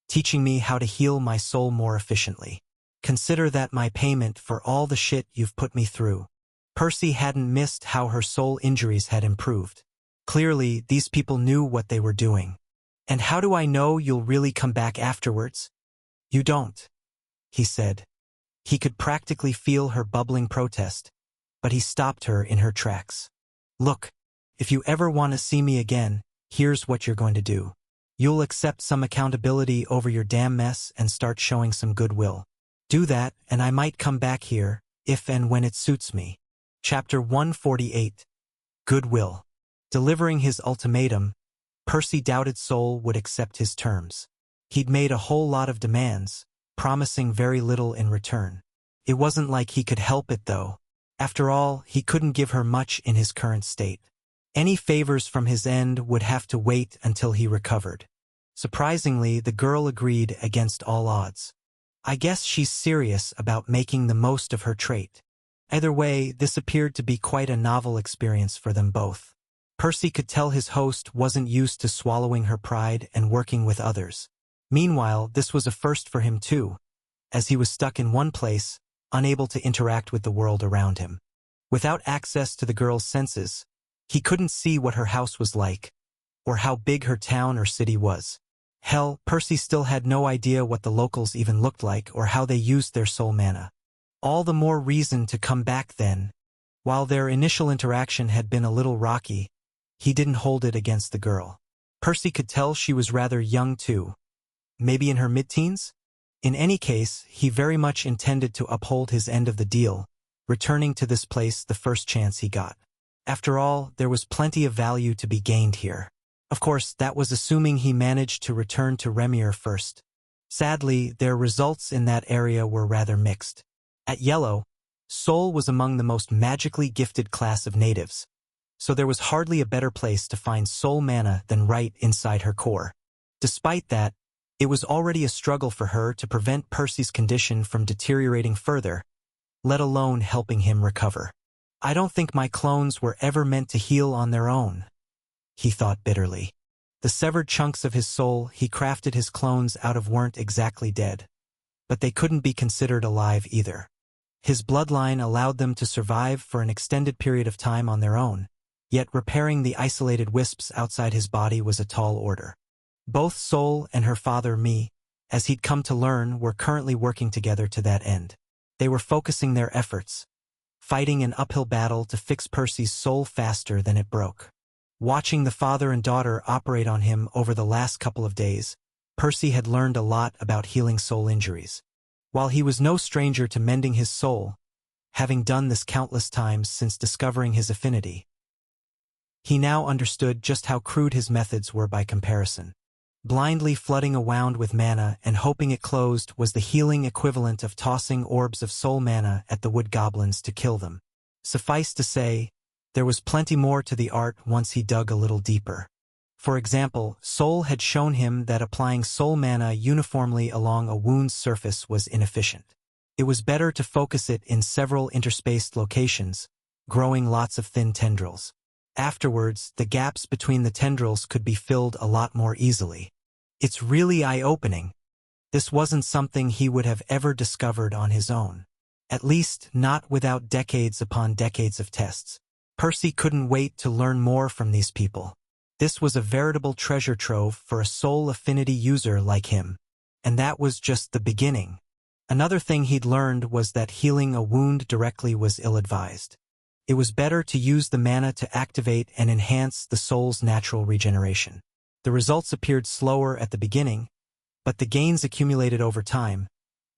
teaching me how to heal my soul more efficiently. Consider that my payment for all the shit you've put me through. Percy hadn't missed how her soul injuries had improved. Clearly, these people knew what they were doing. And how do I know you'll really come back afterwards? You don't, he said. He could practically feel her bubbling protest, but he stopped her in her tracks. Look, if you ever want to see me again, here's what you're going to do. You'll accept some accountability over your damn mess and start showing some goodwill. Do that, and I might come back here, if and when it suits me. Chapter 148. Goodwill. Delivering his ultimatum, Percy doubted Soul would accept his terms. He'd made a whole lot of demands, promising very little in return. It wasn't like he could help it though. After all, he couldn't give her much in his current state. Any favors from his end would have to wait until he recovered. Surprisingly, the girl agreed against all odds. I guess she's serious about making the most of her trait. Either way, this appeared to be quite a novel experience for them both. Percy could tell his host wasn't used to swallowing her pride and working with others. Meanwhile, this was a first for him too, as he was stuck in one place, unable to interact with the world around him. Without access to the girl's senses, he couldn't see what her house was like, or how big her town or city was. Hell, Percy still had no idea what the locals even looked like or how they used their soul mana. All the more reason to come back then. While their initial interaction had been a little rocky, he didn't hold it against the girl. Percy could tell she was rather young too. Maybe in her mid-teens? In any case, he very much intended to uphold his end of the deal, returning to this place the first chance he got. After all, there was plenty of value to be gained here. Of course, that was assuming he managed to return to Remir first. Sadly, their results in that area were rather mixed. At Yellow, Soul was among the most magically gifted class of natives, so there was hardly a better place to find soul mana than right inside her core. Despite that, it was already a struggle for her to prevent Percy's condition from deteriorating further, let alone helping him recover. I don't think my clones were ever meant to heal on their own, he thought bitterly. The severed chunks of his soul he crafted his clones out of weren't exactly dead, but they couldn't be considered alive either. His bloodline allowed them to survive for an extended period of time on their own, yet repairing the isolated wisps outside his body was a tall order. Both Soul and her father, Me, as he'd come to learn, were currently working together to that end. They were focusing their efforts, fighting an uphill battle to fix Percy's soul faster than it broke. Watching the father and daughter operate on him over the last couple of days, Percy had learned a lot about healing soul injuries. While he was no stranger to mending his soul, having done this countless times since discovering his affinity, he now understood just how crude his methods were by comparison. Blindly flooding a wound with mana and hoping it closed was the healing equivalent of tossing orbs of soul mana at the wood goblins to kill them. Suffice to say, there was plenty more to the art once he dug a little deeper. For example, Soul had shown him that applying soul mana uniformly along a wound's surface was inefficient. It was better to focus it in several interspaced locations, growing lots of thin tendrils. Afterwards, the gaps between the tendrils could be filled a lot more easily. It's really eye-opening. This wasn't something he would have ever discovered on his own. At least, not without decades upon decades of tests. Percy couldn't wait to learn more from these people. This was a veritable treasure trove for a soul affinity user like him. And that was just the beginning. Another thing he'd learned was that healing a wound directly was ill-advised. It was better to use the mana to activate and enhance the soul's natural regeneration. The results appeared slower at the beginning, but the gains accumulated over time,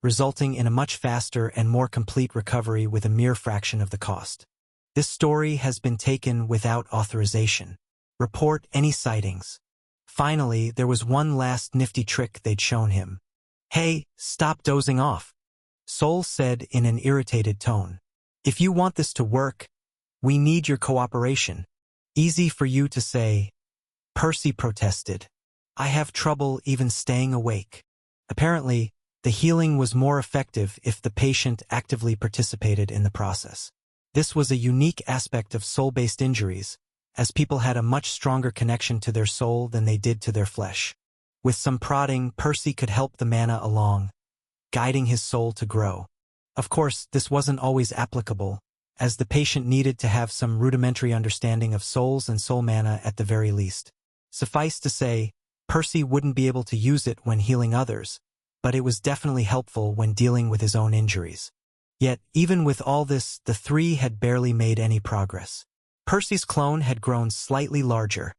resulting in a much faster and more complete recovery with a mere fraction of the cost. This story has been taken without authorization. Report any sightings. Finally, there was one last nifty trick they'd shown him. Hey, stop dozing off, Soul said in an irritated tone. If you want this to work, we need your cooperation. Easy for you to say, Percy protested. I have trouble even staying awake. Apparently, the healing was more effective if the patient actively participated in the process. This was a unique aspect of soul-based injuries, as people had a much stronger connection to their soul than they did to their flesh. With some prodding, Percy could help the mana along, guiding his soul to grow. Of course, this wasn't always applicable, as the patient needed to have some rudimentary understanding of souls and soul mana at the very least. Suffice to say, Percy wouldn't be able to use it when healing others, but it was definitely helpful when dealing with his own injuries. Yet, even with all this, the three had barely made any progress. Percy's clone had grown slightly larger,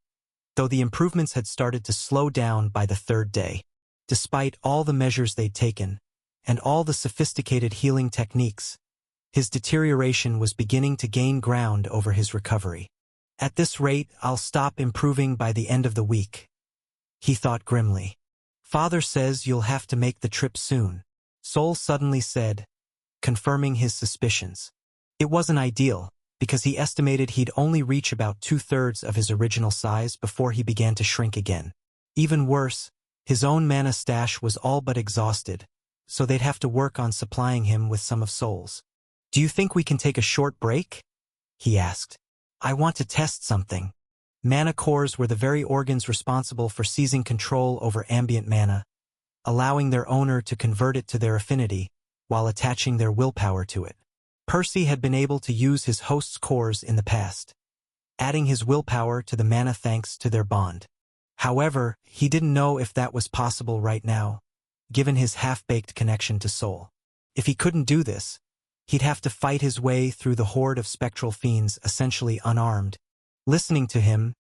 though the improvements had started to slow down by the third day. Despite all the measures they'd taken, and all the sophisticated healing techniques, his deterioration was beginning to gain ground over his recovery. At this rate, I'll stop improving by the end of the week, he thought grimly. Father says you'll have to make the trip soon, Soul suddenly said, confirming his suspicions. It wasn't ideal, because he estimated he'd only reach about 2/3 of his original size before he began to shrink again. Even worse, His own mana stash was all but exhausted, so they'd have to work on supplying him with some of Sol's. "Do you think we can take a short break?" he asked. "I want to test something." Mana cores were the very organs responsible for seizing control over ambient mana, allowing their owner to convert it to their affinity, while attaching their willpower to it. Percy had been able to use his host's cores in the past, adding his willpower to the mana thanks to their bond. However, he didn't know if that was possible right now, given his half-baked connection to Sol. If he couldn't do this, he'd have to fight his way through the horde of spectral fiends essentially unarmed. Listening to him,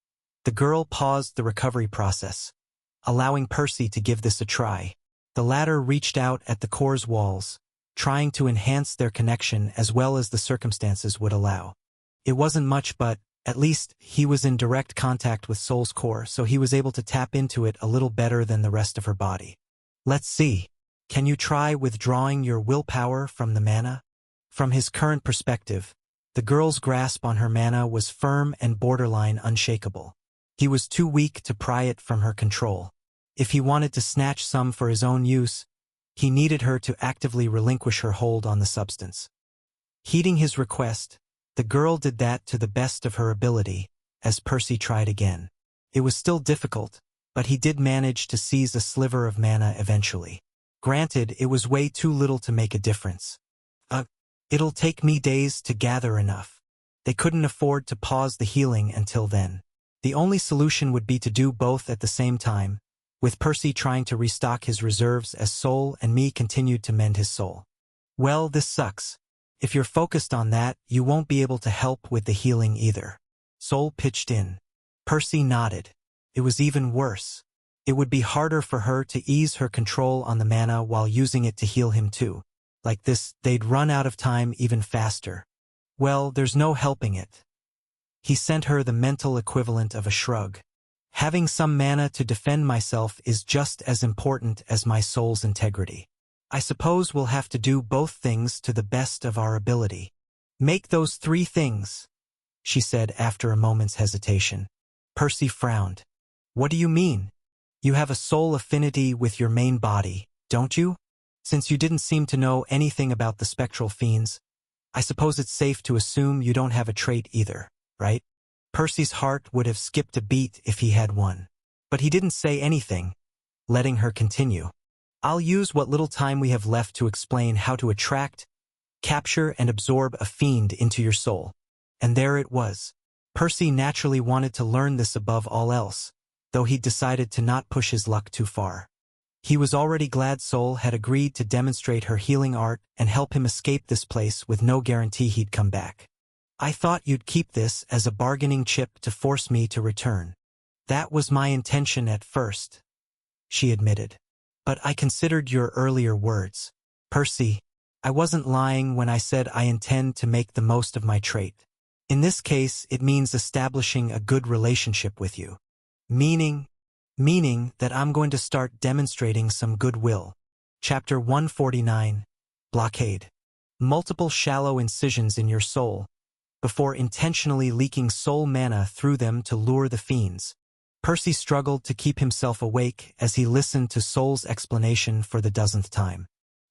the girl paused the recovery process, allowing Percy to give this a try. The latter reached out at the core's walls, trying to enhance their connection as well as the circumstances would allow. It wasn't much, but at least he was in direct contact with Sol's core, so he was able to tap into it a little better than the rest of her body. "Let's see. Can you try withdrawing your willpower from the mana?" From his current perspective, the girl's grasp on her mana was firm and borderline unshakable. He was too weak to pry it from her control. If he wanted to snatch some for his own use, he needed her to actively relinquish her hold on the substance. Heeding his request, the girl did that to the best of her ability, as Percy tried again. It was still difficult, but he did manage to seize a sliver of mana eventually. Granted, it was way too little to make a difference. It'll take me days to gather enough." They couldn't afford to pause the healing until then. The only solution would be to do both at the same time, with Percy trying to restock his reserves as Sol and me continued to mend his soul. "Well, this sucks. If you're focused on that, you won't be able to help with the healing either." Sol pitched in. Percy nodded. It was even worse. It would be harder for her to ease her control on the mana while using it to heal him too. Like this, they'd run out of time even faster. "Well, there's no helping it." He sent her the mental equivalent of a shrug. "Having some mana to defend myself is just as important as my soul's integrity. I suppose we'll have to do both things to the best of our ability." "Make those 3 things," she said after a moment's hesitation. Percy frowned. "What do you mean? You have a soul affinity with your main body, don't you? Since you didn't seem to know anything about the spectral fiends, I suppose it's safe to assume you don't have a trait either, right?" Percy's heart would have skipped a beat if he had one. But he didn't say anything, letting her continue. "I'll use what little time we have left to explain how to attract, capture, and absorb a fiend into your soul." And there it was. Percy naturally wanted to learn this above all else, though he'd decided to not push his luck too far. He was already glad Sol had agreed to demonstrate her healing art and help him escape this place with no guarantee he'd come back. "I thought you'd keep this as a bargaining chip to force me to return." "That was my intention at first," she admitted. "But I considered your earlier words. Percy, I wasn't lying when I said I intend to make the most of my trait. In this case, it means establishing a good relationship with you. Meaning that I'm going to start demonstrating some goodwill." Chapter 149, Blockade. Multiple shallow incisions in your soul, before intentionally leaking soul mana through them to lure the fiends. Percy struggled to keep himself awake as he listened to Sol's explanation for the 10th time.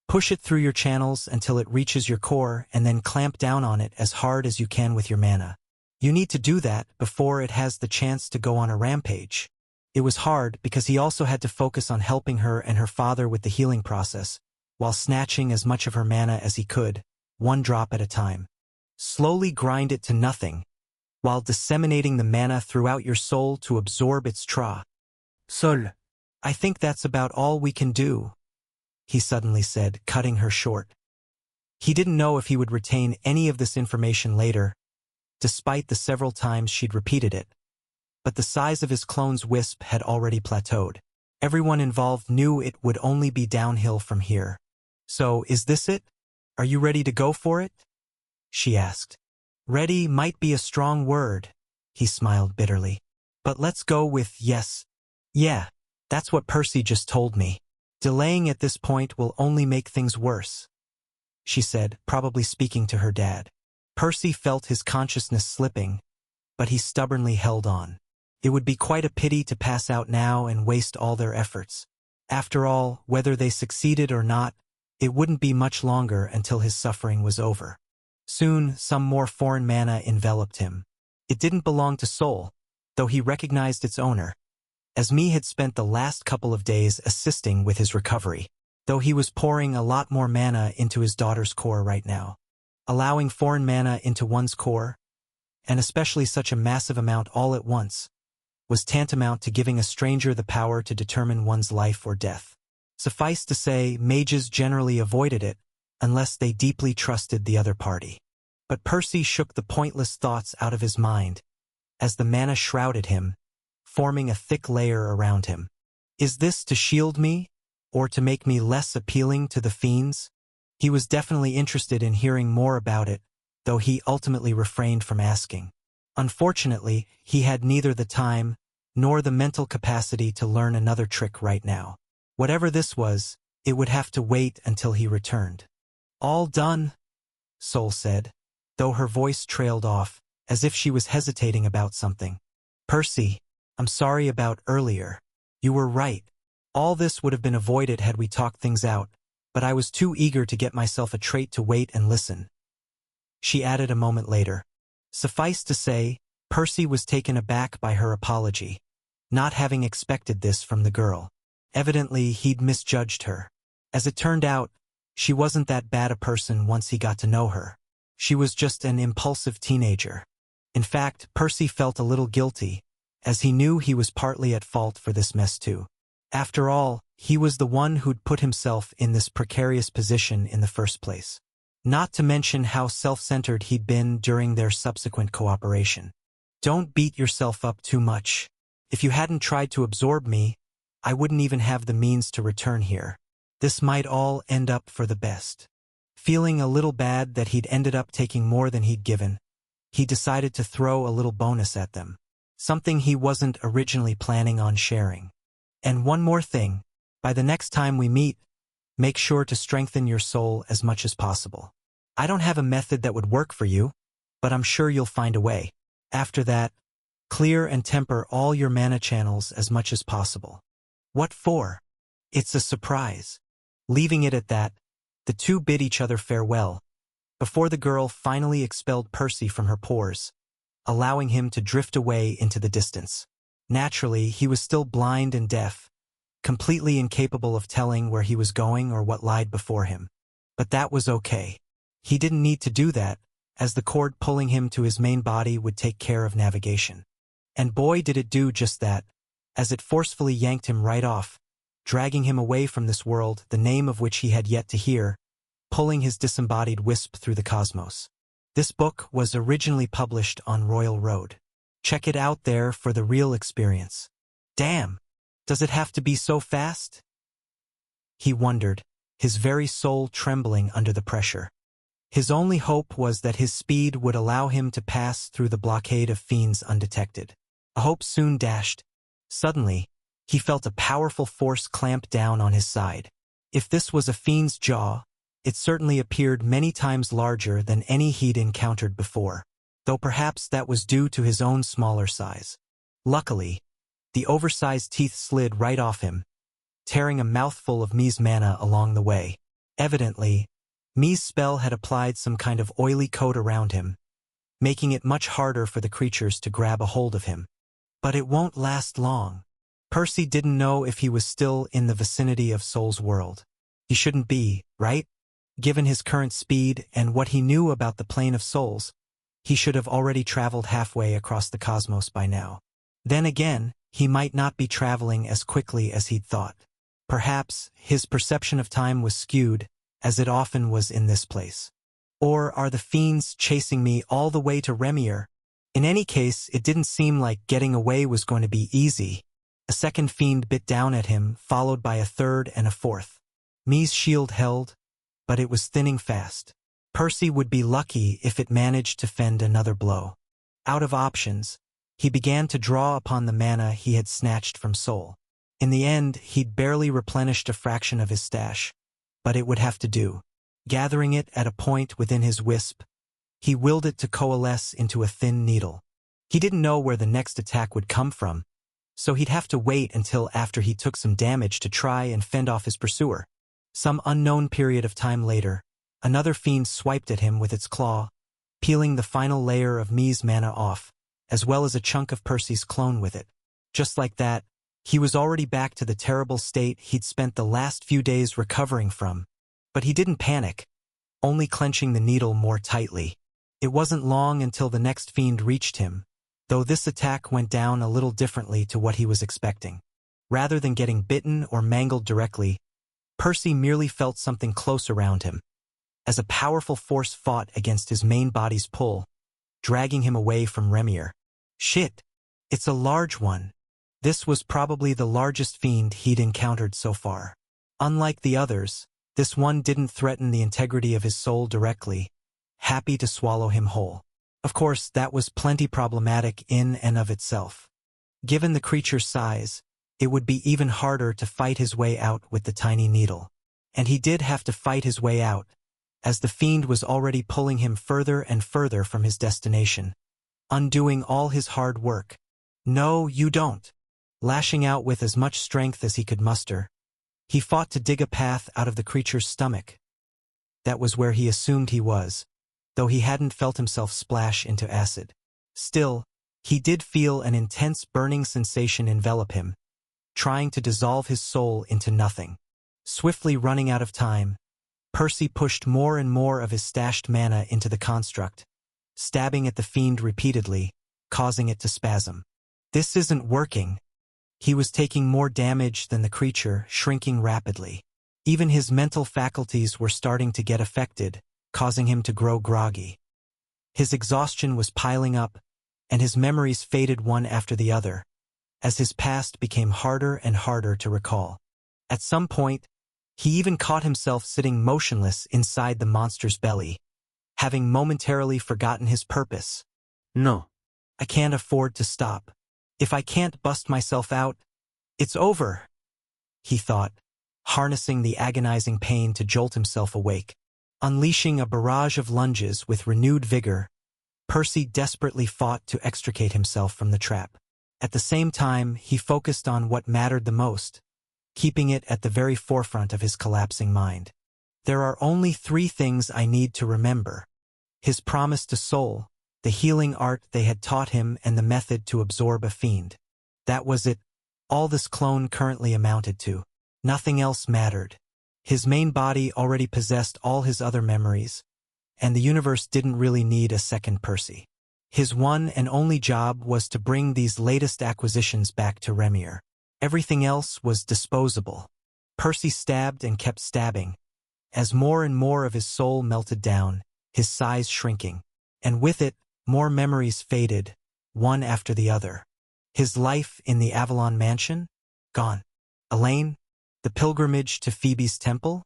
"Push it through your channels until it reaches your core and then clamp down on it as hard as you can with your mana. You need to do that before it has the chance to go on a rampage." It was hard because he also had to focus on helping her and her father with the healing process, while snatching as much of her mana as he could, 1 drop at a time. Slowly grind it to nothing, while disseminating the mana throughout your soul to absorb its tra. Sol. "I think that's about all we can do," he suddenly said, cutting her short. He didn't know if he would retain any of this information later, despite the several times she'd repeated it. But the size of his clone's wisp had already plateaued. Everyone involved knew it would only be downhill from here. "So, is this it? Are you ready to go for it?" she asked. "Ready might be a strong word," he smiled bitterly. "But let's go with yes. Yeah, that's what Percy just told me. Delaying at this point will only make things worse," she said, probably speaking to her dad. Percy felt his consciousness slipping, but he stubbornly held on. It would be quite a pity to pass out now and waste all their efforts. After all, whether they succeeded or not, it wouldn't be much longer until his suffering was over. Soon, some more foreign mana enveloped him. It didn't belong to Sol, though he recognized its owner, as Mii had spent the last couple of days assisting with his recovery, though he was pouring a lot more mana into his daughter's core right now. Allowing foreign mana into one's core, and especially such a massive amount all at once, was tantamount to giving a stranger the power to determine one's life or death. Suffice to say, mages generally avoided it, unless they deeply trusted the other party. But Percy shook the pointless thoughts out of his mind, as the mana shrouded him, forming a thick layer around him. Is this to shield me, or to make me less appealing to the fiends? He was definitely interested in hearing more about it, though he ultimately refrained from asking. Unfortunately, he had neither the time nor the mental capacity to learn another trick right now. Whatever this was, it would have to wait until he returned. All done, Sol said, though her voice trailed off, as if she was hesitating about something. Percy, I'm sorry about earlier. You were right. All this would have been avoided had we talked things out, but I was too eager to get myself a trait to wait and listen. She added a moment later. Suffice to say, Percy was taken aback by her apology, not having expected this from the girl. Evidently, he'd misjudged her. As it turned out, she wasn't that bad a person once he got to know her. She was just an impulsive teenager. In fact, Percy felt a little guilty, as he knew he was partly at fault for this mess too. After all, he was the one who'd put himself in this precarious position in the first place. Not to mention how self-centered he'd been during their subsequent cooperation. Don't beat yourself up too much. If you hadn't tried to absorb me, I wouldn't even have the means to return here. This might all end up for the best. Feeling a little bad that he'd ended up taking more than he'd given, he decided to throw a little bonus at them. Something he wasn't originally planning on sharing. And one more thing, by the next time we meet, make sure to strengthen your soul as much as possible. I don't have a method that would work for you, but I'm sure you'll find a way. After that, clear and temper all your mana channels as much as possible. What for? It's a surprise. Leaving it at that, the two bid each other farewell, before the girl finally expelled Percy from her pores, allowing him to drift away into the distance. Naturally, he was still blind and deaf, completely incapable of telling where he was going or what lied before him. But that was okay. He didn't need to do that, as the cord pulling him to his main body would take care of navigation. And boy did it do just that, as it forcefully yanked him right off, dragging him away from this world, the name of which he had yet to hear, pulling his disembodied wisp through the cosmos. This book was originally published on Royal Road. Check it out there for the real experience. Damn! Does it have to be so fast? He wondered, his very soul trembling under the pressure. His only hope was that his speed would allow him to pass through the blockade of fiends undetected. A hope soon dashed. Suddenly, he felt a powerful force clamp down on his side. If this was a fiend's jaw, it certainly appeared many times larger than any he'd encountered before, though perhaps that was due to his own smaller size. Luckily, the oversized teeth slid right off him, tearing a mouthful of Mii's mana along the way. Evidently, Mii's spell had applied some kind of oily coat around him, making it much harder for the creatures to grab a hold of him. But it won't last long. Percy didn't know if he was still in the vicinity of Sol's world. He shouldn't be, right? Given his current speed and what he knew about the plane of souls, he should have already traveled halfway across the cosmos by now. Then again, he might not be traveling as quickly as he'd thought. Perhaps his perception of time was skewed, as it often was in this place. Or are the fiends chasing me all the way to Remir? In any case, it didn't seem like getting away was going to be easy. A second fiend bit down at him, followed by a third and a fourth. Mii's shield held, but it was thinning fast. Percy would be lucky if it managed to fend another blow. Out of options, he began to draw upon the mana he had snatched from Sol. In the end, he'd barely replenished a fraction of his stash, but it would have to do. Gathering it at a point within his wisp, he willed it to coalesce into a thin needle. He didn't know where the next attack would come from, so he'd have to wait until after he took some damage to try and fend off his pursuer. Some unknown period of time later, another fiend swiped at him with its claw, peeling the final layer of Mi's mana off, as well as a chunk of Percy's clone with it. Just like that, he was already back to the terrible state he'd spent the last few days recovering from. But he didn't panic, only clenching the needle more tightly. It wasn't long until the next fiend reached him, though this attack went down a little differently to what he was expecting. Rather than getting bitten or mangled directly, Percy merely felt something close around him, as a powerful force fought against his main body's pull, dragging him away from Remir. Shit! It's a large one. This was probably the largest fiend he'd encountered so far. Unlike the others, this one didn't threaten the integrity of his soul directly, happy to swallow him whole. Of course, that was plenty problematic in and of itself. Given the creature's size, it would be even harder to fight his way out with the tiny needle. And he did have to fight his way out, as the fiend was already pulling him further and further from his destination, undoing all his hard work. No, you don't. Lashing out with as much strength as he could muster, he fought to dig a path out of the creature's stomach. That was where he assumed he was, though he hadn't felt himself splash into acid. Still, he did feel an intense burning sensation envelop him, trying to dissolve his soul into nothing. Swiftly running out of time, Percy pushed more and more of his stashed mana into the construct, stabbing at the fiend repeatedly, causing it to spasm. This isn't working. He was taking more damage than the creature, shrinking rapidly. Even his mental faculties were starting to get affected, causing him to grow groggy. His exhaustion was piling up, and his memories faded one after the other, as his past became harder and harder to recall. At some point, he even caught himself sitting motionless inside the monster's belly, having momentarily forgotten his purpose. No. I can't afford to stop. If I can't bust myself out, it's over, he thought, harnessing the agonizing pain to jolt himself awake. Unleashing a barrage of lunges with renewed vigor, Percy desperately fought to extricate himself from the trap. At the same time, he focused on what mattered the most, keeping it at the very forefront of his collapsing mind. There are only 3 things I need to remember: his promise to Soul, the healing art they had taught him, and the method to absorb a fiend. That was it, all this clone currently amounted to. Nothing else mattered. His main body already possessed all his other memories, and the universe didn't really need a second Percy. His one and only job was to bring these latest acquisitions back to Remir. Everything else was disposable. Percy stabbed and kept stabbing, as more and more of his soul melted down, his size shrinking, and with it, more memories faded, one after the other. His life in the Avalon Mansion? Gone. Elaine? The pilgrimage to Phoebe's temple?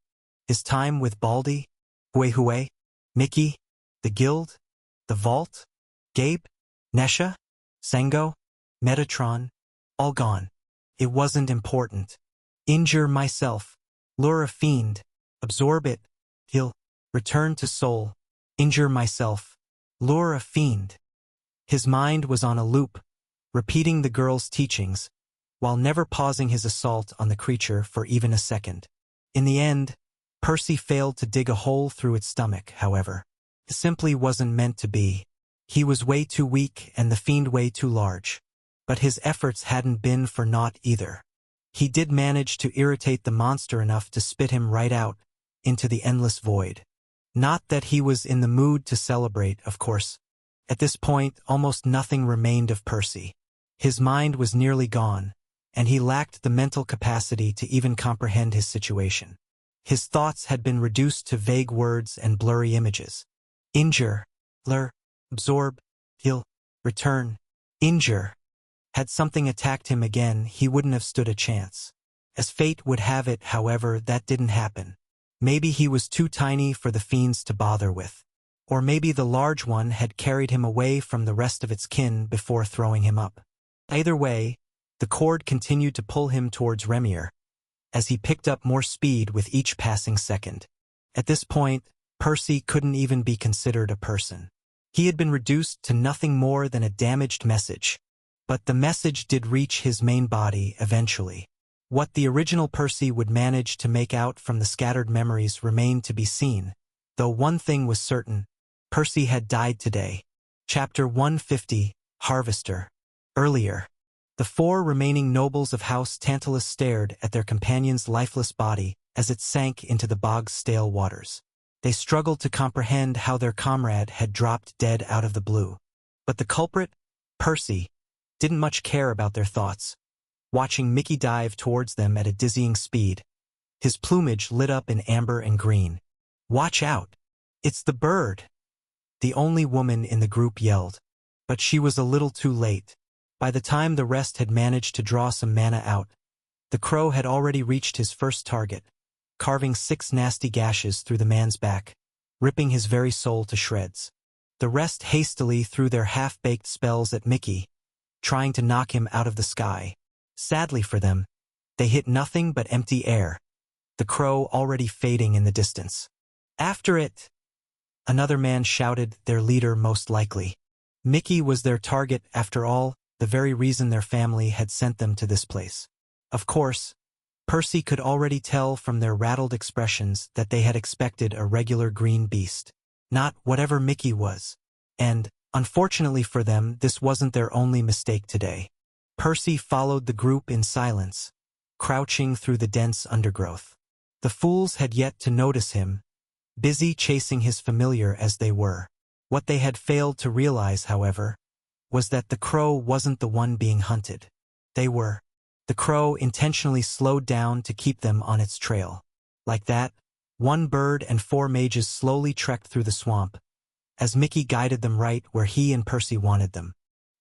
His time with Baldy? Huehue? Mickey? The guild? The vault? Gabe? Nesha? Sengo? Metatron? All gone. It wasn't important. Injure myself. Lure a fiend. Absorb it. Heal. Return to soul. Injure myself. Lure a fiend. His mind was on a loop, repeating the girl's teachings, while never pausing his assault on the creature for even a second. In the end, Percy failed to dig a hole through its stomach, however. It simply wasn't meant to be. He was way too weak and the fiend way too large. But his efforts hadn't been for naught either. He did manage to irritate the monster enough to spit him right out into the endless void. Not that he was in the mood to celebrate, of course. At this point, almost nothing remained of Percy. His mind was nearly gone, and he lacked the mental capacity to even comprehend his situation. His thoughts had been reduced to vague words and blurry images. Injure, lure, absorb, heal, return, injure. Had something attacked him again, he wouldn't have stood a chance. As fate would have it, however, that didn't happen. Maybe he was too tiny for the fiends to bother with. Or maybe the large one had carried him away from the rest of its kin before throwing him up. Either way, the cord continued to pull him towards Remir, as he picked up more speed with each passing second. At this point, Percy couldn't even be considered a person. He had been reduced to nothing more than a damaged message. But the message did reach his main body eventually. What the original Percy would manage to make out from the scattered memories remained to be seen, though one thing was certain: Percy had died today. Chapter 150, Harvester. Earlier, the four remaining nobles of House Tantalus stared at their companion's lifeless body as it sank into the bog's stale waters. They struggled to comprehend how their comrade had dropped dead out of the blue. But the culprit, Percy, didn't much care about their thoughts. Watching Mickey dive towards them at a dizzying speed, his plumage lit up in amber and green. "Watch out! It's the bird!" the only woman in the group yelled. But she was a little too late. By the time the rest had managed to draw some mana out, the crow had already reached his first target, carving 6 nasty gashes through the man's back, ripping his very soul to shreds. The rest hastily threw their half-baked spells at Mickey, trying to knock him out of the sky. Sadly for them, they hit nothing but empty air, the crow already fading in the distance. "After it!" another man shouted, their leader most likely. Mickey was their target after all, the very reason their family had sent them to this place. Of course, Percy could already tell from their rattled expressions that they had expected a regular green beast, not whatever Mickey was. And, unfortunately for them, this wasn't their only mistake today. Percy followed the group in silence, crouching through the dense undergrowth. The fools had yet to notice him, busy chasing his familiar as they were. What they had failed to realize, however, was that the crow wasn't the one being hunted. They were. The crow intentionally slowed down to keep them on its trail. Like that, one bird and 4 mages slowly trekked through the swamp, as Mickey guided them right where he and Percy wanted them.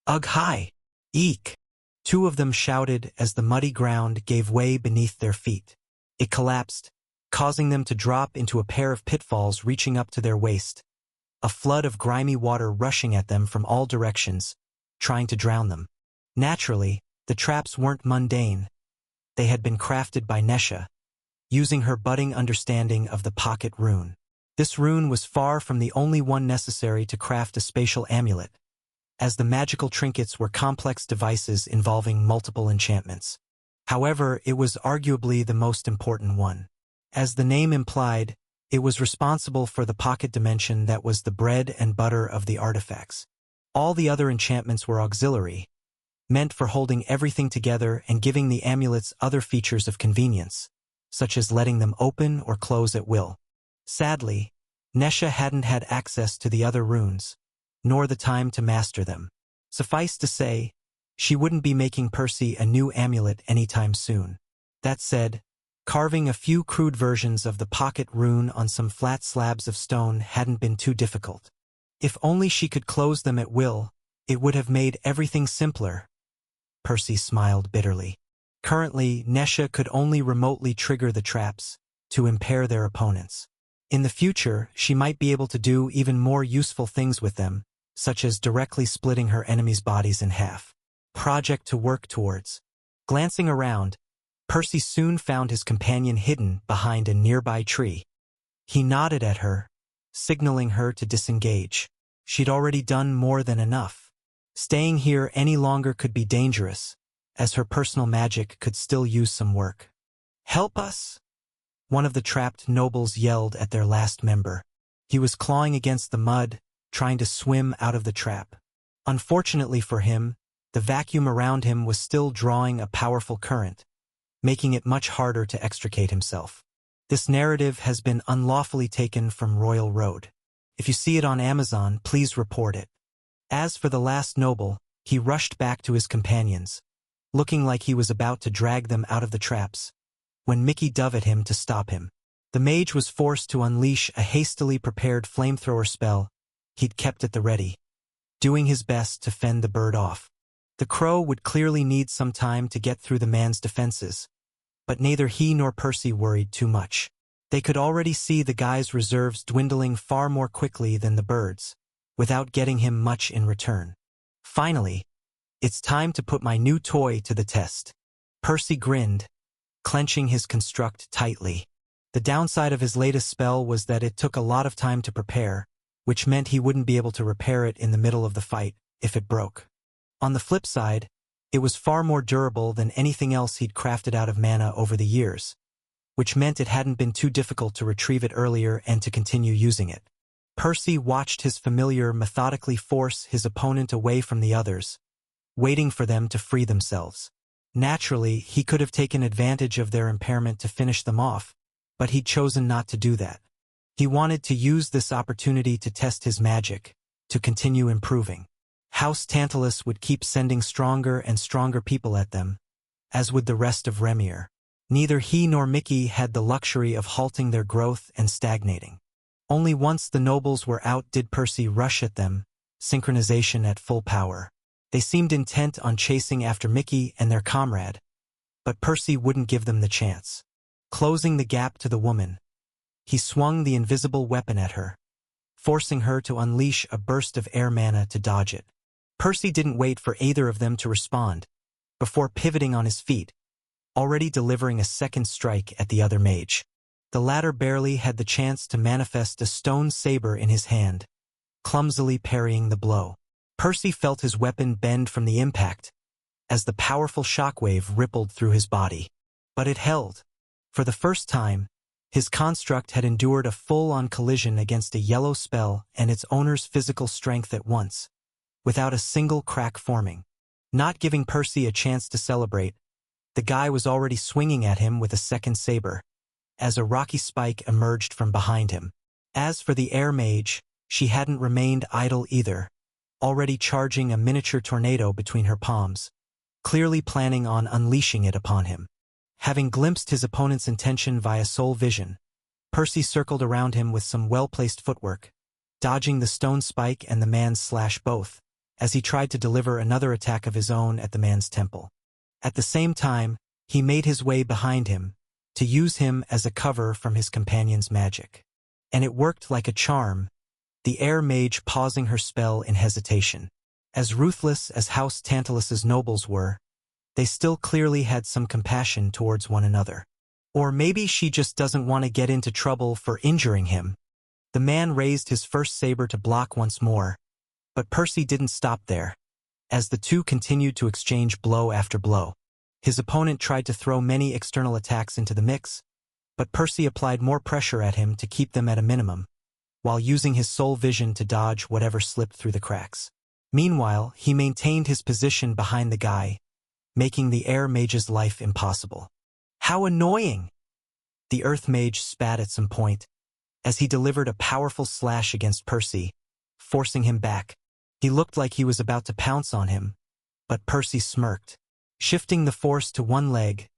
"Ugh, hi! Eek!" 2 of them shouted as the muddy ground gave way beneath their feet. It collapsed, causing them to drop into a pair of pitfalls reaching up to their waist, a flood of grimy water rushing at them from all directions, trying to drown them. Naturally, the traps weren't mundane. They had been crafted by Nesha, using her budding understanding of the pocket rune. This rune was far from the only one necessary to craft a spatial amulet, as the magical trinkets were complex devices involving multiple enchantments. However, it was arguably the most important one. As the name implied, it was responsible for the pocket dimension that was the bread and butter of the artifacts. All the other enchantments were auxiliary, meant for holding everything together and giving the amulets other features of convenience, such as letting them open or close at will. Sadly, Nesha hadn't had access to the other runes, nor the time to master them. Suffice to say, she wouldn't be making Percy a new amulet anytime soon. That said, carving a few crude versions of the pocket rune on some flat slabs of stone hadn't been too difficult. If only she could close them at will, it would have made everything simpler. Percy smiled bitterly. Currently, Nesha could only remotely trigger the traps to impair their opponents. In the future, she might be able to do even more useful things with them, such as directly splitting her enemies' bodies in half. Project to work towards. Glancing around, Percy soon found his companion hidden behind a nearby tree. He nodded at her, signaling her to disengage. She'd already done more than enough. Staying here any longer could be dangerous, as her personal magic could still use some work. "Help us!" one of the trapped nobles yelled at their last member. He was clawing against the mud, trying to swim out of the trap. Unfortunately for him, the vacuum around him was still drawing a powerful current, making it much harder to extricate himself. This narrative has been unlawfully taken from Royal Road. If you see it on Amazon, please report it. As for the last noble, he rushed back to his companions, looking like he was about to drag them out of the traps, when Mickey dove at him to stop him. The mage was forced to unleash a hastily prepared flamethrower spell he'd kept at the ready, doing his best to fend the bird off. The crow would clearly need some time to get through the man's defenses, but neither he nor Percy worried too much. They could already see the guy's reserves dwindling far more quickly than the bird's, without getting him much in return. Finally, "It's time to put my new toy to the test." Percy grinned, clenching his construct tightly. The downside of his latest spell was that it took a lot of time to prepare, which meant he wouldn't be able to repair it in the middle of the fight if it broke. On the flip side, It was far more durable than anything else he'd crafted out of mana over the years, which meant it hadn't been too difficult to retrieve it earlier and to continue using it. Percy watched his familiar methodically force his opponent away from the others, waiting for them to free themselves. Naturally, he could have taken advantage of their impairment to finish them off, but he'd chosen not to do that. He wanted to use this opportunity to test his magic, to continue improving. House Tantalus would keep sending stronger and stronger people at them, as would the rest of Remir. Neither he nor Mickey had the luxury of halting their growth and stagnating. Only once the nobles were out did Percy rush at them, synchronization at full power. They seemed intent on chasing after Mickey and their comrade, but Percy wouldn't give them the chance. Closing the gap to the woman, he swung the invisible weapon at her, forcing her to unleash a burst of air mana to dodge it. Percy didn't wait for either of them to respond, before pivoting on his feet, already delivering a second strike at the other mage. The latter barely had the chance to manifest a stone saber in his hand, clumsily parrying the blow. Percy felt his weapon bend from the impact, as the powerful shockwave rippled through his body. But it held. For the first time, his construct had endured a full-on collision against a yellow spell and its owner's physical strength at once, without a single crack forming. Not giving Percy a chance to celebrate, the guy was already swinging at him with a second saber, as a rocky spike emerged from behind him. As for the air mage, she hadn't remained idle either, already charging a miniature tornado between her palms, clearly planning on unleashing it upon him. Having glimpsed his opponent's intention via soul vision, Percy circled around him with some well-placed footwork, dodging the stone spike and the man's slash both, as he tried to deliver another attack of his own at the man's temple. At the same time, he made his way behind him, to use him as a cover from his companion's magic. And it worked like a charm, the air mage pausing her spell in hesitation. As ruthless as House Tantalus's nobles were, they still clearly had some compassion towards one another. Or maybe she just doesn't want to get into trouble for injuring him. The man raised his first saber to block once more, but Percy didn't stop there. As the two continued to exchange blow after blow, his opponent tried to throw many external attacks into the mix, but Percy applied more pressure at him to keep them at a minimum, while using his soul vision to dodge whatever slipped through the cracks. Meanwhile, he maintained his position behind the guy, making the air mage's life impossible. How annoying! The earth mage spat at some point, as he delivered a powerful slash against Percy, forcing him back. He looked like he was about to pounce on him, but Percy smirked. Shifting the force to one leg,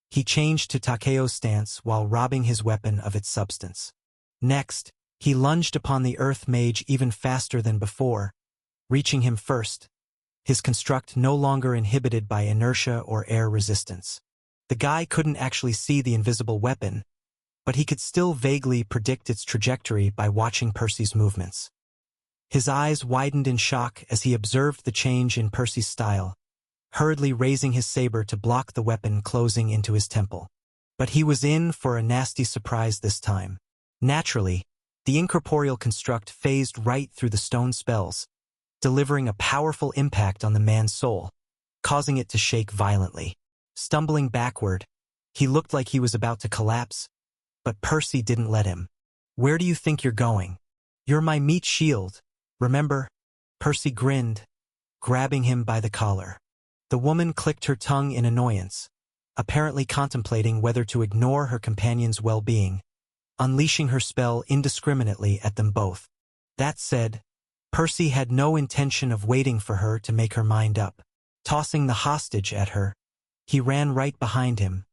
he changed to Takeo's stance while robbing his weapon of its substance. Next, he lunged upon the earth mage even faster than before, reaching him first, his construct no longer inhibited by inertia or air resistance. The guy couldn't actually see the invisible weapon, but he could still vaguely predict its trajectory by watching Percy's movements. His eyes widened in shock as he observed the change in Percy's style, hurriedly raising his saber to block the weapon closing into his temple. But he was in for a nasty surprise this time. Naturally, the incorporeal construct phased right through the stone spells, delivering a powerful impact on the man's soul, causing it to shake violently. Stumbling backward, he looked like he was about to collapse, but Percy didn't let him. "Where do you think you're going? You're my meat shield, remember?" Percy grinned, grabbing him by the collar. The woman clicked her tongue in annoyance, apparently contemplating whether to ignore her companion's well-being, unleashing her spell indiscriminately at them both. That said, Percy had no intention of waiting for her to make her mind up. Tossing the hostage at her, he ran right behind him,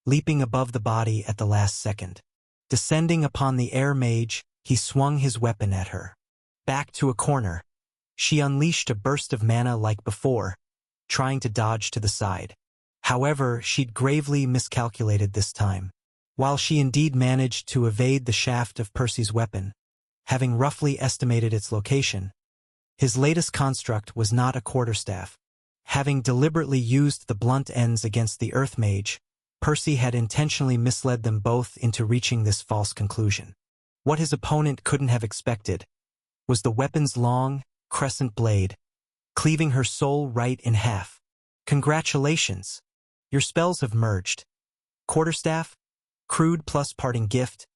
leaping above the body at the last second. Descending upon the air mage, he swung his weapon at her. Back to a corner, she unleashed a burst of mana like before, trying to dodge to the side. However, she'd gravely miscalculated this time. While she indeed managed to evade the shaft of Percy's weapon, having roughly estimated its location, his latest construct was not a quarterstaff. Having deliberately used the blunt ends against the earth mage, Percy had intentionally misled them both into reaching this false conclusion. What his opponent couldn't have expected was the weapon's long, crescent blade, cleaving her soul right in half. Congratulations! Your spells have merged. Quarterstaff, Crude plus Parting Gift,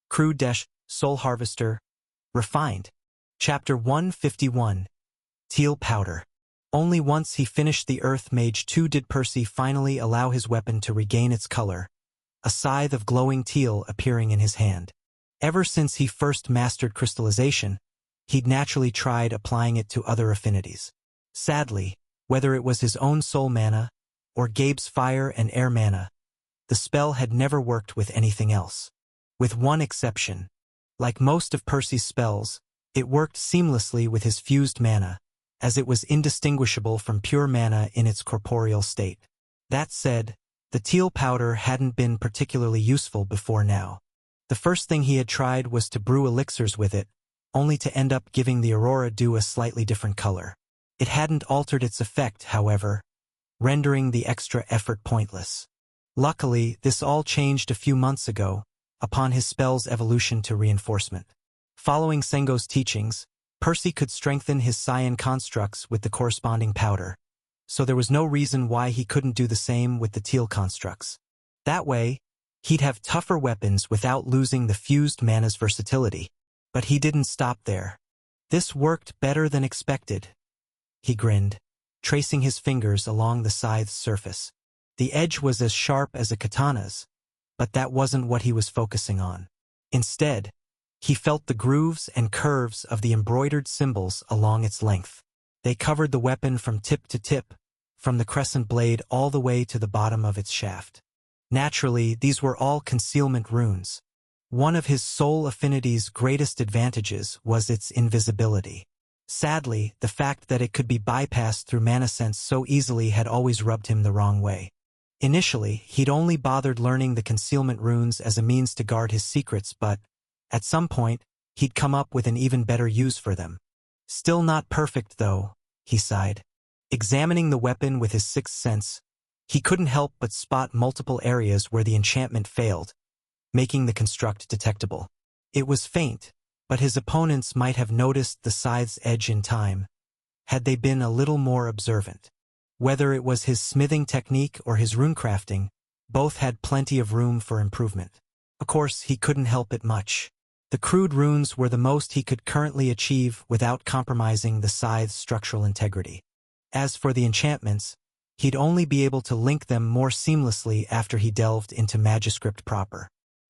Crude-Soul Harvester, Refined. Chapter 151. Teal Powder. Only once he finished the Earth Mage 2 did Percy finally allow his weapon to regain its color, a scythe of glowing teal appearing in his hand. Ever since he first mastered crystallization, he'd naturally tried applying it to other affinities. Sadly, whether it was his own soul mana or Gabe's fire and air mana, the spell had never worked with anything else. With one exception. Like most of Percy's spells, it worked seamlessly with his fused mana, as it was indistinguishable from pure mana in its corporeal state. That said, the teal powder hadn't been particularly useful before now. The first thing he had tried was to brew elixirs with it, only to end up giving the Aurora Dew a slightly different color. It hadn't altered its effect, however, rendering the extra effort pointless. Luckily, this all changed a few months ago, upon his spell's evolution to reinforcement. Following Sengo's teachings, Percy could strengthen his Saiyan constructs with the corresponding powder, so there was no reason why he couldn't do the same with the teal constructs. That way, he'd have tougher weapons without losing the fused mana's versatility. But he didn't stop there. This worked better than expected. He grinned, tracing his fingers along the scythe's surface. The edge was as sharp as a katana's, but that wasn't what he was focusing on. Instead, he felt the grooves and curves of the embroidered symbols along its length. They covered the weapon from tip to tip, from the crescent blade all the way to the bottom of its shaft. Naturally, these were all concealment runes. One of his soul affinity's greatest advantages was its invisibility. Sadly, the fact that it could be bypassed through mana sense so easily had always rubbed him the wrong way. Initially, he'd only bothered learning the concealment runes as a means to guard his secrets, but, at some point, he'd come up with an even better use for them. Still not perfect, though, he sighed. Examining the weapon with his sixth sense, he couldn't help but spot multiple areas where the enchantment failed, making the construct detectable. It was faint, but his opponents might have noticed the scythe's edge in time, had they been a little more observant. Whether it was his smithing technique or his runecrafting, both had plenty of room for improvement. Of course, he couldn't help it much. The crude runes were the most he could currently achieve without compromising the scythe's structural integrity. As for the enchantments, he'd only be able to link them more seamlessly after he delved into Magiscript proper.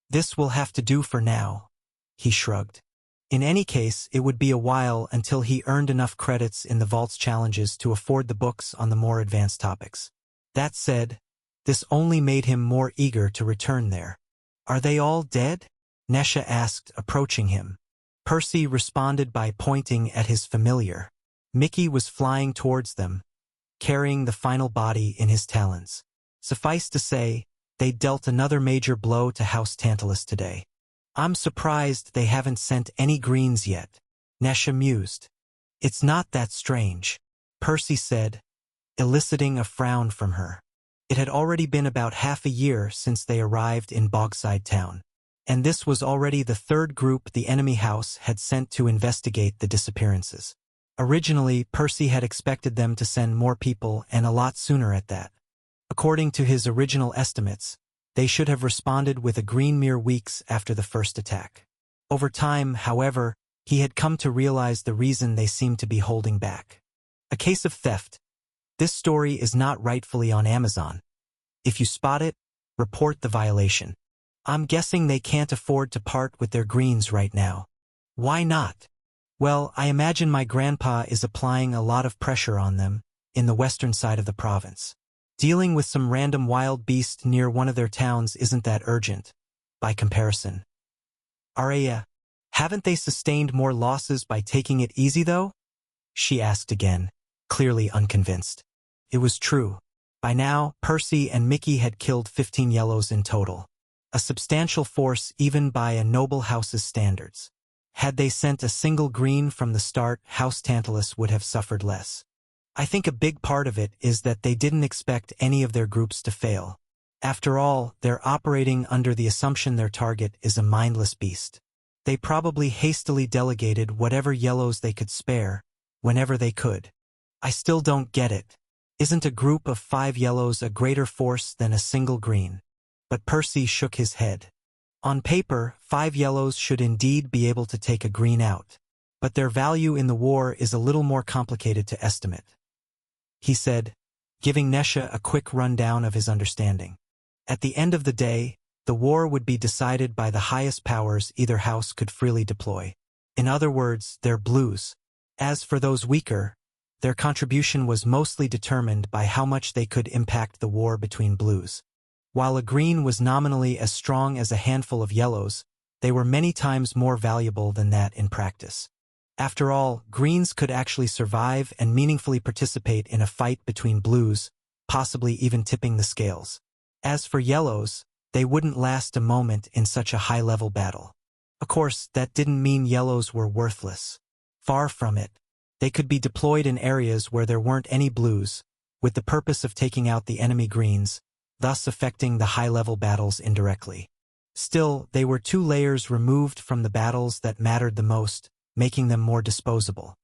This will have to do for now, he shrugged. In any case, it would be a while until he earned enough credits in the Vault's challenges to afford the books on the more advanced topics. That said, this only made him more eager to return there. Are they all dead? Nesha asked, approaching him. Percy responded by pointing at his familiar. Mickey was flying towards them, carrying the final body in his talons. Suffice to say, they dealt another major blow to House Tantalus today. I'm surprised they haven't sent any greens yet, Nesha mused. It's not that strange, Percy said, eliciting a frown from her. It had already been about half a year since they arrived in Bogside Town, and this was already the third group the enemy house had sent to investigate the disappearances. Originally, Percy had expected them to send more people, and a lot sooner at that. According to his original estimates, they should have responded within mere weeks after the first attack. Over time, however, he had come to realize the reason they seemed to be holding back. A case of theft. This story is not rightfully on Amazon. If you spot it, report the violation. I'm guessing they can't afford to part with their greens right now. Why not? Well, I imagine my grandpa is applying a lot of pressure on them, in the western side of the province. Dealing with some random wild beast near one of their towns isn't that urgent, by comparison. Araya, haven't they sustained more losses by taking it easy though? She asked again, clearly unconvinced. It was true. By now, Percy and Mickey had killed 15 yellows in total. A substantial force even by a noble house's standards. Had they sent a single green from the start, House Tantalus would have suffered less. I think a big part of it is that they didn't expect any of their groups to fail. After all, they're operating under the assumption their target is a mindless beast. They probably hastily delegated whatever yellows they could spare, whenever they could. I still don't get it, Isn't a group of 5 yellows a greater force than a single green? But Percy shook his head. On paper, 5 yellows should indeed be able to take a green out. But their value in the war is a little more complicated to estimate, he said, giving Nesha a quick rundown of his understanding. At the end of the day, the war would be decided by the highest powers either house could freely deploy. In other words, their blues. As for those weaker, their contribution was mostly determined by how much they could impact the war between blues. While a green was nominally as strong as a handful of yellows, they were many times more valuable than that in practice. After all, greens could actually survive and meaningfully participate in a fight between blues, possibly even tipping the scales. As for yellows, they wouldn't last a moment in such a high-level battle. Of course, that didn't mean yellows were worthless. Far from it. They could be deployed in areas where there weren't any blues, with the purpose of taking out the enemy greens, thus affecting the high-level battles indirectly. Still, they were 2 layers removed from the battles that mattered the most, making them more disposable.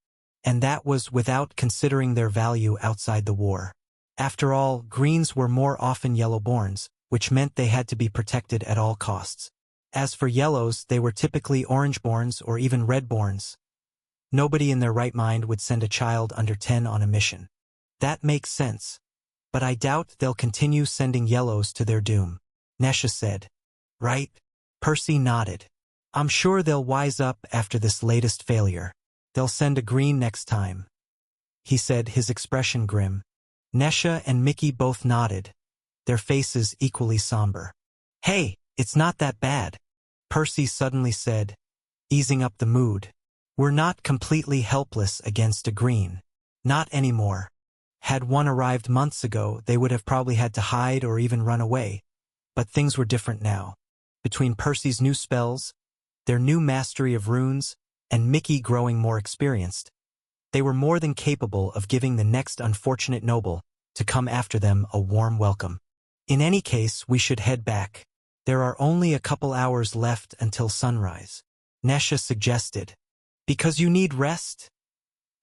And that was without considering their value outside the war. After all, greens were more often yellow-borns, which meant they had to be protected at all costs. As for yellows, they were typically orange-borns or even red-borns. Nobody in their right mind would send a child under 10 on a mission. That makes sense. But I doubt they'll continue sending yellows to their doom, Nesha said. Right? Percy nodded. I'm sure they'll wise up after this latest failure. They'll send a green next time, he said, his expression grim. Nesha and Mickey both nodded, their faces equally somber. Hey, it's not that bad, Percy suddenly said, easing up the mood. We're not completely helpless against a green. Not anymore. Had one arrived months ago, they would have probably had to hide or even run away. But things were different now. Between Percy's new spells, their new mastery of runes, and Mickey growing more experienced, they were more than capable of giving the next unfortunate noble to come after them a warm welcome. In any case, we should head back. There are only a couple hours left until sunrise, Nesha suggested. Because you need rest?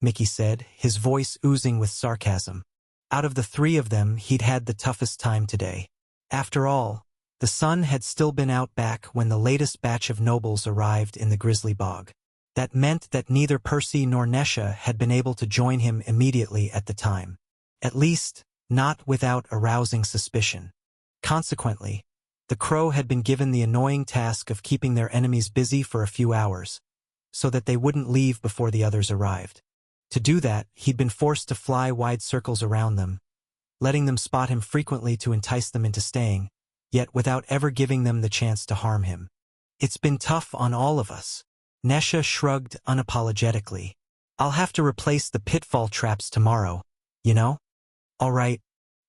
Mickey said, his voice oozing with sarcasm. Out of the 3 of them, he'd had the toughest time today. After all, the sun had still been out back when the latest batch of nobles arrived in the Grizzly Bog. That meant that neither Percy nor Nesha had been able to join him immediately at the time. At least, not without arousing suspicion. Consequently, the Crow had been given the annoying task of keeping their enemies busy for a few hours, so that they wouldn't leave before the others arrived. To do that, he'd been forced to fly wide circles around them, letting them spot him frequently to entice them into staying, yet without ever giving them the chance to harm him. It's been tough on all of us. Nesha shrugged unapologetically. I'll have to replace the pitfall traps tomorrow, you know? All right,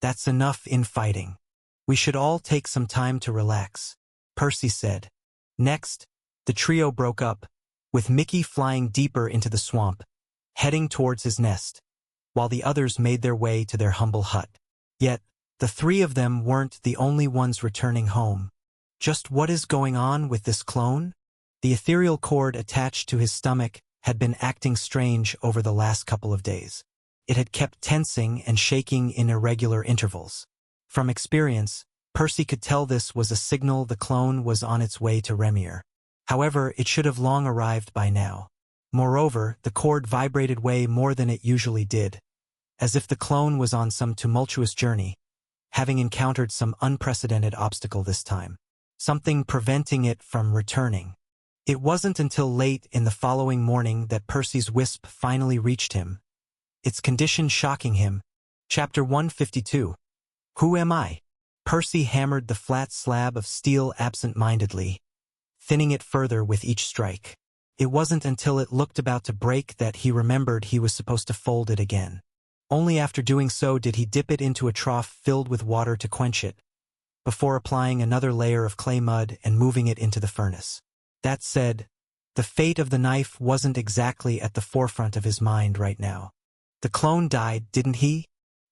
that's enough infighting. We should all take some time to relax, Percy said. Next, the trio broke up, with Mickey flying deeper into the swamp, heading towards his nest, while the others made their way to their humble hut. Yet, the 3 of them weren't the only ones returning home. Just what is going on with this clone? The ethereal cord attached to his stomach had been acting strange over the last couple of days. It had kept tensing and shaking in irregular intervals. From experience, Percy could tell this was a signal the clone was on its way to Remir. However, it should have long arrived by now. Moreover, the cord vibrated way more than it usually did, as if the clone was on some tumultuous journey, having encountered some unprecedented obstacle this time. Something preventing it from returning. It wasn't until late in the following morning that Percy's wisp finally reached him, its condition shocking him. Chapter 152. Who am I? Percy hammered the flat slab of steel absent-mindedly, thinning it further with each strike. It wasn't until it looked about to break that he remembered he was supposed to fold it again. Only after doing so did he dip it into a trough filled with water to quench it, before applying another layer of clay mud and moving it into the furnace. That said, the fate of the knife wasn't exactly at the forefront of his mind right now. The clone died, didn't he?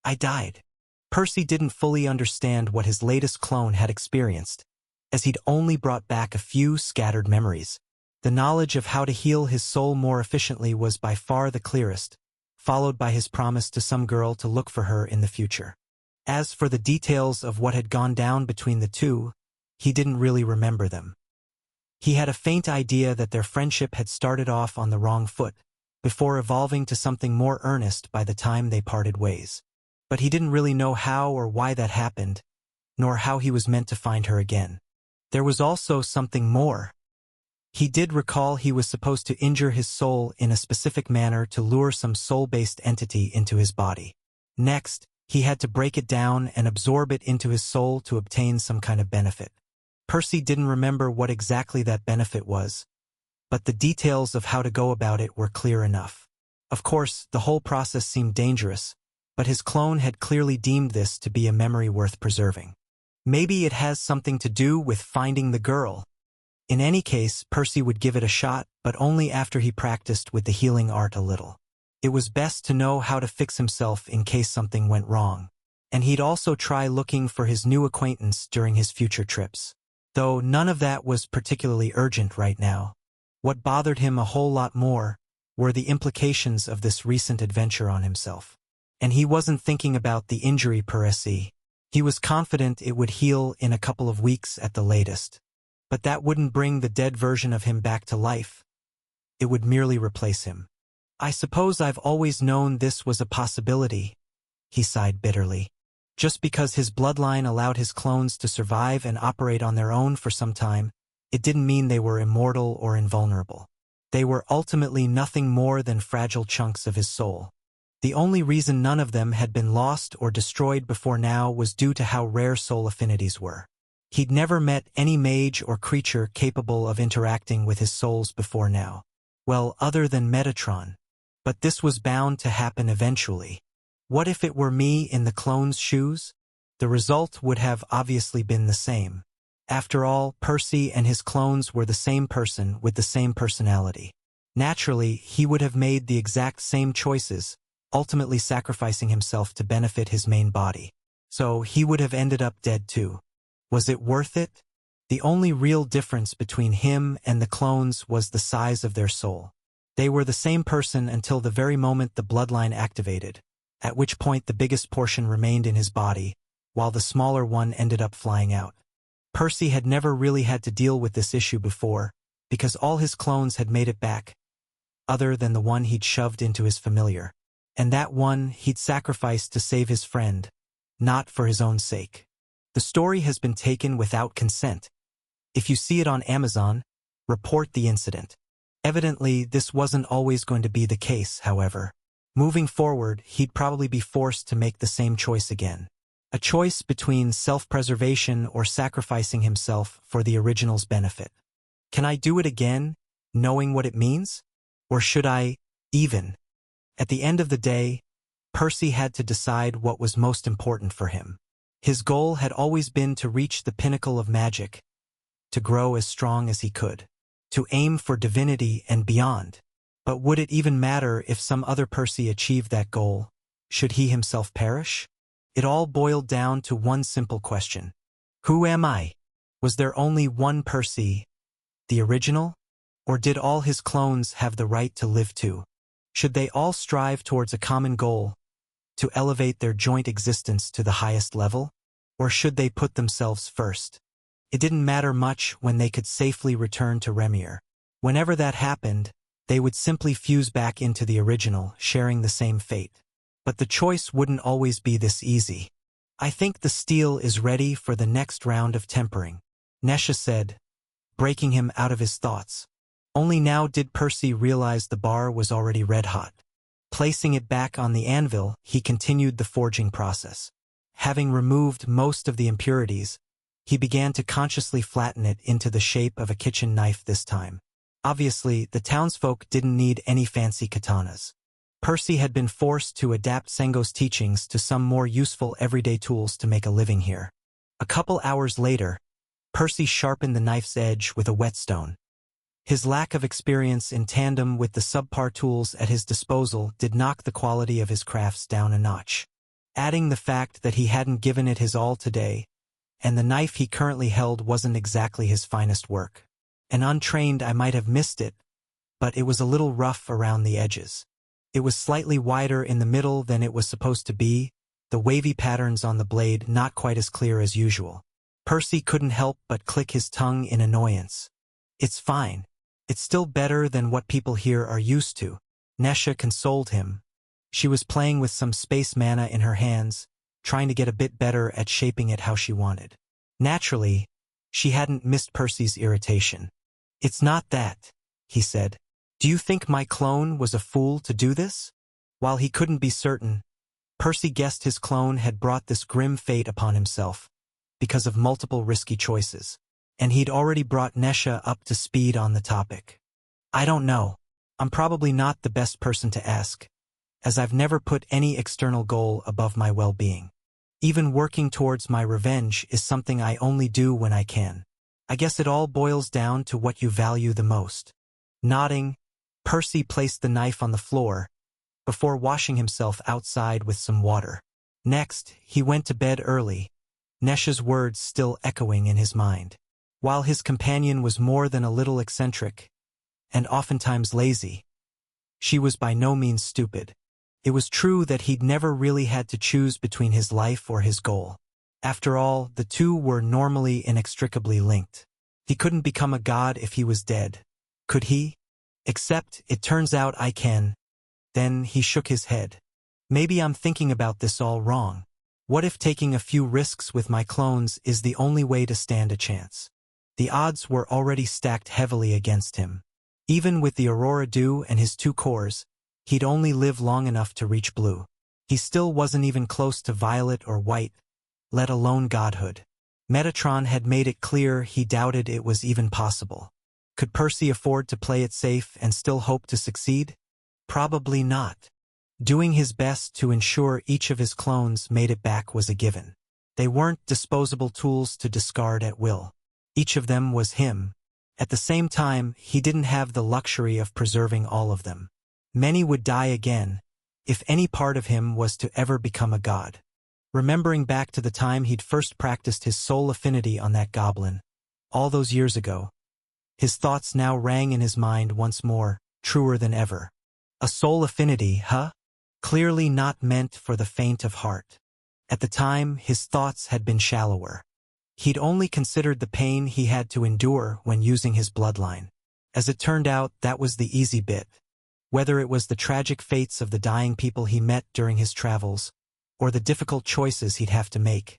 I died. Percy didn't fully understand what his latest clone had experienced, as he'd only brought back a few scattered memories. The knowledge of how to heal his soul more efficiently was by far the clearest, followed by his promise to some girl to look for her in the future. As for the details of what had gone down between the two, he didn't really remember them. He had a faint idea that their friendship had started off on the wrong foot, before evolving to something more earnest by the time they parted ways. But he didn't really know how or why that happened, nor how he was meant to find her again. There was also something more. He did recall he was supposed to injure his soul in a specific manner to lure some soul-based entity into his body. Next, he had to break it down and absorb it into his soul to obtain some kind of benefit. Percy didn't remember what exactly that benefit was, but the details of how to go about it were clear enough. Of course, the whole process seemed dangerous, but his clone had clearly deemed this to be a memory worth preserving. Maybe it has something to do with finding the girl. In any case, Percy would give it a shot, but only after he practiced with the healing art a little. It was best to know how to fix himself in case something went wrong, and he'd also try looking for his new acquaintance during his future trips. Though none of that was particularly urgent right now. What bothered him a whole lot more were the implications of this recent adventure on himself. And he wasn't thinking about the injury per se. He was confident it would heal in a couple of weeks at the latest. But that wouldn't bring the dead version of him back to life. It would merely replace him. I suppose I've always known this was a possibility, he sighed bitterly. Just because his bloodline allowed his clones to survive and operate on their own for some time, it didn't mean they were immortal or invulnerable. They were ultimately nothing more than fragile chunks of his soul. The only reason none of them had been lost or destroyed before now was due to how rare soul affinities were. He'd never met any mage or creature capable of interacting with his souls before now. Well, other than Metatron. But this was bound to happen eventually. What if it were me in the clone's shoes? The result would have obviously been the same. After all, Percy and his clones were the same person with the same personality. Naturally, he would have made the exact same choices, ultimately sacrificing himself to benefit his main body. So he would have ended up dead too. Was it worth it? The only real difference between him and the clones was the size of their soul. They were the same person until the very moment the bloodline activated, at which point the biggest portion remained in his body, while the smaller one ended up flying out. Percy had never really had to deal with this issue before, because all his clones had made it back, other than the one he'd shoved into his familiar. And that one he'd sacrificed to save his friend, not for his own sake. The story has been taken without consent. If you see it on Amazon, report the incident. Evidently, this wasn't always going to be the case, however. Moving forward, he'd probably be forced to make the same choice again. A choice between self-preservation or sacrificing himself for the original's benefit. Can I do it again, knowing what it means? Or should I, even? At the end of the day, Percy had to decide what was most important for him. His goal had always been to reach the pinnacle of magic, to grow as strong as he could, to aim for divinity and beyond. But would it even matter if some other Percy achieved that goal? Should he himself perish? It all boiled down to one simple question. Who am I? Was there only one Percy, the original? Or did all his clones have the right to live too? Should they all strive towards a common goal, to elevate their joint existence to the highest level? Or should they put themselves first? It didn't matter much when they could safely return to Remir. Whenever that happened, they would simply fuse back into the original, sharing the same fate. But the choice wouldn't always be this easy. I think the steel is ready for the next round of tempering, Nesha said, breaking him out of his thoughts. Only now did Percy realize the bar was already red-hot. Placing it back on the anvil, he continued the forging process. Having removed most of the impurities, he began to consciously flatten it into the shape of a kitchen knife this time. Obviously, the townsfolk didn't need any fancy katanas. Percy had been forced to adapt Sengo's teachings to some more useful everyday tools to make a living here. A couple hours later, Percy sharpened the knife's edge with a whetstone. His lack of experience in tandem with the subpar tools at his disposal did knock the quality of his crafts down a notch. Adding the fact that he hadn't given it his all today, and the knife he currently held wasn't exactly his finest work. An untrained I might have missed it, but it was a little rough around the edges. It was slightly wider in the middle than it was supposed to be, the wavy patterns on the blade not quite as clear as usual. Percy couldn't help but click his tongue in annoyance. It's fine. It's still better than what people here are used to. Nesha consoled him. She was playing with some space mana in her hands, trying to get a bit better at shaping it how she wanted. Naturally, she hadn't missed Percy's irritation. It's not that, he said. Do you think my clone was a fool to do this? While he couldn't be certain, Percy guessed his clone had brought this grim fate upon himself because of multiple risky choices, and he'd already brought Nesha up to speed on the topic. I don't know. I'm probably not the best person to ask, as I've never put any external goal above my well-being. Even working towards my revenge is something I only do when I can. I guess it all boils down to what you value the most. Nodding, Percy placed the knife on the floor before washing himself outside with some water. Next, he went to bed early, Nesha's words still echoing in his mind. While his companion was more than a little eccentric, and oftentimes lazy, she was by no means stupid. It was true that he'd never really had to choose between his life or his goal. After all, the two were normally inextricably linked. He couldn't become a god if he was dead. Could he? Except, it turns out I can. Then he shook his head. Maybe I'm thinking about this all wrong. What if taking a few risks with my clones is the only way to stand a chance? The odds were already stacked heavily against him. Even with the Aurora Dew and his 2 cores, he'd only live long enough to reach blue. He still wasn't even close to violet or white, let alone godhood. Metatron had made it clear he doubted it was even possible. Could Percy afford to play it safe and still hope to succeed? Probably not. Doing his best to ensure each of his clones made it back was a given. They weren't disposable tools to discard at will. Each of them was him. At the same time, he didn't have the luxury of preserving all of them. Many would die again, if any part of him was to ever become a god. Remembering back to the time he'd first practiced his soul affinity on that goblin, all those years ago, his thoughts now rang in his mind once more, truer than ever. A soul affinity, huh? Clearly not meant for the faint of heart. At the time, his thoughts had been shallower. He'd only considered the pain he had to endure when using his bloodline. As it turned out, that was the easy bit. Whether it was the tragic fates of the dying people he met during his travels, or the difficult choices he'd have to make,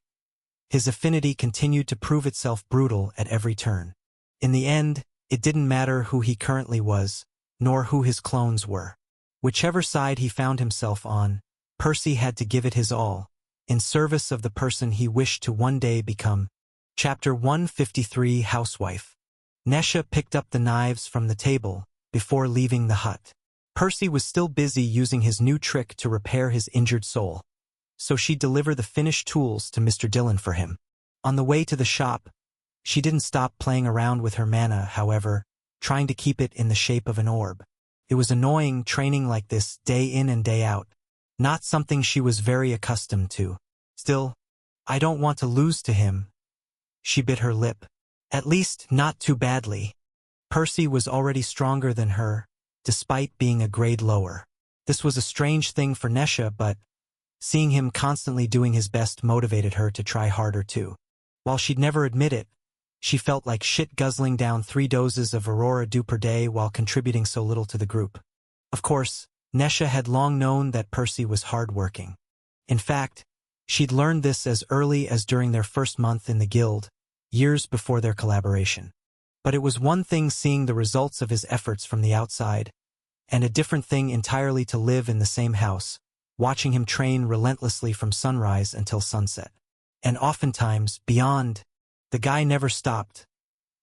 his affinity continued to prove itself brutal at every turn. In the end, it didn't matter who he currently was, nor who his clones were. Whichever side he found himself on, Percy had to give it his all, in service of the person he wished to one day become. Chapter 153 Housewife. Nesha picked up the knives from the table before leaving the hut. Percy was still busy using his new trick to repair his injured soul, so she'd deliver the finished tools to Mr. Dillon for him. On the way to the shop, she didn't stop playing around with her mana, however, trying to keep it in the shape of an orb. It was annoying training like this day in and day out, not something she was very accustomed to. Still, I don't want to lose to him. She bit her lip. At least, not too badly. Percy was already stronger than her, despite being a grade lower. This was a strange thing for Nesha, but seeing him constantly doing his best motivated her to try harder too. While she'd never admit it, she felt like shit guzzling down 3 doses of Aurora Dew per day while contributing so little to the group. Of course, Nesha had long known that Percy was hardworking. In fact, she'd learned this as early as during their first month in the guild, years before their collaboration. But it was one thing seeing the results of his efforts from the outside, and a different thing entirely to live in the same house, watching him train relentlessly from sunrise until sunset. And oftentimes, beyond. The guy never stopped,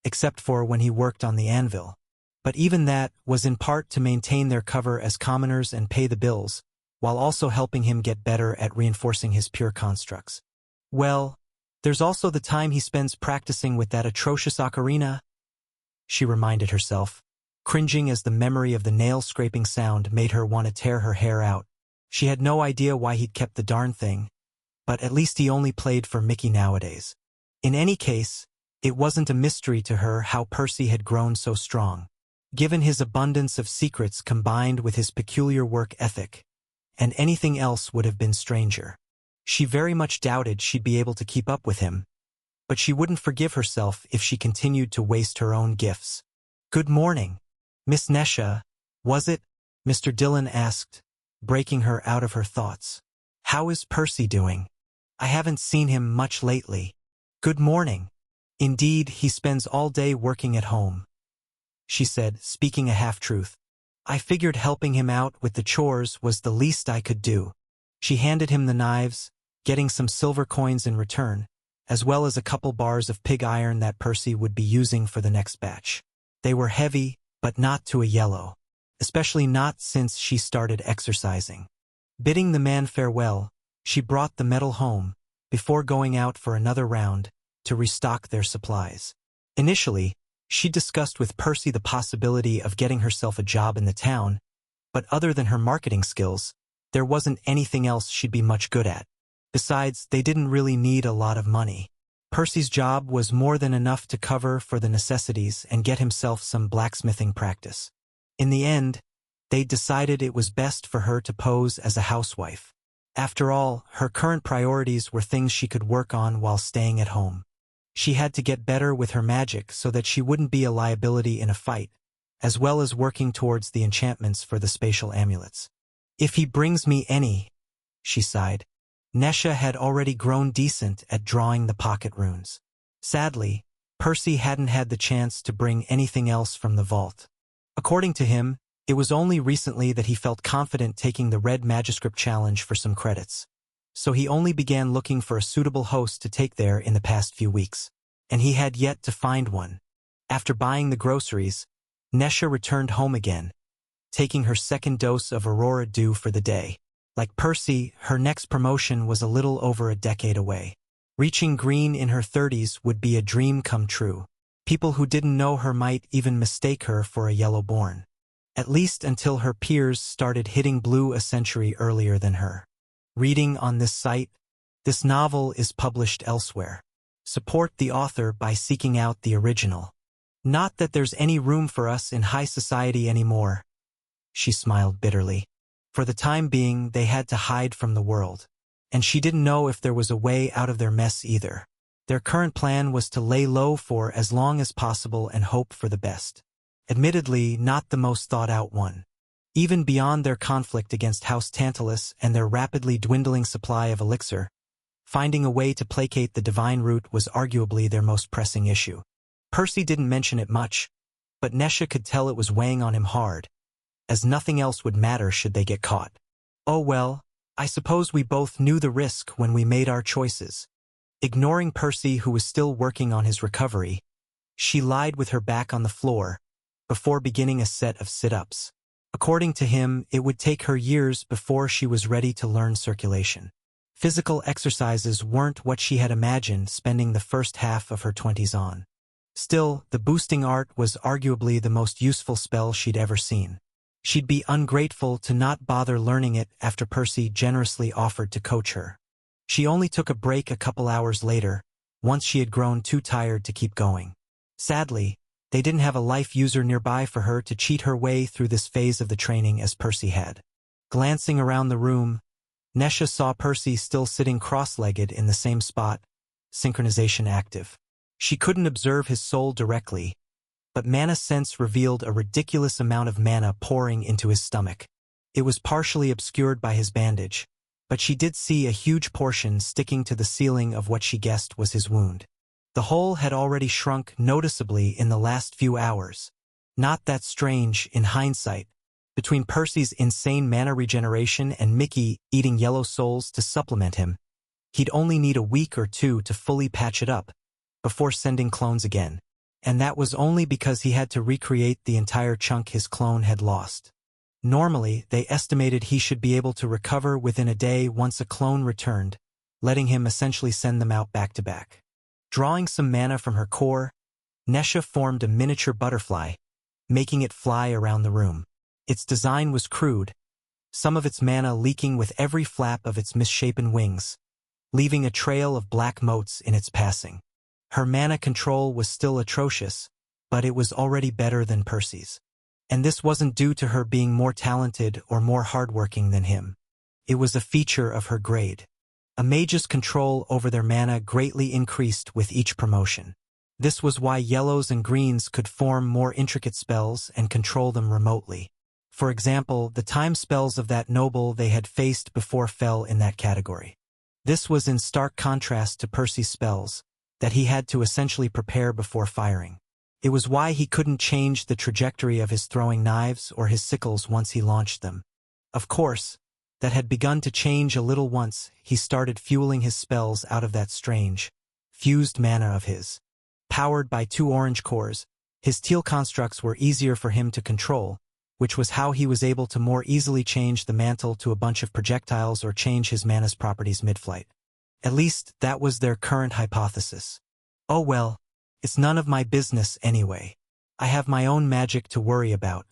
except for when he worked on the anvil. But even that was in part to maintain their cover as commoners and pay the bills, while also helping him get better at reinforcing his pure constructs. Well, there's also the time he spends practicing with that atrocious ocarina, she reminded herself, cringing as the memory of the nail-scraping sound made her want to tear her hair out. She had no idea why he'd kept the darn thing, but at least he only played for Mickey nowadays. In any case, it wasn't a mystery to her how Percy had grown so strong. given his abundance of secrets combined with his peculiar work ethic, and anything else would have been stranger. She very much doubted she'd be able to keep up with him, but she wouldn't forgive herself if she continued to waste her own gifts. "Good morning, Miss Nesha, was it?" Mr. Dillon asked, breaking her out of her thoughts. "How is Percy doing? I haven't seen him much lately." "Good morning. Indeed, he spends all day working at home," she said, speaking a half-truth. "I figured helping him out with the chores was the least I could do." She handed him the knives, getting some silver coins in return, as well as a couple bars of pig iron that Percy would be using for the next batch. They were heavy, but not to a yellow, especially not since she started exercising. Bidding the man farewell, she brought the metal home, before going out for another round, to restock their supplies. Initially, she discussed with Percy the possibility of getting herself a job in the town, but other than her marketing skills, there wasn't anything else she'd be much good at. Besides, they didn't really need a lot of money. Percy's job was more than enough to cover for the necessities and get himself some blacksmithing practice. In the end, they decided it was best for her to pose as a housewife. After all, her current priorities were things she could work on while staying at home. She had to get better with her magic so that she wouldn't be a liability in a fight, as well as working towards the enchantments for the spatial amulets. "If he brings me any," she sighed. Nesha had already grown decent at drawing the pocket runes. Sadly, Percy hadn't had the chance to bring anything else from the vault. According to him, it was only recently that he felt confident taking the Red Manuscript Challenge for some credits. So he only began looking for a suitable host to take there in the past few weeks, and he had yet to find one. After buying the groceries, Nesha returned home again, taking her second dose of Aurora Dew for the day. Like Percy, her next promotion was a little over a decade away. Reaching green in her 30s would be a dream come true. People who didn't know her might even mistake her for a Yellowborn. At least until her peers started hitting blue a century earlier than her. Reading on this site, this novel is published elsewhere. Support the author by seeking out the original. Not that there's any room for us in high society anymore. She smiled bitterly. For the time being, they had to hide from the world. And she didn't know if there was a way out of their mess either. Their current plan was to lay low for as long as possible and hope for the best. Admittedly, not the most thought-out one. Even beyond their conflict against House Tantalus and their rapidly dwindling supply of elixir, finding a way to placate the divine root was arguably their most pressing issue. Percy didn't mention it much, but Nesha could tell it was weighing on him hard, as nothing else would matter should they get caught. "Oh well, I suppose we both knew the risk when we made our choices." Ignoring Percy, who was still working on his recovery, she lied with her back on the floor, before beginning a set of sit-ups. According to him, it would take her years before she was ready to learn circulation. Physical exercises weren't what she had imagined spending the first half of her 20s on. Still, the boosting art was arguably the most useful spell she'd ever seen. She'd be ungrateful to not bother learning it after Percy generously offered to coach her. She only took a break a couple hours later, once she had grown too tired to keep going. Sadly, they didn't have a life user nearby for her to cheat her way through this phase of the training as Percy had. Glancing around the room, Nesha saw Percy still sitting cross-legged in the same spot, synchronization active. She couldn't observe his soul directly, but mana sense revealed a ridiculous amount of mana pouring into his stomach. It was partially obscured by his bandage, but she did see a huge portion sticking to the ceiling of what she guessed was his wound. The hole had already shrunk noticeably in the last few hours. Not that strange, in hindsight. Between Percy's insane mana regeneration and Mickey eating yellow souls to supplement him, he'd only need a week or two to fully patch it up, before sending clones again. And that was only because he had to recreate the entire chunk his clone had lost. Normally, they estimated he should be able to recover within a day once a clone returned, letting him essentially send them out back-to-back. Drawing some mana from her core, Nesha formed a miniature butterfly, making it fly around the room. Its design was crude, some of its mana leaking with every flap of its misshapen wings, leaving a trail of black motes in its passing. Her mana control was still atrocious, but it was already better than Percy's. And this wasn't due to her being more talented or more hardworking than him. It was a feature of her grade. A mage's control over their mana greatly increased with each promotion. This was why yellows and greens could form more intricate spells and control them remotely. For example, the time spells of that noble they had faced before fell in that category. This was in stark contrast to Percy's spells, that he had to essentially prepare before firing. It was why he couldn't change the trajectory of his throwing knives or his sickles once he launched them. Of course, that had begun to change a little once he started fueling his spells out of that strange, fused mana of his. Powered by 2 orange cores, his teal constructs were easier for him to control, which was how he was able to more easily change the mantle to a bunch of projectiles or change his mana's properties mid-flight. At least, that was their current hypothesis. Oh well, it's none of my business anyway. I have my own magic to worry about,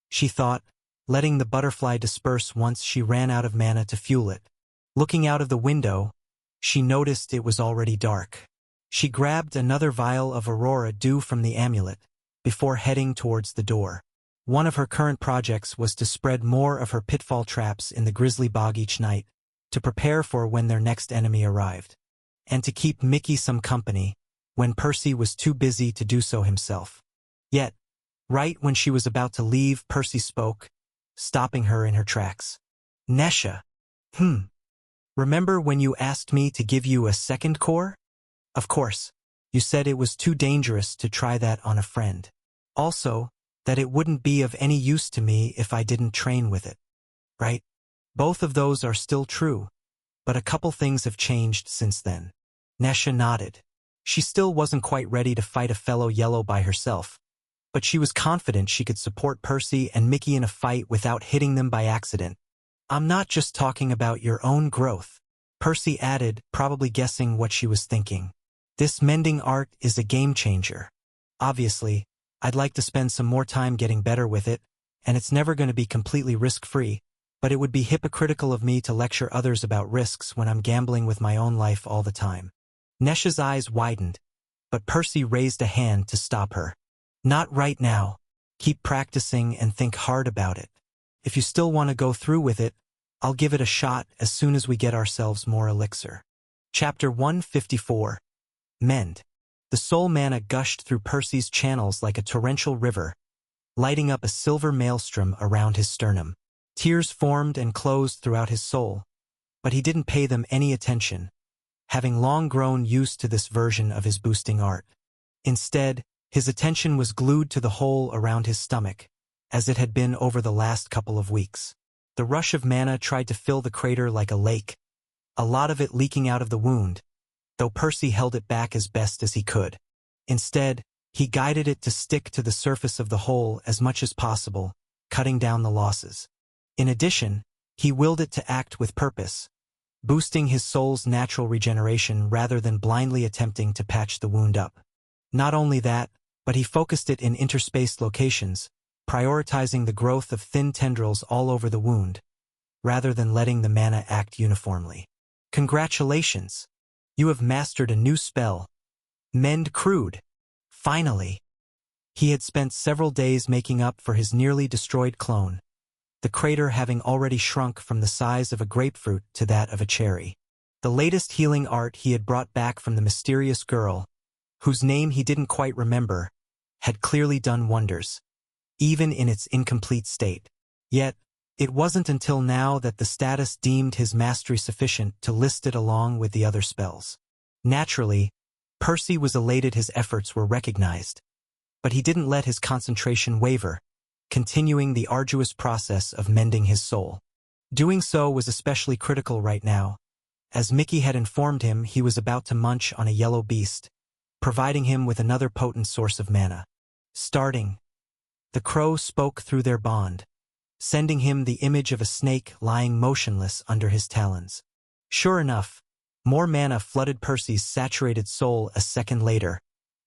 she thought, letting the butterfly disperse once she ran out of mana to fuel it. Looking out of the window, she noticed it was already dark. She grabbed another vial of Aurora Dew from the amulet, before heading towards the door. One of her current projects was to spread more of her pitfall traps in the Grizzly Bog each night, to prepare for when their next enemy arrived, and to keep Mickey some company, when Percy was too busy to do so himself. Yet, right when she was about to leave, Percy spoke, stopping her in her tracks. Nesha. Remember when you asked me to give you a second core? Of course, you said it was too dangerous to try that on a friend. Also, that it wouldn't be of any use to me if I didn't train with it. Right? Both of those are still true, but a couple things have changed since then. Nesha nodded. She still wasn't quite ready to fight a fellow yellow by herself, but she was confident she could support Percy and Mickey in a fight without hitting them by accident. I'm not just talking about your own growth, Percy added, probably guessing what she was thinking. This mending art is a game changer. Obviously, I'd like to spend some more time getting better with it, and it's never going to be completely risk-free, but it would be hypocritical of me to lecture others about risks when I'm gambling with my own life all the time. Nesha's eyes widened, but Percy raised a hand to stop her. Not right now. Keep practicing and think hard about it. If you still want to go through with it, I'll give it a shot as soon as we get ourselves more elixir. Chapter 154. Mend. The soul mana gushed through Percy's channels like a torrential river, lighting up a silver maelstrom around his sternum. Tears formed and closed throughout his soul, but he didn't pay them any attention, having long grown used to this version of his boosting art. Instead, his attention was glued to the hole around his stomach, as it had been over the last couple of weeks. The rush of mana tried to fill the crater like a lake, a lot of it leaking out of the wound, though Percy held it back as best as he could. Instead, he guided it to stick to the surface of the hole as much as possible, cutting down the losses. In addition, he willed it to act with purpose, boosting his soul's natural regeneration rather than blindly attempting to patch the wound up. Not only that, but he focused it in interspaced locations, prioritizing the growth of thin tendrils all over the wound, rather than letting the mana act uniformly. Congratulations! You have mastered a new spell. Mend Crude. Finally! He had spent several days making up for his nearly destroyed clone, the crater having already shrunk from the size of a grapefruit to that of a cherry. The latest healing art he had brought back from the mysterious girl, whose name he didn't quite remember, had clearly done wonders, even in its incomplete state. Yet, it wasn't until now that the status deemed his mastery sufficient to list it along with the other spells. Naturally, Percy was elated his efforts were recognized, but he didn't let his concentration waver, continuing the arduous process of mending his soul. Doing so was especially critical right now, as Mickey had informed him he was about to munch on a yellow beast, providing him with another potent source of mana. Starting. The crow spoke through their bond, sending him the image of a snake lying motionless under his talons. Sure enough, more mana flooded Percy's saturated soul a second later,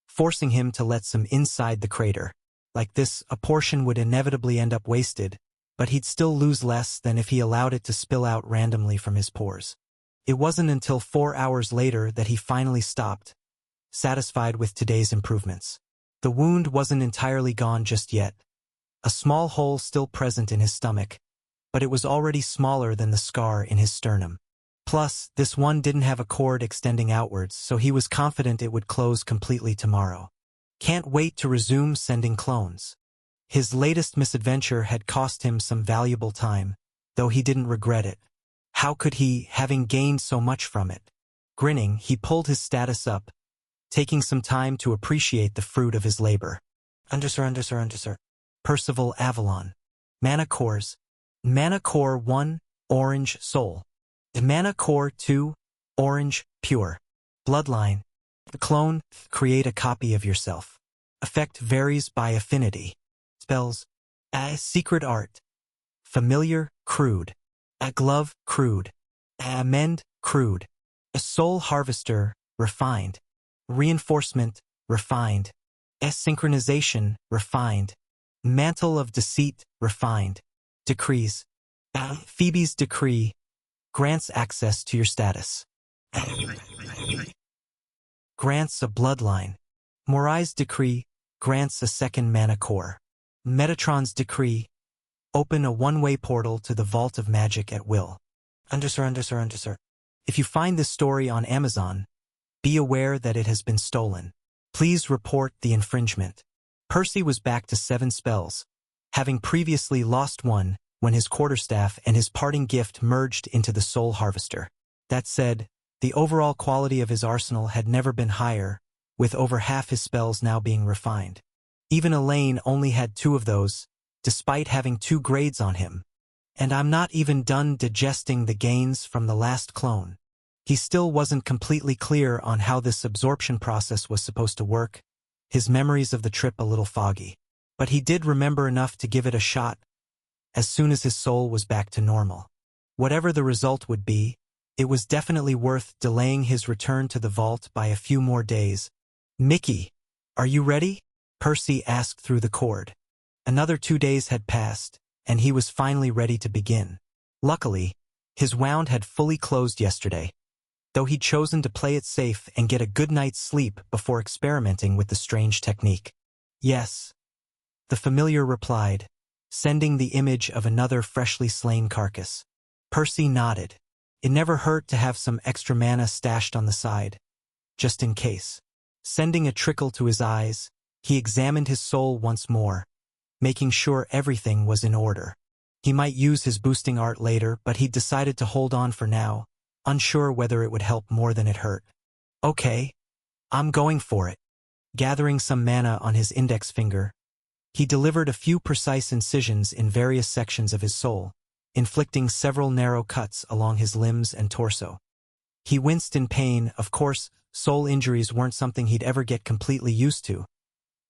forcing him to let some inside the crater. Like this, a portion would inevitably end up wasted, but he'd still lose less than if he allowed it to spill out randomly from his pores. It wasn't until 4 hours later that he finally stopped, satisfied with today's improvements. The wound wasn't entirely gone just yet, a small hole still present in his stomach, but it was already smaller than the scar in his sternum. Plus, this one didn't have a cord extending outwards, so he was confident it would close completely tomorrow. Can't wait to resume sending clones. His latest misadventure had cost him some valuable time, though he didn't regret it. How could he, having gained so much from it? Grinning, he pulled his status up, taking some time to appreciate the fruit of his labor. Undersir. Percival Avalon. Mana Cores. Mana Core 1, Orange Soul. Mana Core 2, Orange Pure. Bloodline. Clone, create a copy of yourself. Effect varies by affinity. Spells. Secret Art. Familiar, crude. Glove, crude. Mend, crude. Soul Harvester, refined. Reinforcement, refined. Synchronization, refined. Mantle of Deceit, refined. Decrees. Phoebe's Decree grants access to your status. Grants a bloodline. Morai's Decree grants a second mana core. Metatron's Decree open a one-way portal to the Vault of Magic at will. Undersir. If you find this story on Amazon, be aware that it has been stolen. Please report the infringement. Percy was back to 7 spells, having previously lost one when his quarterstaff and his parting gift merged into the Soul Harvester. That said, the overall quality of his arsenal had never been higher, with over half his spells now being refined. Even Elaine only had 2 of those, despite having 2 grades on him. And I'm not even done digesting the gains from the last clone. He still wasn't completely clear on how this absorption process was supposed to work, his memories of the trip a little foggy. But he did remember enough to give it a shot as soon as his soul was back to normal. Whatever the result would be, it was definitely worth delaying his return to the vault by a few more days. "Mickey, are you ready?" Percy asked through the cord. Another 2 days had passed, and he was finally ready to begin. Luckily, his wound had fully closed yesterday, though he'd chosen to play it safe and get a good night's sleep before experimenting with the strange technique. "Yes," the familiar replied, sending the image of another freshly slain carcass. Percy nodded. It never hurt to have some extra mana stashed on the side, just in case. Sending a trickle to his eyes, he examined his soul once more, making sure everything was in order. He might use his boosting art later, but he'd decided to hold on for now, unsure whether it would help more than it hurt. "Okay, I'm going for it." Gathering some mana on his index finger, he delivered a few precise incisions in various sections of his soul, inflicting several narrow cuts along his limbs and torso. He winced in pain. Of course, soul injuries weren't something he'd ever get completely used to,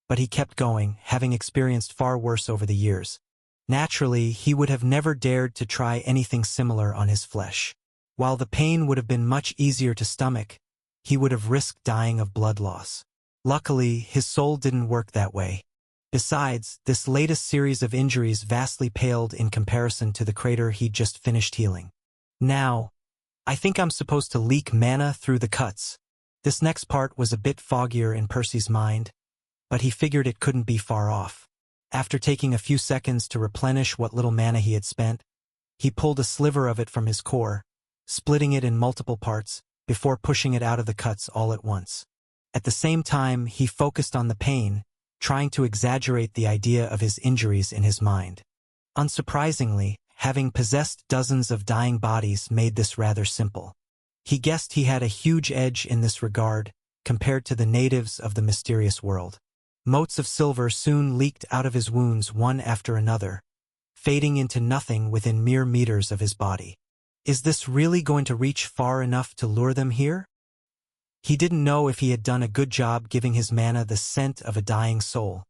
but he kept going, having experienced far worse over the years. Naturally, he would have never dared to try anything similar on his flesh. While the pain would have been much easier to stomach, he would have risked dying of blood loss. Luckily, his soul didn't work that way. Besides, this latest series of injuries vastly paled in comparison to the crater he'd just finished healing. "Now, I think I'm supposed to leak mana through the cuts." This next part was a bit foggier in Percy's mind, but he figured it couldn't be far off. After taking a few seconds to replenish what little mana he had spent, he pulled a sliver of it from his core, splitting it in multiple parts, before pushing it out of the cuts all at once. At the same time, he focused on the pain, trying to exaggerate the idea of his injuries in his mind. Unsurprisingly, having possessed dozens of dying bodies made this rather simple. He guessed he had a huge edge in this regard, compared to the natives of the mysterious world. Motes of silver soon leaked out of his wounds one after another, fading into nothing within mere meters of his body. Is this really going to reach far enough to lure them here? He didn't know if he had done a good job giving his mana the scent of a dying soul,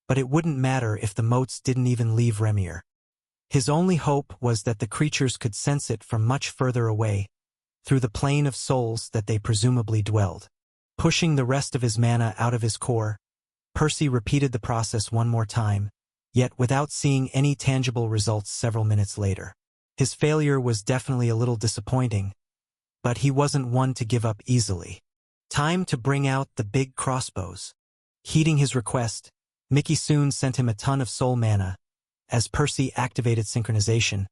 but it wouldn't matter if the motes didn't even leave Remir. His only hope was that the creatures could sense it from much further away, through the plane of souls that they presumably dwelled. Pushing the rest of his mana out of his core, Percy repeated the process one more time, yet without seeing any tangible results several minutes later. His failure was definitely a little disappointing, but he wasn't one to give up easily. Time to bring out the big crossbows. Heeding his request, Mickey soon sent him a ton of soul mana, as Percy activated synchronization,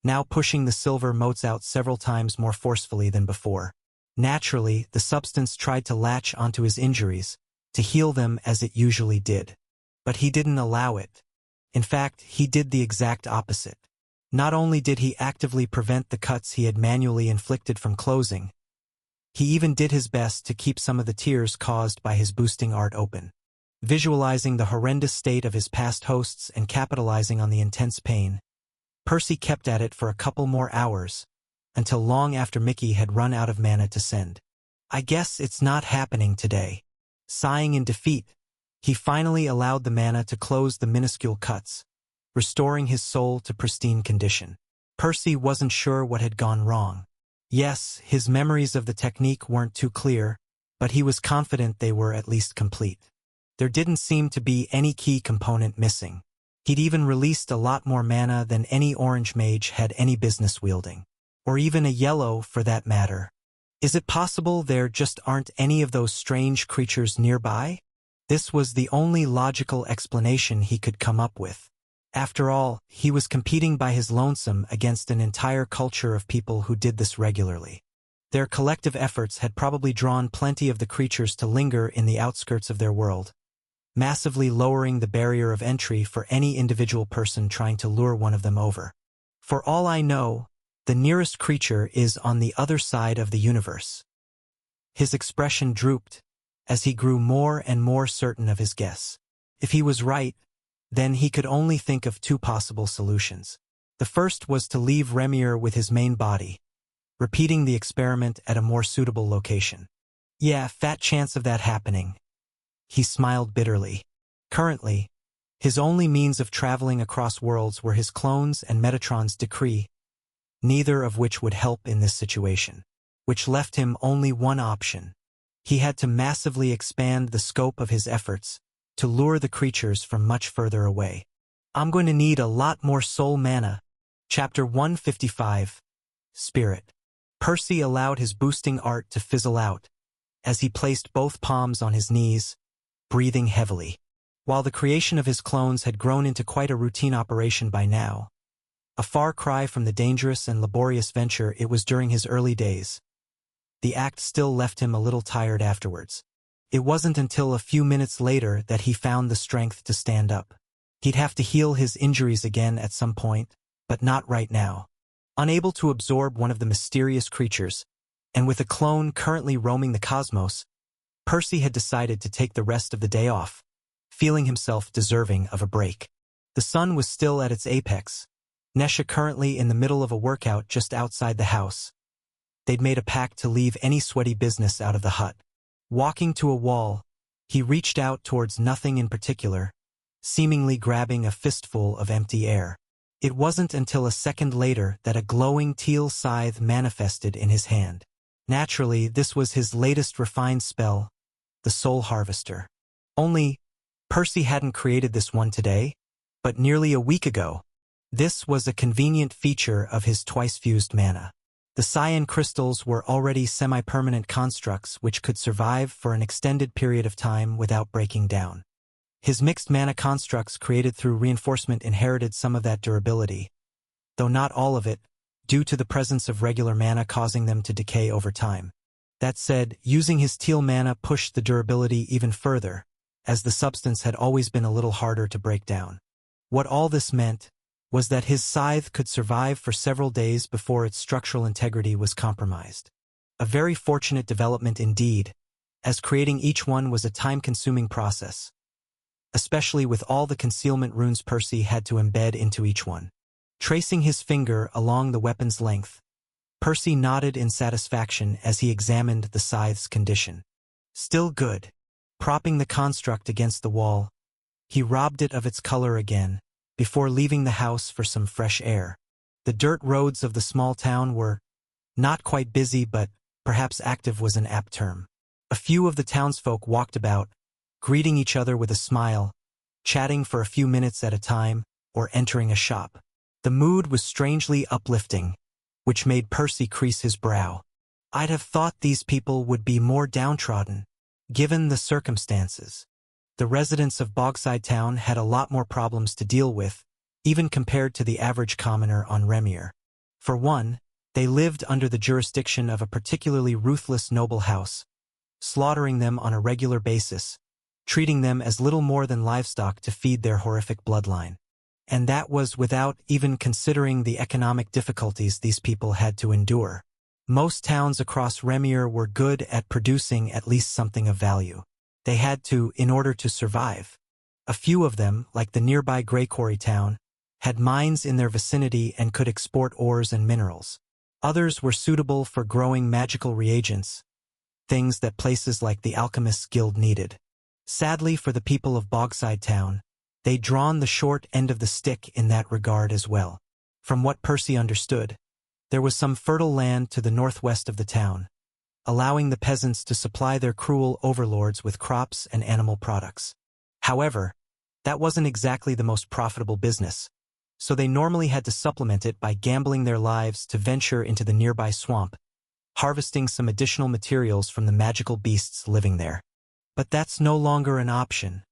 now pushing the silver motes out several times more forcefully than before. Naturally, the substance tried to latch onto his injuries, to heal them as it usually did. But he didn't allow it. In fact, he did the exact opposite. Not only did he actively prevent the cuts he had manually inflicted from closing, he even did his best to keep some of the tears caused by his boosting art open. Visualizing the horrendous state of his past hosts and capitalizing on the intense pain, Percy kept at it for a couple more hours, until long after Mickey had run out of mana to send. I guess it's not happening today. Sighing in defeat, he finally allowed the mana to close the minuscule cuts, restoring his soul to pristine condition. Percy wasn't sure what had gone wrong. Yes, his memories of the technique weren't too clear, but he was confident they were at least complete. There didn't seem to be any key component missing. He'd even released a lot more mana than any orange mage had any business wielding. Or even a yellow, for that matter. Is it possible there just aren't any of those strange creatures nearby? This was the only logical explanation he could come up with. After all, he was competing by his lonesome against an entire culture of people who did this regularly. Their collective efforts had probably drawn plenty of the creatures to linger in the outskirts of their world, massively lowering the barrier of entry for any individual person trying to lure one of them over. For all I know, the nearest creature is on the other side of the universe. His expression drooped as he grew more and more certain of his guess. If he was right, then he could only think of two possible solutions. The first was to leave Remir with his main body, repeating the experiment at a more suitable location. Yeah, fat chance of that happening. He smiled bitterly. Currently, his only means of traveling across worlds were his clones and Metatron's decree, neither of which would help in this situation, which left him only one option. He had to massively expand the scope of his efforts to lure the creatures from much further away. I'm going to need a lot more soul mana. Chapter 155. Spirit. Percy allowed his boosting art to fizzle out, as he placed both palms on his knees, breathing heavily. While the creation of his clones had grown into quite a routine operation by now, a far cry from the dangerous and laborious venture it was during his early days, the act still left him a little tired afterwards. It wasn't until a few minutes later that he found the strength to stand up. He'd have to heal his injuries again at some point, but not right now. Unable to absorb one of the mysterious creatures, and with a clone currently roaming the cosmos, Percy had decided to take the rest of the day off, feeling himself deserving of a break. The sun was still at its apex, Nesha currently in the middle of a workout just outside the house. They'd made a pact to leave any sweaty business out of the hut. Walking to a wall, he reached out towards nothing in particular, seemingly grabbing a fistful of empty air. It wasn't until a second later that a glowing teal scythe manifested in his hand. Naturally, this was his latest refined spell, the Soul Harvester. Only, Percy hadn't created this one today, but nearly a week ago. This was a convenient feature of his twice-fused mana. The cyan crystals were already semi-permanent constructs which could survive for an extended period of time without breaking down. His mixed mana constructs created through reinforcement inherited some of that durability, though not all of it, due to the presence of regular mana causing them to decay over time. That said, using his teal mana pushed the durability even further, as the substance had always been a little harder to break down. What all this meant was that his scythe could survive for several days before its structural integrity was compromised. A very fortunate development indeed, as creating each one was a time-consuming process, especially with all the concealment runes Percy had to embed into each one. Tracing his finger along the weapon's length, Percy nodded in satisfaction as he examined the scythe's condition. Still good. Propping the construct against the wall, he robbed it of its color again, before leaving the house for some fresh air. The dirt roads of the small town were not quite busy, but perhaps active was an apt term. A few of the townsfolk walked about, greeting each other with a smile, chatting for a few minutes at a time, or entering a shop. The mood was strangely uplifting, which made Percy crease his brow. I'd have thought these people would be more downtrodden, given the circumstances. The residents of Bogside Town had a lot more problems to deal with, even compared to the average commoner on Remir. For one, they lived under the jurisdiction of a particularly ruthless noble house, slaughtering them on a regular basis, treating them as little more than livestock to feed their horrific bloodline. And that was without even considering the economic difficulties these people had to endure. Most towns across Remir were good at producing at least something of value. They had to, in order to survive. A few of them, like the nearby Grey Quarry town, had mines in their vicinity and could export ores and minerals. Others were suitable for growing magical reagents, things that places like the Alchemists Guild needed. Sadly for the people of Bogside Town, they'd drawn the short end of the stick in that regard as well. From what Percy understood, there was some fertile land to the northwest of the town, allowing the peasants to supply their cruel overlords with crops and animal products. However, that wasn't exactly the most profitable business, so they normally had to supplement it by gambling their lives to venture into the nearby swamp, harvesting some additional materials from the magical beasts living there. But that's no longer an option.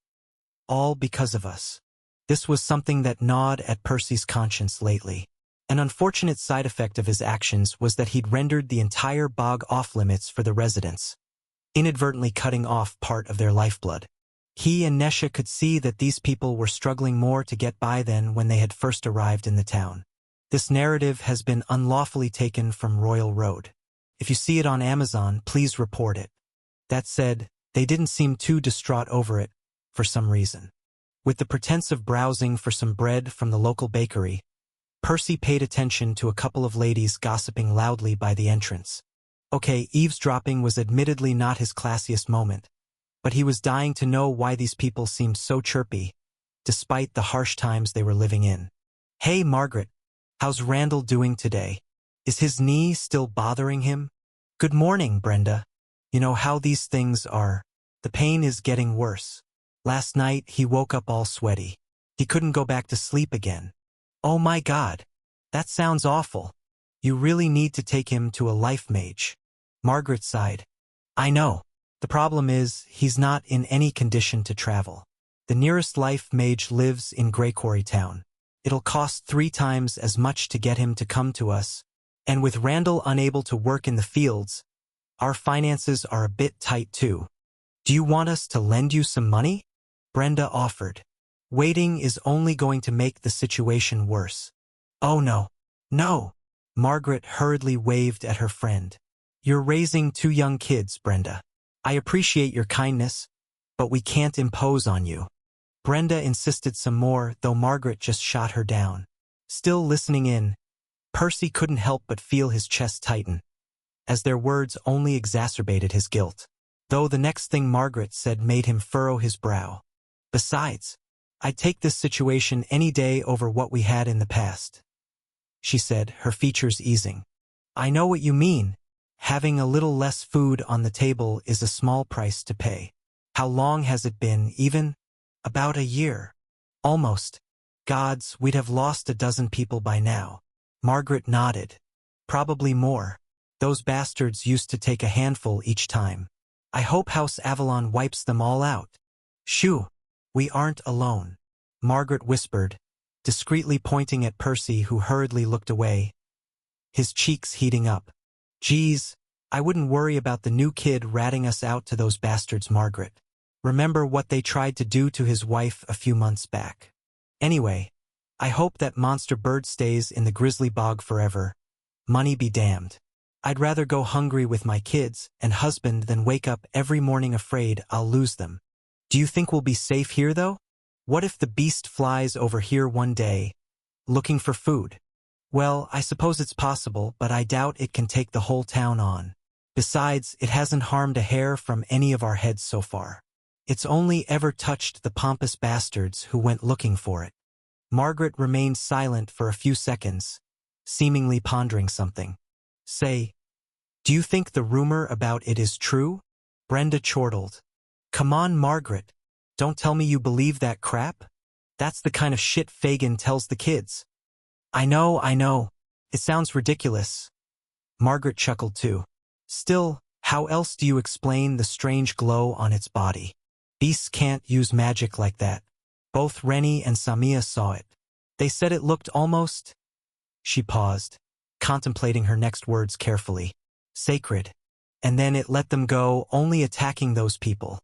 All because of us. This was something that gnawed at Percy's conscience lately. An unfortunate side effect of his actions was that he'd rendered the entire bog off-limits for the residents, inadvertently cutting off part of their lifeblood. He and Nesha could see that these people were struggling more to get by than when they had first arrived in the town. This narrative has been unlawfully taken from Royal Road. If you see it on Amazon, please report it. That said, they didn't seem too distraught over it, for some reason. With the pretense of browsing for some bread from the local bakery, Percy paid attention to a couple of ladies gossiping loudly by the entrance. Okay, eavesdropping was admittedly not his classiest moment, but he was dying to know why these people seemed so chirpy, despite the harsh times they were living in. Hey Margaret, how's Randall doing today? Is his knee still bothering him? Good morning, Brenda. You know how these things are. The pain is getting worse. Last night he woke up all sweaty. He couldn't go back to sleep again. Oh my God, that sounds awful. You really need to take him to a life mage. Margaret sighed. I know. The problem is, he's not in any condition to travel. The nearest life mage lives in Grey Quarry Town. It'll cost 3 times as much to get him to come to us, and with Randall unable to work in the fields, our finances are a bit tight too. Do you want us to lend you some money? Brenda offered. Waiting is only going to make the situation worse. Oh no. No. Margaret hurriedly waved at her friend. You're raising 2 young kids, Brenda. I appreciate your kindness, but we can't impose on you. Brenda insisted some more, though Margaret just shot her down. Still listening in, Percy couldn't help but feel his chest tighten, as their words only exacerbated his guilt. Though the next thing Margaret said made him furrow his brow. Besides, I'd take this situation any day over what we had in the past, she said, her features easing. I know what you mean. Having a little less food on the table is a small price to pay. How long has it been, even? About a year. Almost. Gods, we'd have lost 12 people by now. Margaret nodded. Probably more. Those bastards used to take a handful each time. I hope House Avalon wipes them all out. Shoo. We aren't alone. Margaret whispered, discreetly pointing at Percy, who hurriedly looked away, his cheeks heating up. Geez, I wouldn't worry about the new kid ratting us out to those bastards, Margaret. Remember what they tried to do to his wife a few months back. Anyway, I hope that monster bird stays in the grizzly bog forever. Money be damned. I'd rather go hungry with my kids and husband than wake up every morning afraid I'll lose them. Do you think we'll be safe here, though? What if the beast flies over here one day, looking for food? Well, I suppose it's possible, but I doubt it can take the whole town on. Besides, it hasn't harmed a hair from any of our heads so far. It's only ever touched the pompous bastards who went looking for it. Margaret remained silent for a few seconds, seemingly pondering something. Say, do you think the rumor about it is true? Brenda chortled. Come on, Margaret. Don't tell me you believe that crap? That's the kind of shit Fagin tells the kids. I know. It sounds ridiculous. Margaret chuckled too. Still, how else do you explain the strange glow on its body? Beasts can't use magic like that. Both Rennie and Samia saw it. They said it looked almost— She paused, contemplating her next words carefully. Sacred. And then it let them go, only attacking those people.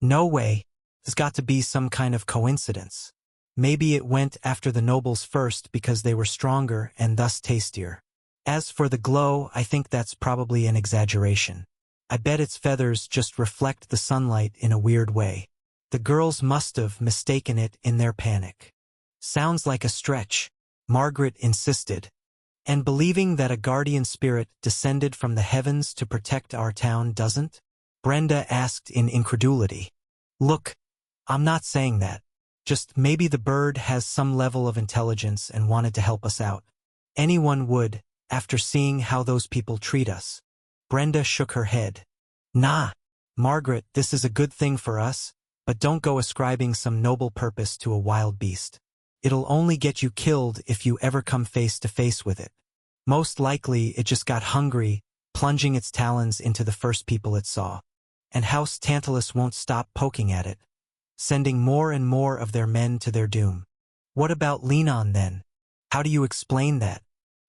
No way. There's got to be some kind of coincidence. Maybe it went after the nobles first because they were stronger and thus tastier. As for the glow, I think that's probably an exaggeration. I bet its feathers just reflect the sunlight in a weird way. The girls must have mistaken it in their panic. Sounds like a stretch, Margaret insisted. And believing that a guardian spirit descended from the heavens to protect our town doesn't? Brenda asked in incredulity. Look, I'm not saying that. Just maybe the bird has some level of intelligence and wanted to help us out. Anyone would, after seeing how those people treat us. Brenda shook her head. Nah, Margaret, this is a good thing for us, but don't go ascribing some noble purpose to a wild beast. It'll only get you killed if you ever come face to face with it. Most likely it just got hungry, plunging its talons into the first people it saw. And House Tantalus won't stop poking at it, sending more and more of their men to their doom. What about Lenon then? How do you explain that?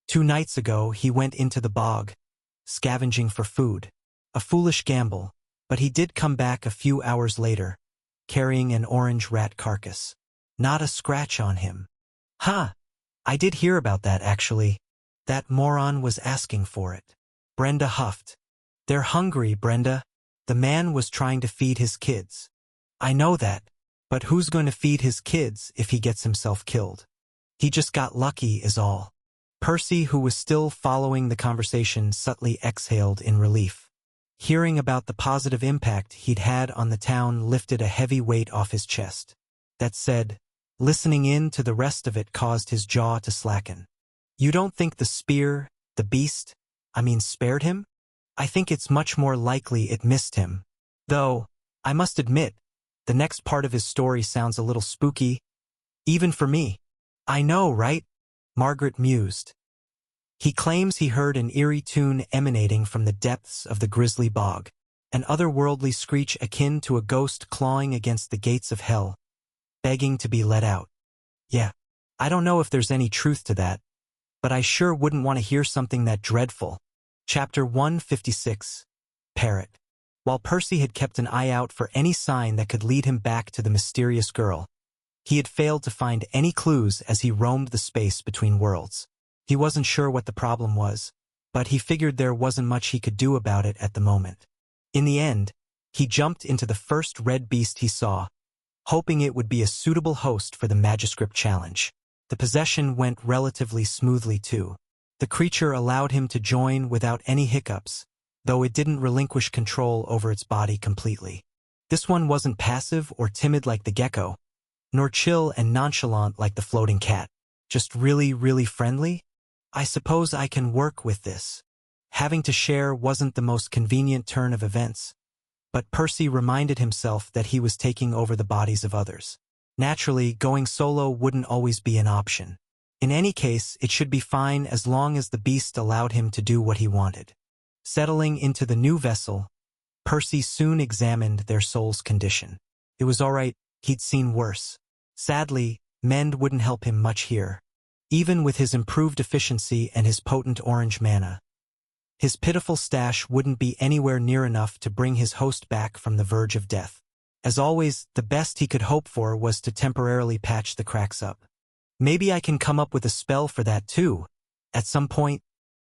2 nights ago he went into the bog, scavenging for food. A foolish gamble, but he did come back a few hours later, carrying an orange rat carcass. Not a scratch on him. Huh, I did hear about that actually. That moron was asking for it. Brenda huffed. They're hungry, Brenda. The man was trying to feed his kids. I know that, but who's going to feed his kids if he gets himself killed? He just got lucky is all. Percy, who was still following the conversation, subtly exhaled in relief. Hearing about the positive impact he'd had on the town lifted a heavy weight off his chest. That said, listening in to the rest of it caused his jaw to slacken. You don't think the spear, the beast, spared him? I think it's much more likely it missed him. Though, I must admit, the next part of his story sounds a little spooky, even for me. I know, right? Margaret mused. He claims he heard an eerie tune emanating from the depths of the grisly bog, an otherworldly screech akin to a ghost clawing against the gates of hell, begging to be let out. Yeah, I don't know if there's any truth to that, but I sure wouldn't want to hear something that dreadful. Chapter 156. Parrot. While Percy had kept an eye out for any sign that could lead him back to the mysterious girl, he had failed to find any clues as he roamed the space between worlds. He wasn't sure what the problem was, but he figured there wasn't much he could do about it at the moment. In the end, he jumped into the first red beast he saw, hoping it would be a suitable host for the Magiscript challenge. The possession went relatively smoothly too. The creature allowed him to join without any hiccups, though it didn't relinquish control over its body completely. This one wasn't passive or timid like the gecko, nor chill and nonchalant like the floating cat. Just really, really friendly? I suppose I can work with this. Having to share wasn't the most convenient turn of events, but Percy reminded himself that he was taking over the bodies of others. Naturally, going solo wouldn't always be an option. In any case, it should be fine as long as the beast allowed him to do what he wanted. Settling into the new vessel, Percy soon examined their soul's condition. It was all right, he'd seen worse. Sadly, mend wouldn't help him much here. Even with his improved efficiency and his potent orange mana, his pitiful stash wouldn't be anywhere near enough to bring his host back from the verge of death. As always, the best he could hope for was to temporarily patch the cracks up. Maybe I can come up with a spell for that too. At some point,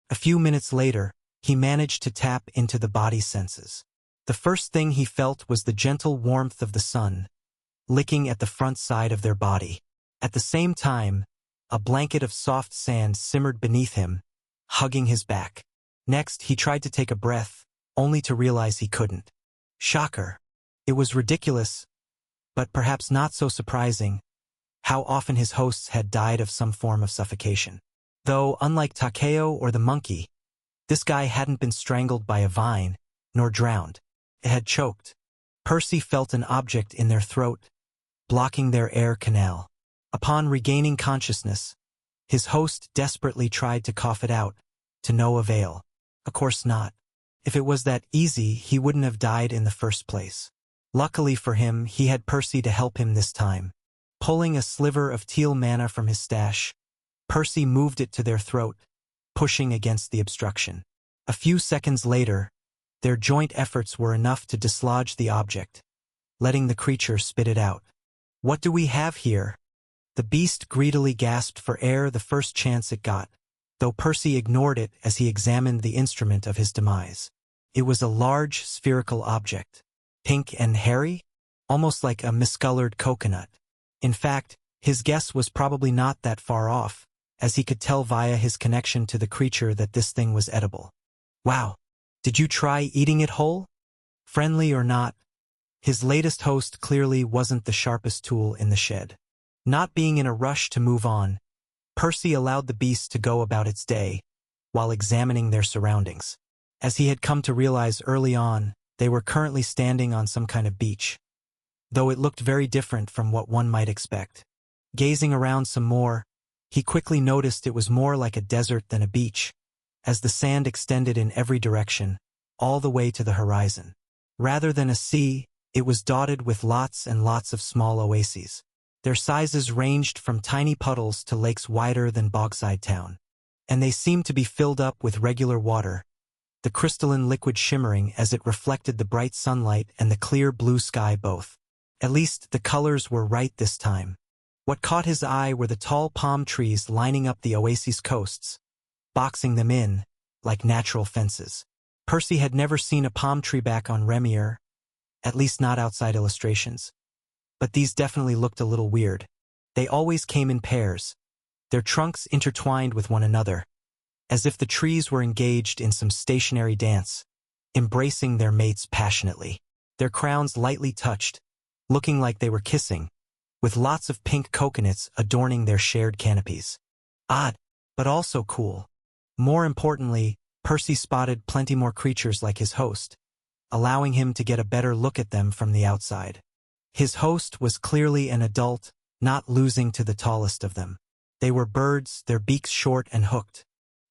a few minutes later, he managed to tap into the body's senses. The first thing he felt was the gentle warmth of the sun, licking at the front side of their body. At the same time, a blanket of soft sand simmered beneath him, hugging his back. Next, he tried to take a breath, only to realize he couldn't. Shocker. It was ridiculous, but perhaps not so surprising, how often his hosts had died of some form of suffocation. Though, unlike Takeo or the monkey, this guy hadn't been strangled by a vine, nor drowned. It had choked. Percy felt an object in their throat, blocking their air canal. Upon regaining consciousness, his host desperately tried to cough it out, to no avail. Of course not. If it was that easy, he wouldn't have died in the first place. Luckily for him, he had Percy to help him this time. Pulling a sliver of teal mana from his stash, Percy moved it to their throat, pushing against the obstruction. A few seconds later, their joint efforts were enough to dislodge the object, letting the creature spit it out. "What do we have here?" The beast greedily gasped for air the first chance it got, though Percy ignored it as he examined the instrument of his demise. It was a large, spherical object, pink and hairy, almost like a miscolored coconut. In fact, his guess was probably not that far off, as he could tell via his connection to the creature that this thing was edible. "Wow, did you try eating it whole? Friendly or not?" His latest host clearly wasn't the sharpest tool in the shed. Not being in a rush to move on, Percy allowed the beast to go about its day, while examining their surroundings. As he had come to realize early on, they were currently standing on some kind of beach, though it looked very different from what one might expect. Gazing around some more, he quickly noticed it was more like a desert than a beach, as the sand extended in every direction, all the way to the horizon. Rather than a sea, it was dotted with lots and lots of small oases. Their sizes ranged from tiny puddles to lakes wider than Bogside Town, and they seemed to be filled up with regular water, the crystalline liquid shimmering as it reflected the bright sunlight and the clear blue sky both. At least the colors were right this time. What caught his eye were the tall palm trees lining up the oasis coasts, boxing them in like natural fences. Percy had never seen a palm tree back on Remier, at least not outside illustrations. But these definitely looked a little weird. They always came in pairs, their trunks intertwined with one another, as if the trees were engaged in some stationary dance, embracing their mates passionately. Their crowns lightly touched, looking like they were kissing, with lots of pink coconuts adorning their shared canopies. Odd, but also cool. More importantly, Percy spotted plenty more creatures like his host, allowing him to get a better look at them from the outside. His host was clearly an adult, not losing to the tallest of them. They were birds, their beaks short and hooked.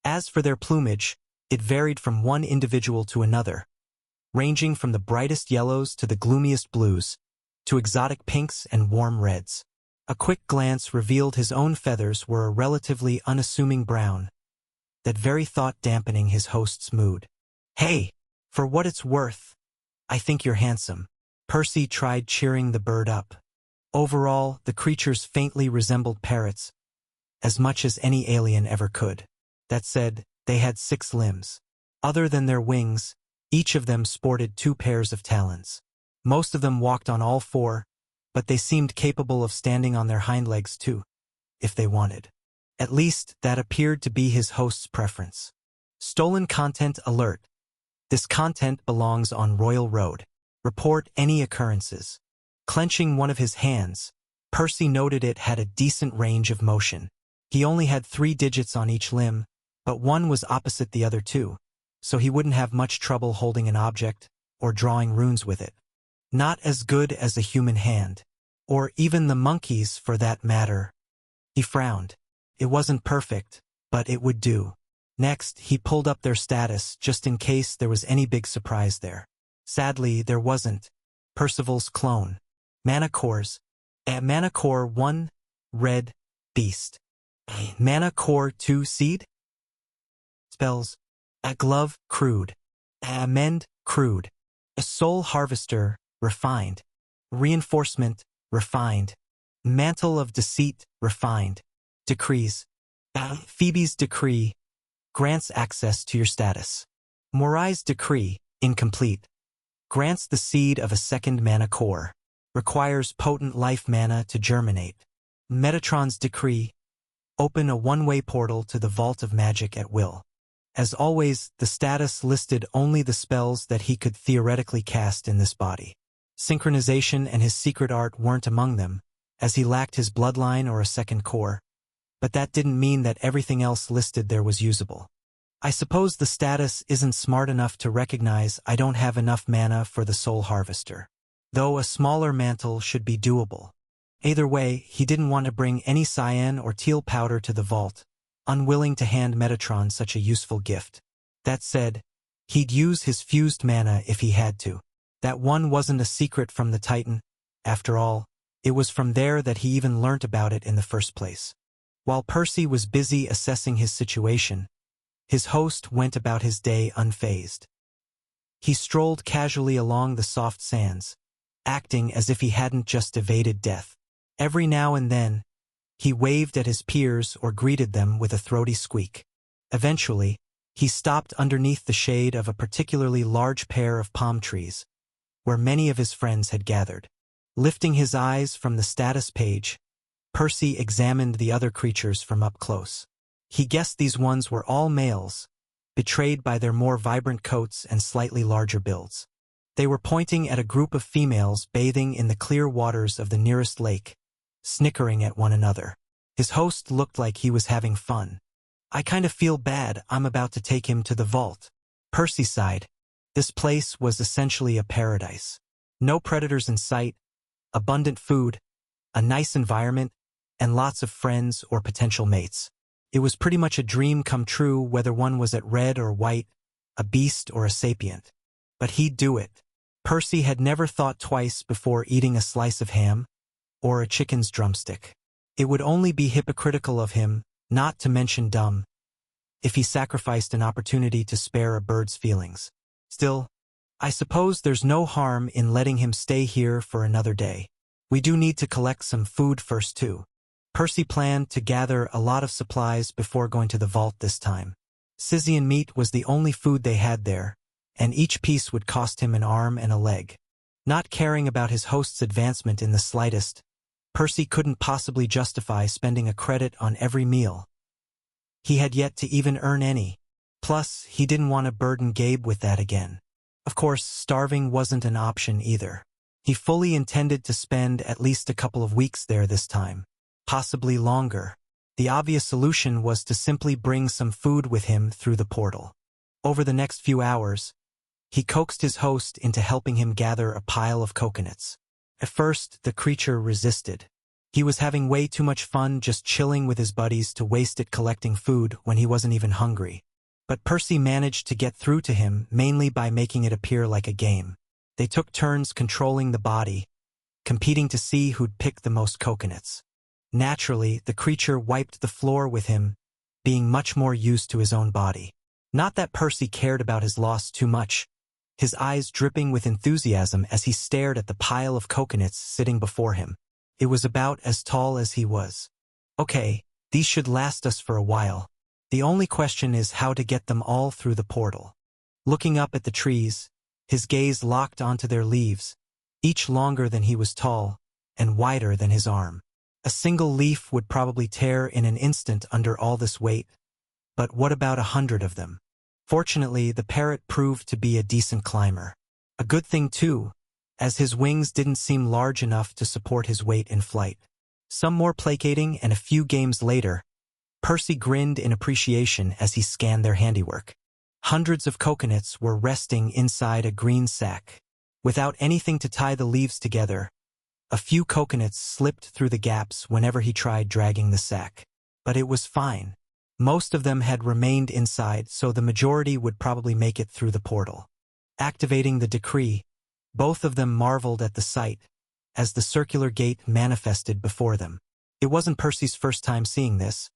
As for their plumage, it varied from one individual to another, ranging from the brightest yellows to the gloomiest blues, to exotic pinks and warm reds. A quick glance revealed his own feathers were a relatively unassuming brown, that very thought dampening his host's mood. "Hey, for what it's worth, I think you're handsome." Percy tried cheering the bird up. Overall, the creatures faintly resembled parrots, as much as any alien ever could. That said, they had 6 limbs. Other than their wings, each of them sported 2 pairs of talons. Most of them walked on all 4, but they seemed capable of standing on their hind legs too, if they wanted. At least, that appeared to be his host's preference. Stolen content alert. This content belongs on Royal Road. Report any occurrences. Clenching one of his hands, Percy noted it had a decent range of motion. He only had 3 digits on each limb, but one was opposite the other 2, so he wouldn't have much trouble holding an object or drawing runes with it. Not as good as a human hand, or even the monkey's for that matter. He frowned. It wasn't perfect, but it would do. Next, he pulled up their status just in case there was any big surprise there. Sadly, there wasn't. Percival's clone. Mana cores. Mana core 1, red, beast. Mana core 2, seed. Spells. A glove, crude. Amend, crude. A soul harvester, refined. Reinforcement, refined. Mantle of deceit, refined. Decrees. Phoebe's decree grants access to your status. Morai's decree, incomplete. Grants the seed of a second mana core. Requires potent life mana to germinate. Metatron's decree. Open a one-way portal to the Vault of Magic at will. As always, the status listed only the spells that he could theoretically cast in this body. Synchronization and his secret art weren't among them, as he lacked his bloodline or a second core, but that didn't mean that everything else listed there was usable. I suppose the status isn't smart enough to recognize I don't have enough mana for the Soul Harvester, though a smaller mantle should be doable. Either way, he didn't want to bring any cyan or teal powder to the vault, unwilling to hand Metatron such a useful gift. That said, he'd use his fused mana if he had to. That one wasn't a secret from the Titan. After all, It was from there that he even learnt about it in the first place. While Percy was busy assessing his situation, his host went about his day unfazed. He strolled casually along the soft sands, acting as if he hadn't just evaded death. Every now and then, he waved at his peers or greeted them with a throaty squeak. Eventually, he stopped underneath the shade of a particularly large pair of palm trees, where many of his friends had gathered. Lifting his eyes from the status page, Percy examined the other creatures from up close. He guessed these ones were all males, betrayed by their more vibrant coats and slightly larger builds. They were pointing at a group of females bathing in the clear waters of the nearest lake, snickering at one another. His host looked like he was having fun. "I kind of feel bad I'm about to take him to the vault." Percy sighed. This place was essentially a paradise. No predators in sight, abundant food, a nice environment, and lots of friends or potential mates. It was pretty much a dream come true whether one was at red or white, a beast or a sapient. But he'd do it. Percy had never thought twice before eating a slice of ham or a chicken's drumstick. It would only be hypocritical of him, not to mention dumb, if he sacrificed an opportunity to spare a bird's feelings. Still, I suppose there's no harm in letting him stay here for another day. We do need to collect some food first too. Percy planned to gather a lot of supplies before going to the vault this time. Scythian meat was the only food they had there, and each piece would cost him an arm and a leg. Not caring about his host's advancement in the slightest, Percy couldn't possibly justify spending a credit on every meal. He had yet to even earn any. Plus, he didn't want to burden Gabe with that again. Of course, starving wasn't an option either. He fully intended to spend at least a couple of weeks there this time, possibly longer. The obvious solution was to simply bring some food with him through the portal. Over the next few hours, he coaxed his host into helping him gather a pile of coconuts. At first, the creature resisted. He was having way too much fun just chilling with his buddies to waste it collecting food when he wasn't even hungry. But Percy managed to get through to him mainly by making it appear like a game. They took turns controlling the body, competing to see who'd pick the most coconuts. Naturally, the creature wiped the floor with him, being much more used to his own body. Not that Percy cared about his loss too much, his eyes dripping with enthusiasm as he stared at the pile of coconuts sitting before him. It was about as tall as he was. Okay, these should last us for a while. The only question is how to get them all through the portal. Looking up at the trees, his gaze locked onto their leaves, each longer than he was tall, and wider than his arm. A single leaf would probably tear in an instant under all this weight, but what about 100 of them? Fortunately, the parrot proved to be a decent climber. A good thing too, as his wings didn't seem large enough to support his weight in flight. Some more placating, and a few games later, Percy grinned in appreciation as he scanned their handiwork. Hundreds of coconuts were resting inside a green sack. Without anything to tie the leaves together, a few coconuts slipped through the gaps whenever he tried dragging the sack. But it was fine. Most of them had remained inside, so the majority would probably make it through the portal. Activating the decree, both of them marveled at the sight, as the circular gate manifested before them. It wasn't Percy's first time seeing this,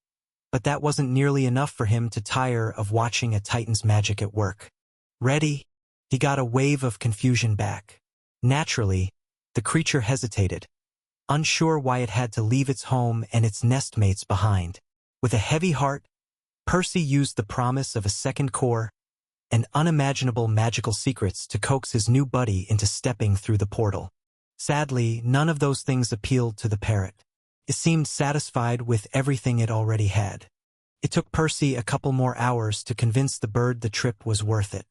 but that wasn't nearly enough for him to tire of watching a Titan's magic at work. Ready? He got a wave of confusion back. Naturally, the creature hesitated, unsure why it had to leave its home and its nestmates behind. With a heavy heart, Percy used the promise of a second core and unimaginable magical secrets to coax his new buddy into stepping through the portal. Sadly, none of those things appealed to the parrot. It seemed satisfied with everything it already had. It took Percy a couple more hours to convince the bird the trip was worth it.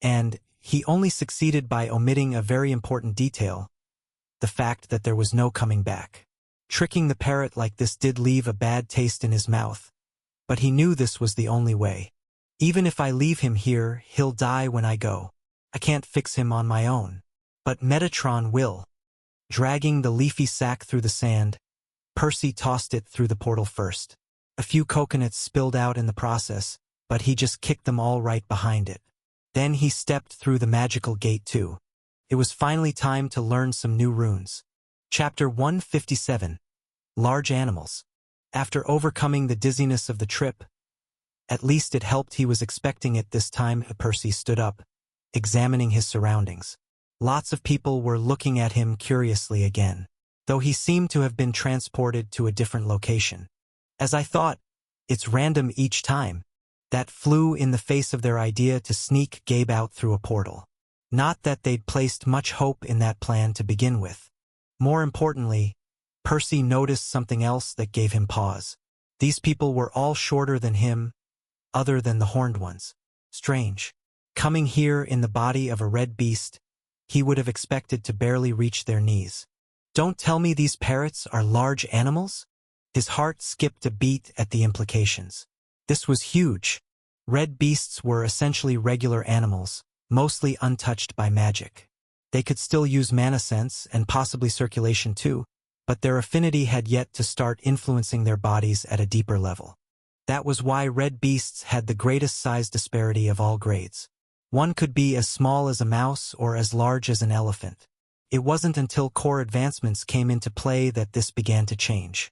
And he only succeeded by omitting a very important detail, the fact that there was no coming back. Tricking the parrot like this did leave a bad taste in his mouth, but he knew this was the only way. Even if I leave him here, he'll die when I go. I can't fix him on my own. But Metatron will. Dragging the leafy sack through the sand, Percy tossed it through the portal first. A few coconuts spilled out in the process, but he just kicked them all right behind it. Then he stepped through the magical gate too. It was finally time to learn some new runes. Chapter 157. Large Animals. After overcoming the dizziness of the trip, at least it helped he was expecting it this time. Percy stood up, examining his surroundings. Lots of people were looking at him curiously again, though he seemed to have been transported to a different location. As I thought, it's random each time. That flew in the face of their idea to sneak Gabe out through a portal. Not that they'd placed much hope in that plan to begin with. More importantly, Percy noticed something else that gave him pause. These people were all shorter than him, other than the horned ones. Strange. Coming here in the body of a red beast, he would have expected to barely reach their knees. Don't tell me these parrots are large animals? His heart skipped a beat at the implications. This was huge. Red beasts were essentially regular animals, mostly untouched by magic. They could still use mana sense and possibly circulation too, but their affinity had yet to start influencing their bodies at a deeper level. That was why red beasts had the greatest size disparity of all grades. One could be as small as a mouse or as large as an elephant. It wasn't until core advancements came into play that this began to change.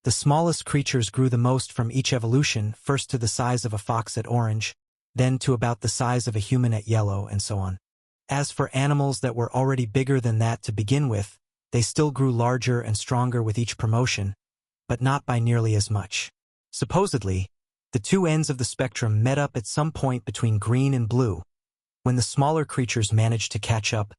The smallest creatures grew the most from each evolution, first to the size of a fox at orange, then to about the size of a human at yellow, and so on. As for animals that were already bigger than that to begin with, they still grew larger and stronger with each promotion, but not by nearly as much. Supposedly, the two ends of the spectrum met up at some point between green and blue, when the smaller creatures managed to catch up,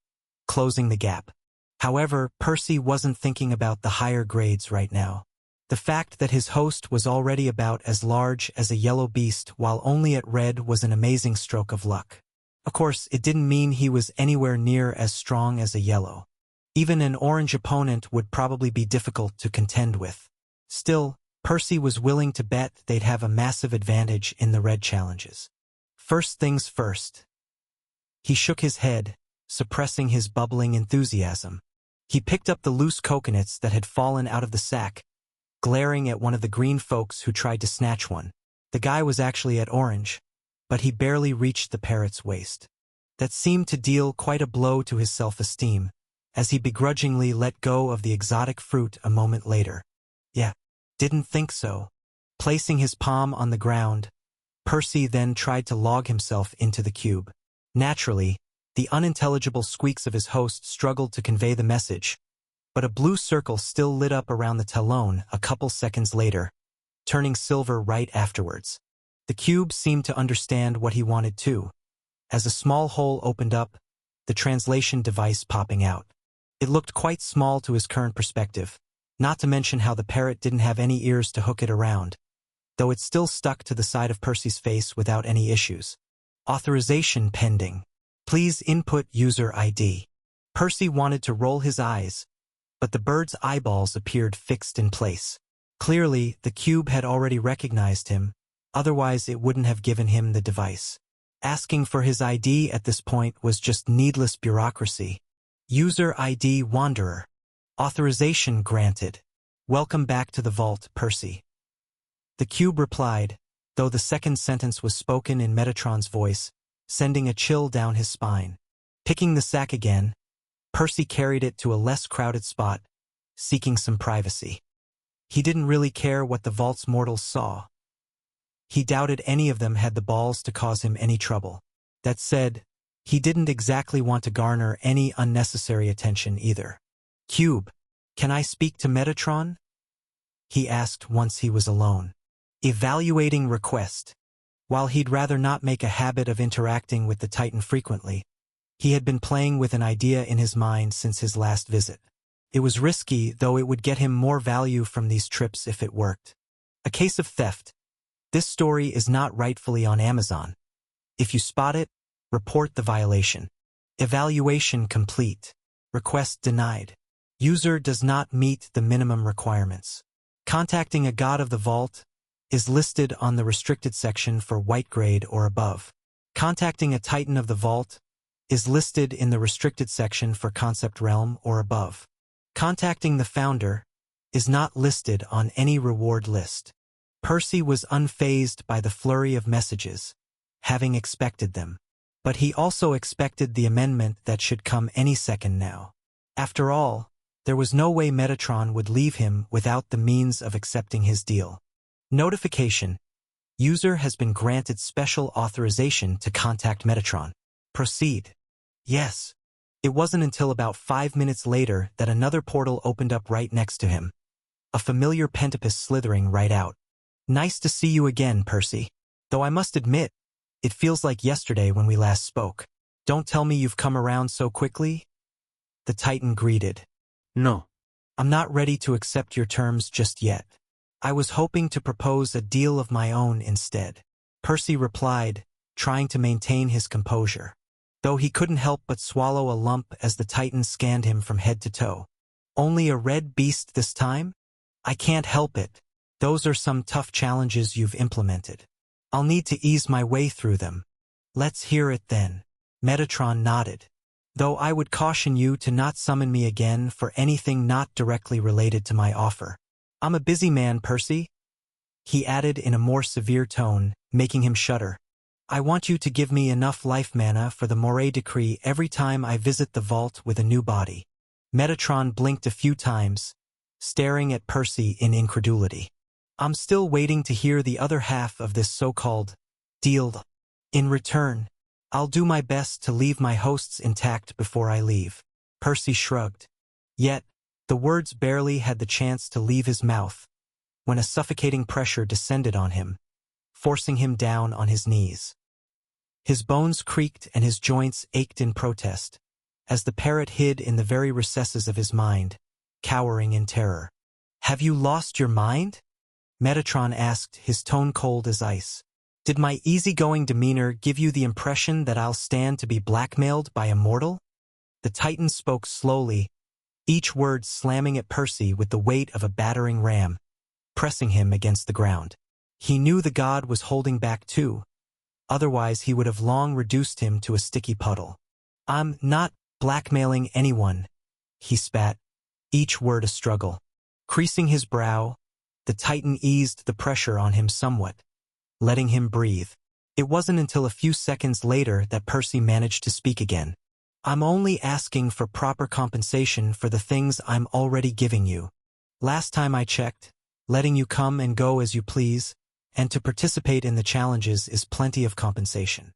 closing the gap. However, Percy wasn't thinking about the higher grades right now. The fact that his host was already about as large as a yellow beast while only at red was an amazing stroke of luck. Of course, it didn't mean he was anywhere near as strong as a yellow. Even an orange opponent would probably be difficult to contend with. Still, Percy was willing to bet they'd have a massive advantage in the red challenges. First things first. He shook his head, suppressing his bubbling enthusiasm. He picked up the loose coconuts that had fallen out of the sack, glaring at one of the green folks who tried to snatch one. The guy was actually at orange, but he barely reached the parrot's waist. That seemed to deal quite a blow to his self-esteem, as he begrudgingly let go of the exotic fruit a moment later. Yeah, didn't think so. Placing his palm on the ground, Percy then tried to log himself into the cube. Naturally, the unintelligible squeaks of his host struggled to convey the message, but a blue circle still lit up around the talon a couple seconds later, turning silver right afterwards. The cube seemed to understand what he wanted too, as a small hole opened up, the translation device popping out. It looked quite small to his current perspective, not to mention how the parrot didn't have any ears to hook it around, though it still stuck to the side of Percy's face without any issues. Authorization pending. Please input user ID. Percy wanted to roll his eyes, but the bird's eyeballs appeared fixed in place. Clearly, the cube had already recognized him, otherwise it wouldn't have given him the device. Asking for his ID at this point was just needless bureaucracy. User ID Wanderer. Authorization granted. Welcome back to the vault, Percy. The cube replied, though the second sentence was spoken in Metatron's voice, sending a chill down his spine. Picking the sack again, Percy carried it to a less crowded spot, seeking some privacy. He didn't really care what the vault's mortals saw. He doubted any of them had the balls to cause him any trouble. That said, he didn't exactly want to garner any unnecessary attention either. Cube, can I speak to Metatron? He asked once he was alone. Evaluating request. While he'd rather not make a habit of interacting with the Titan frequently, he had been playing with an idea in his mind since his last visit. It was risky, though it would get him more value from these trips if it worked. A case of theft. This story is not rightfully on Amazon. If you spot it, report the violation. Evaluation complete. Request denied. User does not meet the minimum requirements. Contacting a god of the vault is listed on the restricted section for white grade or above. Contacting a Titan of the vault is listed in the restricted section for concept realm or above. Contacting the founder is not listed on any reward list. Percy was unfazed by the flurry of messages, having expected them. But he also expected the amendment that should come any second now. After all, There was no way Metatron would leave him without the means of accepting his deal. Notification. User has been granted special authorization to contact Metatron. Proceed. Yes. It wasn't until about 5 minutes later that another portal opened up right next to him. A familiar Pentapus slithering right out. Nice to see you again, Percy. Though I must admit, it feels like yesterday when we last spoke. Don't tell me you've come around so quickly? The Titan greeted. No. I'm not ready to accept your terms just yet. I was hoping to propose a deal of my own instead. Percy replied, trying to maintain his composure, though he couldn't help but swallow a lump as the Titan scanned him from head to toe. Only a red beast this time? I can't help it. Those are some tough challenges you've implemented. I'll need to ease my way through them. Let's hear it then. Metatron nodded. Though I would caution you to not summon me again for anything not directly related to my offer. I'm a busy man, Percy. He added in a more severe tone, making him shudder. I want you to give me enough life mana for the Moray Decree every time I visit the vault with a new body. Metatron blinked a few times, staring at Percy in incredulity. I'm still waiting to hear the other half of this so-called deal. In return, I'll do my best to leave my hosts intact before I leave. Percy shrugged. Yet, the words barely had the chance to leave his mouth when a suffocating pressure descended on him, forcing him down on his knees. His bones creaked and his joints ached in protest, as the parrot hid in the very recesses of his mind, cowering in terror. Have you lost your mind? Metatron asked, his tone cold as ice. Did my easygoing demeanor give you the impression that I'll stand to be blackmailed by a mortal? The Titan spoke slowly, each word slamming at Percy with the weight of a battering ram, pressing him against the ground. He knew the god was holding back too, otherwise he would have long reduced him to a sticky puddle. I'm not blackmailing anyone, he spat, each word a struggle. Creasing his brow, the Titan eased the pressure on him somewhat, letting him breathe. It wasn't until a few seconds later that Percy managed to speak again. I'm only asking for proper compensation for the things I'm already giving you. Last time I checked, letting you come and go as you please, and to participate in the challenges is plenty of compensation.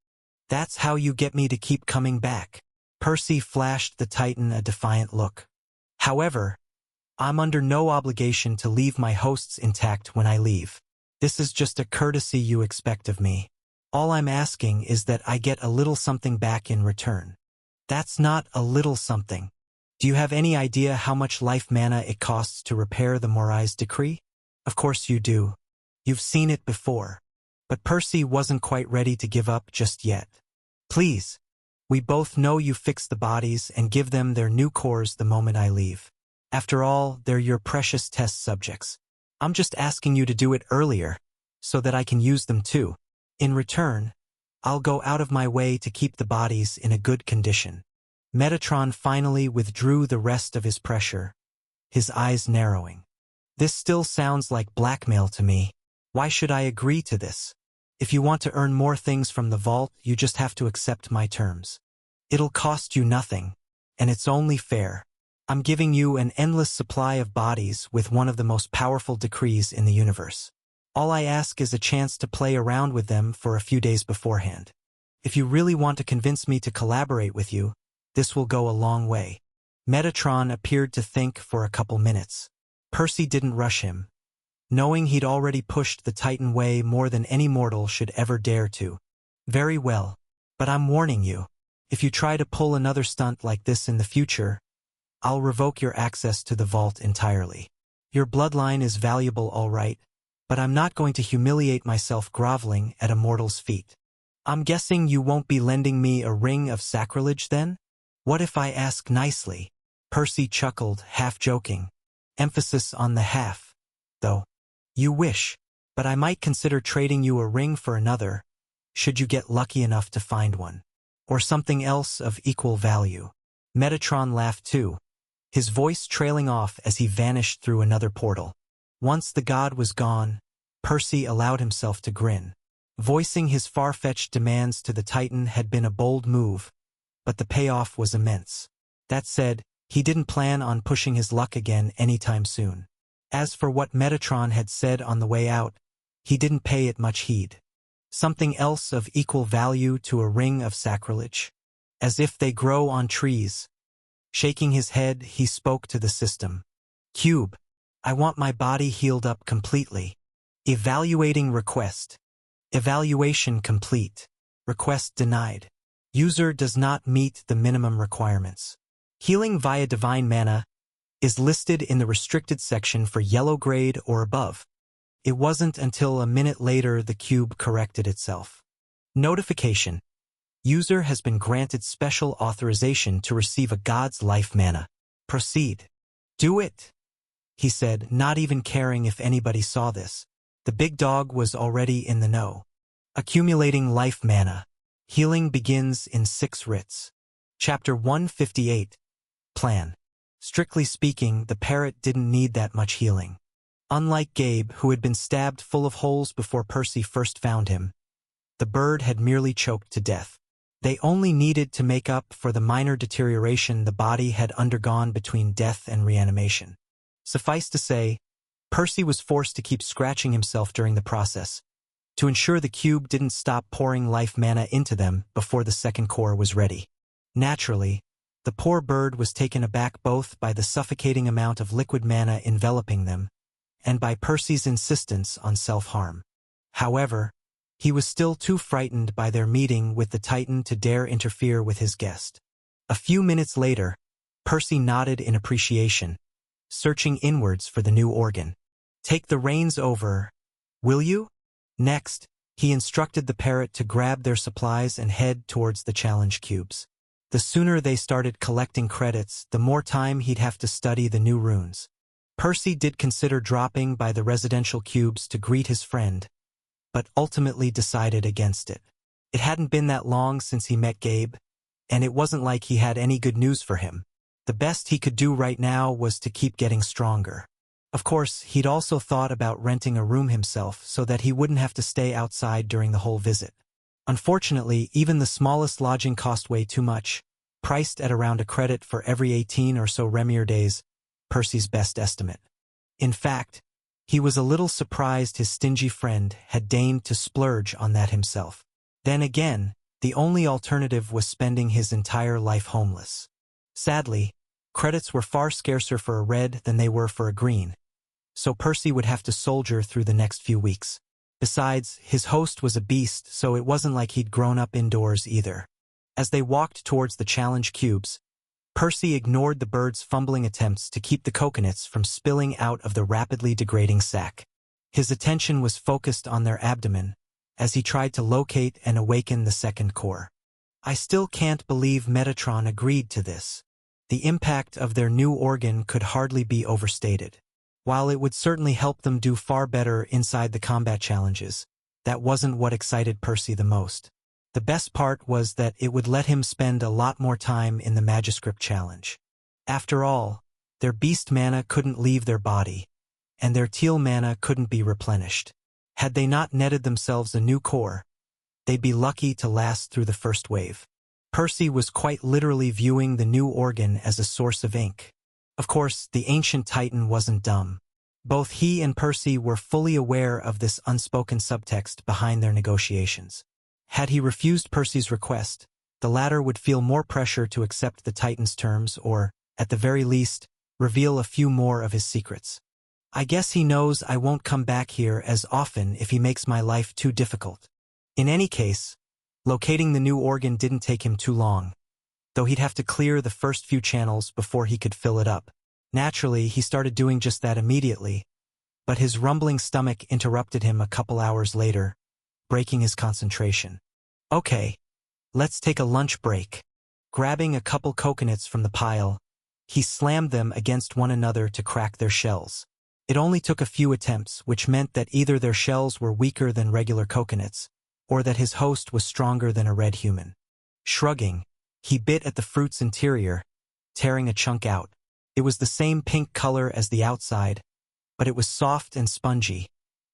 That's how you get me to keep coming back. Percy flashed the Titan a defiant look. However, I'm under no obligation to leave my hosts intact when I leave. This is just a courtesy you expect of me. All I'm asking is that I get a little something back in return. That's not a little something. Do you have any idea how much life mana it costs to repair the Moray's Decree? Of course you do. You've seen it before. But Percy wasn't quite ready to give up just yet. Please. We both know you fix the bodies and give them their new cores the moment I leave. After all, they're your precious test subjects. I'm just asking you to do it earlier, so that I can use them too. In return, I'll go out of my way to keep the bodies in a good condition. Metatron finally withdrew the rest of his pressure, his eyes narrowing. This still sounds like blackmail to me. Why should I agree to this? If you want to earn more things from the vault, you just have to accept my terms. It'll cost you nothing, and it's only fair. I'm giving you an endless supply of bodies with one of the most powerful decrees in the universe. All I ask is a chance to play around with them for a few days beforehand. If you really want to convince me to collaborate with you, this will go a long way. Metatron appeared to think for a couple minutes. Percy didn't rush him, knowing he'd already pushed the Titan way more than any mortal should ever dare to. Very well, but I'm warning you. If you try to pull another stunt like this in the future, I'll revoke your access to the vault entirely. Your bloodline is valuable, all right, but I'm not going to humiliate myself groveling at a mortal's feet. I'm guessing you won't be lending me a ring of sacrilege then? What if I ask nicely? Percy chuckled, half joking. Emphasis on the half, though. You wish, but I might consider trading you a ring for another, should you get lucky enough to find one. Or something else of equal value. Metatron laughed too, his voice trailing off as he vanished through another portal. Once the god was gone, Percy allowed himself to grin. Voicing his far-fetched demands to the Titan had been a bold move, but the payoff was immense. That said, He didn't plan on pushing his luck again anytime soon. As for what Metatron had said on the way out, he didn't pay it much heed. Something else of equal value to a ring of sacrilege? As if they grow on trees. Shaking his head, he spoke to the system. Cube, I want my body healed up completely. Evaluating request. Evaluation complete. Request denied. User does not meet the minimum requirements. Healing via divine mana is listed in the restricted section for yellow grade or above. It wasn't until a minute later the cube corrected itself. Notification. User has been granted special authorization to receive a god's life mana. Proceed. Do it, he said, not even caring if anybody saw this. The big dog was already in the know. Accumulating life mana. Healing begins in 6 writs. Chapter 158. Plan. Strictly speaking, the parrot didn't need that much healing. Unlike Gabe, who had been stabbed full of holes before Percy first found him, the bird had merely choked to death. They only needed to make up for the minor deterioration the body had undergone between death and reanimation. Suffice to say, Percy was forced to keep scratching himself during the process, to ensure the cube didn't stop pouring life mana into them before the second core was ready. Naturally, the poor bird was taken aback both by the suffocating amount of liquid mana enveloping them, and by Percy's insistence on self-harm. However, he was still too frightened by their meeting with the Titan to dare interfere with his guest. A few minutes later, Percy nodded in appreciation, searching inwards for the new organ. Take the reins over, will you? Next, he instructed the parrot to grab their supplies and head towards the challenge cubes. The sooner they started collecting credits, the more time he'd have to study the new runes. Percy did consider dropping by the residential cubes to greet his friend, but ultimately decided against it. It hadn't been that long since he met Gabe, and it wasn't like he had any good news for him. The best he could do right now was to keep getting stronger. Of course, he'd also thought about renting a room himself so that he wouldn't have to stay outside during the whole visit. Unfortunately, even the smallest lodging cost way too much, priced at around a credit for every 18 or so Remir days, Percy's best estimate. In fact, he was a little surprised his stingy friend had deigned to splurge on that himself. Then again, the only alternative was spending his entire life homeless. Sadly, credits were far scarcer for a red than they were for a green, so Percy would have to soldier through the next few weeks. Besides, his host was a beast, so it wasn't like he'd grown up indoors either. As they walked towards the challenge cubes, Percy ignored the bird's fumbling attempts to keep the coconuts from spilling out of the rapidly degrading sack. His attention was focused on their abdomen, as he tried to locate and awaken the second core. I still can't believe Metatron agreed to this. The impact of their new organ could hardly be overstated. While it would certainly help them do far better inside the combat challenges, that wasn't what excited Percy the most. The best part was that it would let him spend a lot more time in the Magiscript challenge. After all, their beast mana couldn't leave their body, and their teal mana couldn't be replenished. Had they not netted themselves a new core, they'd be lucky to last through the first wave. Percy was quite literally viewing the new organ as a source of ink. Of course, the ancient Titan wasn't dumb. Both he and Percy were fully aware of this unspoken subtext behind their negotiations. Had he refused Percy's request, the latter would feel more pressure to accept the Titan's terms or, at the very least, reveal a few more of his secrets. I guess he knows I won't come back here as often if he makes my life too difficult. In any case, locating the new organ didn't take him too long, though he'd have to clear the first few channels before he could fill it up. Naturally, he started doing just that immediately, but his rumbling stomach interrupted him a couple hours later, breaking his concentration. Okay, let's take a lunch break. Grabbing a couple coconuts from the pile, he slammed them against one another to crack their shells. It only took a few attempts, which meant that either their shells were weaker than regular coconuts, or that his host was stronger than a red human. Shrugging, he bit at the fruit's interior, tearing a chunk out. It was the same pink color as the outside, but it was soft and spongy,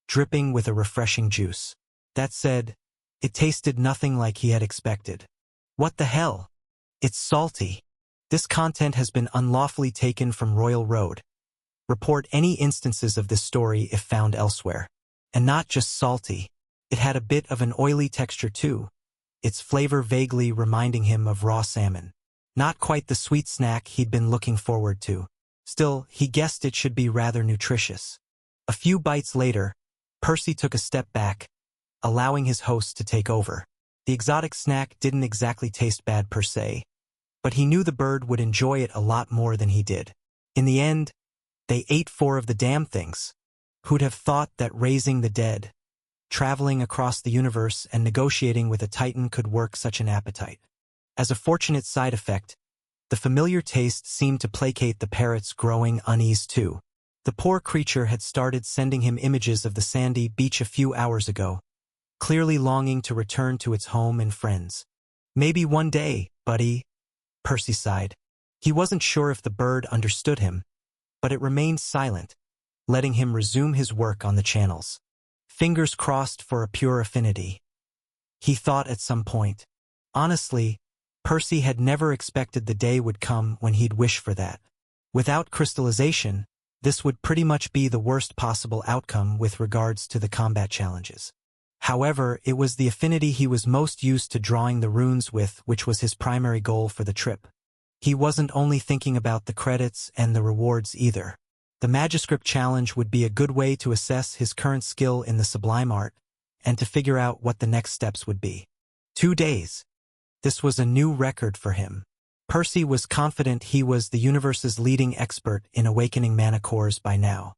dripping with a refreshing juice. That said, it tasted nothing like he had expected. What the hell? It's salty. This content has been unlawfully taken from Royal Road. Report any instances of this story if found elsewhere. And not just salty. It had a bit of an oily texture too, its flavor vaguely reminding him of raw salmon. Not quite the sweet snack he'd been looking forward to. Still, he guessed it should be rather nutritious. A few bites later, Percy took a step back, allowing his host to take over. The exotic snack didn't exactly taste bad per se, but he knew the bird would enjoy it a lot more than he did. In the end, they ate 4 of the damn things. Who'd have thought that raising the dead, traveling across the universe and negotiating with a titan could work such an appetite? As a fortunate side effect, the familiar taste seemed to placate the parrot's growing unease too. The poor creature had started sending him images of the sandy beach a few hours ago, clearly longing to return to its home and friends. Maybe one day, buddy, Percy sighed. He wasn't sure if the bird understood him, but it remained silent, letting him resume his work on the channels. Fingers crossed for a pure affinity. He thought at some point. Honestly, Percy had never expected the day would come when he'd wish for that. Without crystallization, this would pretty much be the worst possible outcome with regards to the combat challenges. However, it was the affinity he was most used to drawing the runes with which was his primary goal for the trip. He wasn't only thinking about the credits and the rewards either. The Manuscript Challenge would be a good way to assess his current skill in the sublime art and to figure out what the next steps would be. 2 days. This was a new record for him. Percy was confident he was the universe's leading expert in awakening mana cores by now.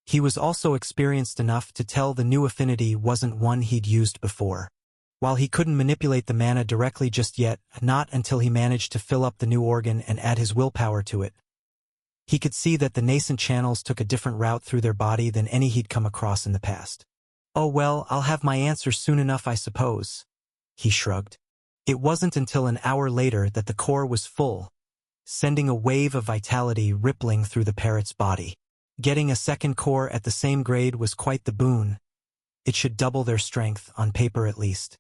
He was also experienced enough to tell the new affinity wasn't one he'd used before. While he couldn't manipulate the mana directly just yet, not until he managed to fill up the new organ and add his willpower to it, he could see that the nascent channels took a different route through their body than any he'd come across in the past. Oh well, I'll have my answer soon enough, I suppose. He shrugged. It wasn't until an hour later that the core was full, sending a wave of vitality rippling through the parrot's body. Getting a second core at the same grade was quite the boon. It should double their strength, on paper at least.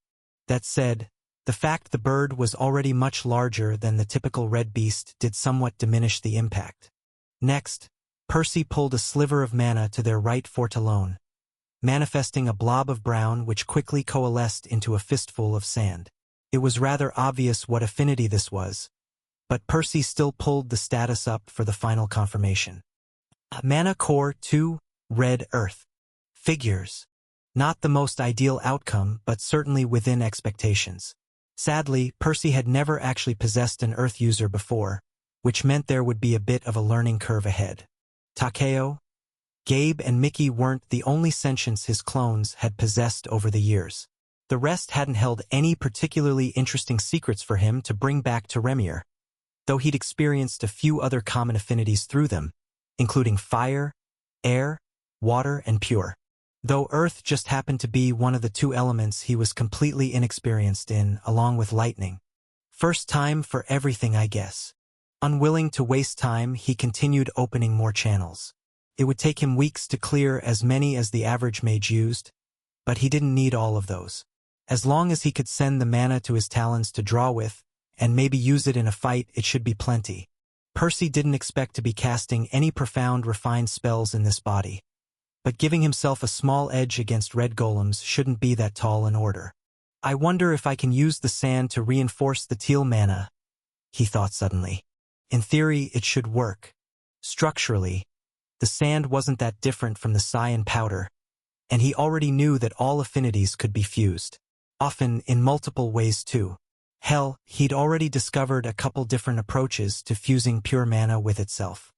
That said, the fact the bird was already much larger than the typical red beast did somewhat diminish the impact. Next, Percy pulled a sliver of mana to their right fortalone, manifesting a blob of brown which quickly coalesced into a fistful of sand. It was rather obvious what affinity this was, but Percy still pulled the status up for the final confirmation. Mana Core 2, Red Earth. Figures. Not the most ideal outcome, but certainly within expectations. Sadly, Percy had never actually possessed an Earth user before, which meant there would be a bit of a learning curve ahead. Takeo, Gabe and Mickey weren't the only sentients his clones had possessed over the years. The rest hadn't held any particularly interesting secrets for him to bring back to Remir, though he'd experienced a few other common affinities through them, including fire, air, water, and pure. Though earth just happened to be one of the 2 elements he was completely inexperienced in, along with lightning. First time for everything, I guess. Unwilling to waste time, he continued opening more channels. It would take him weeks to clear as many as the average mage used, but he didn't need all of those. As long as he could send the mana to his talons to draw with, and maybe use it in a fight, it should be plenty. Percy didn't expect to be casting any profound, refined spells in this body, but giving himself a small edge against red golems shouldn't be that tall an order. I wonder if I can use the sand to reinforce the teal mana, he thought suddenly. In theory, it should work. Structurally, the sand wasn't that different from the cyan powder, and he already knew that all affinities could be fused. Often in multiple ways too. Hell, he'd already discovered a couple different approaches to fusing pure mana with itself.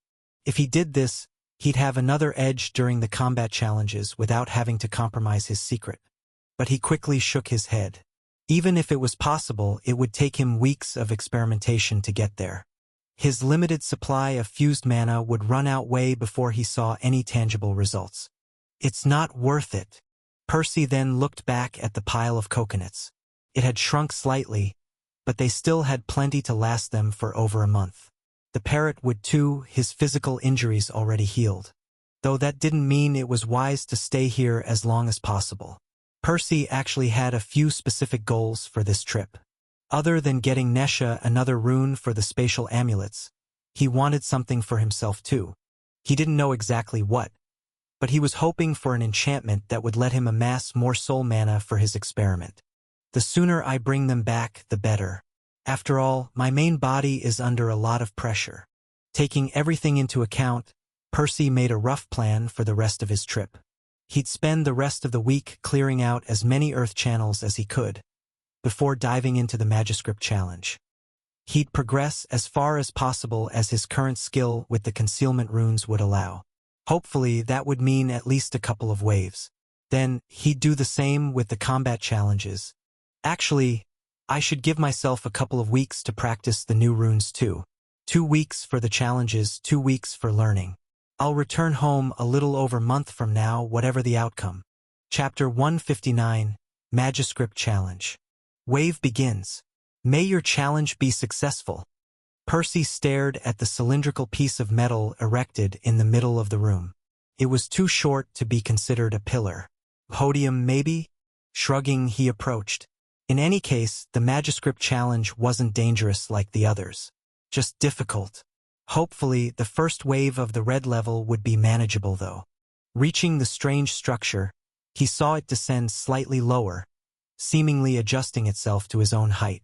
If he did this, he'd have another edge during the combat challenges without having to compromise his secret. But he quickly shook his head. Even if it was possible, it would take him weeks of experimentation to get there. His limited supply of fused mana would run out way before he saw any tangible results. It's not worth it. Percy then looked back at the pile of coconuts. It had shrunk slightly, but they still had plenty to last them for over a month. The parrot would too, his physical injuries already healed. Though that didn't mean it was wise to stay here as long as possible. Percy actually had a few specific goals for this trip. Other than getting Nesha another rune for the spatial amulets, he wanted something for himself too. He didn't know exactly what, but he was hoping for an enchantment that would let him amass more soul mana for his experiment. The sooner I bring them back, the better. After all, my main body is under a lot of pressure. Taking everything into account, Percy made a rough plan for the rest of his trip. He'd spend the rest of the week clearing out as many earth channels as he could, before diving into the Magiscript challenge. He'd progress as far as possible as his current skill with the concealment runes would allow. Hopefully that would mean at least a couple of waves. Then, he'd do the same with the combat challenges. Actually, I should give myself a couple of weeks to practice the new runes too. 2 weeks for the challenges, 2 weeks for learning. I'll return home a little over a month from now, whatever the outcome. Chapter 159, Magiscript Challenge. Wave begins. May your challenge be successful. Percy stared at the cylindrical piece of metal erected in the middle of the room. It was too short to be considered a pillar. Podium, maybe? Shrugging, he approached. In any case, the Magiscript challenge wasn't dangerous like the others. Just difficult. Hopefully, the first wave of the red level would be manageable though. Reaching the strange structure, he saw it descend slightly lower, seemingly adjusting itself to his own height.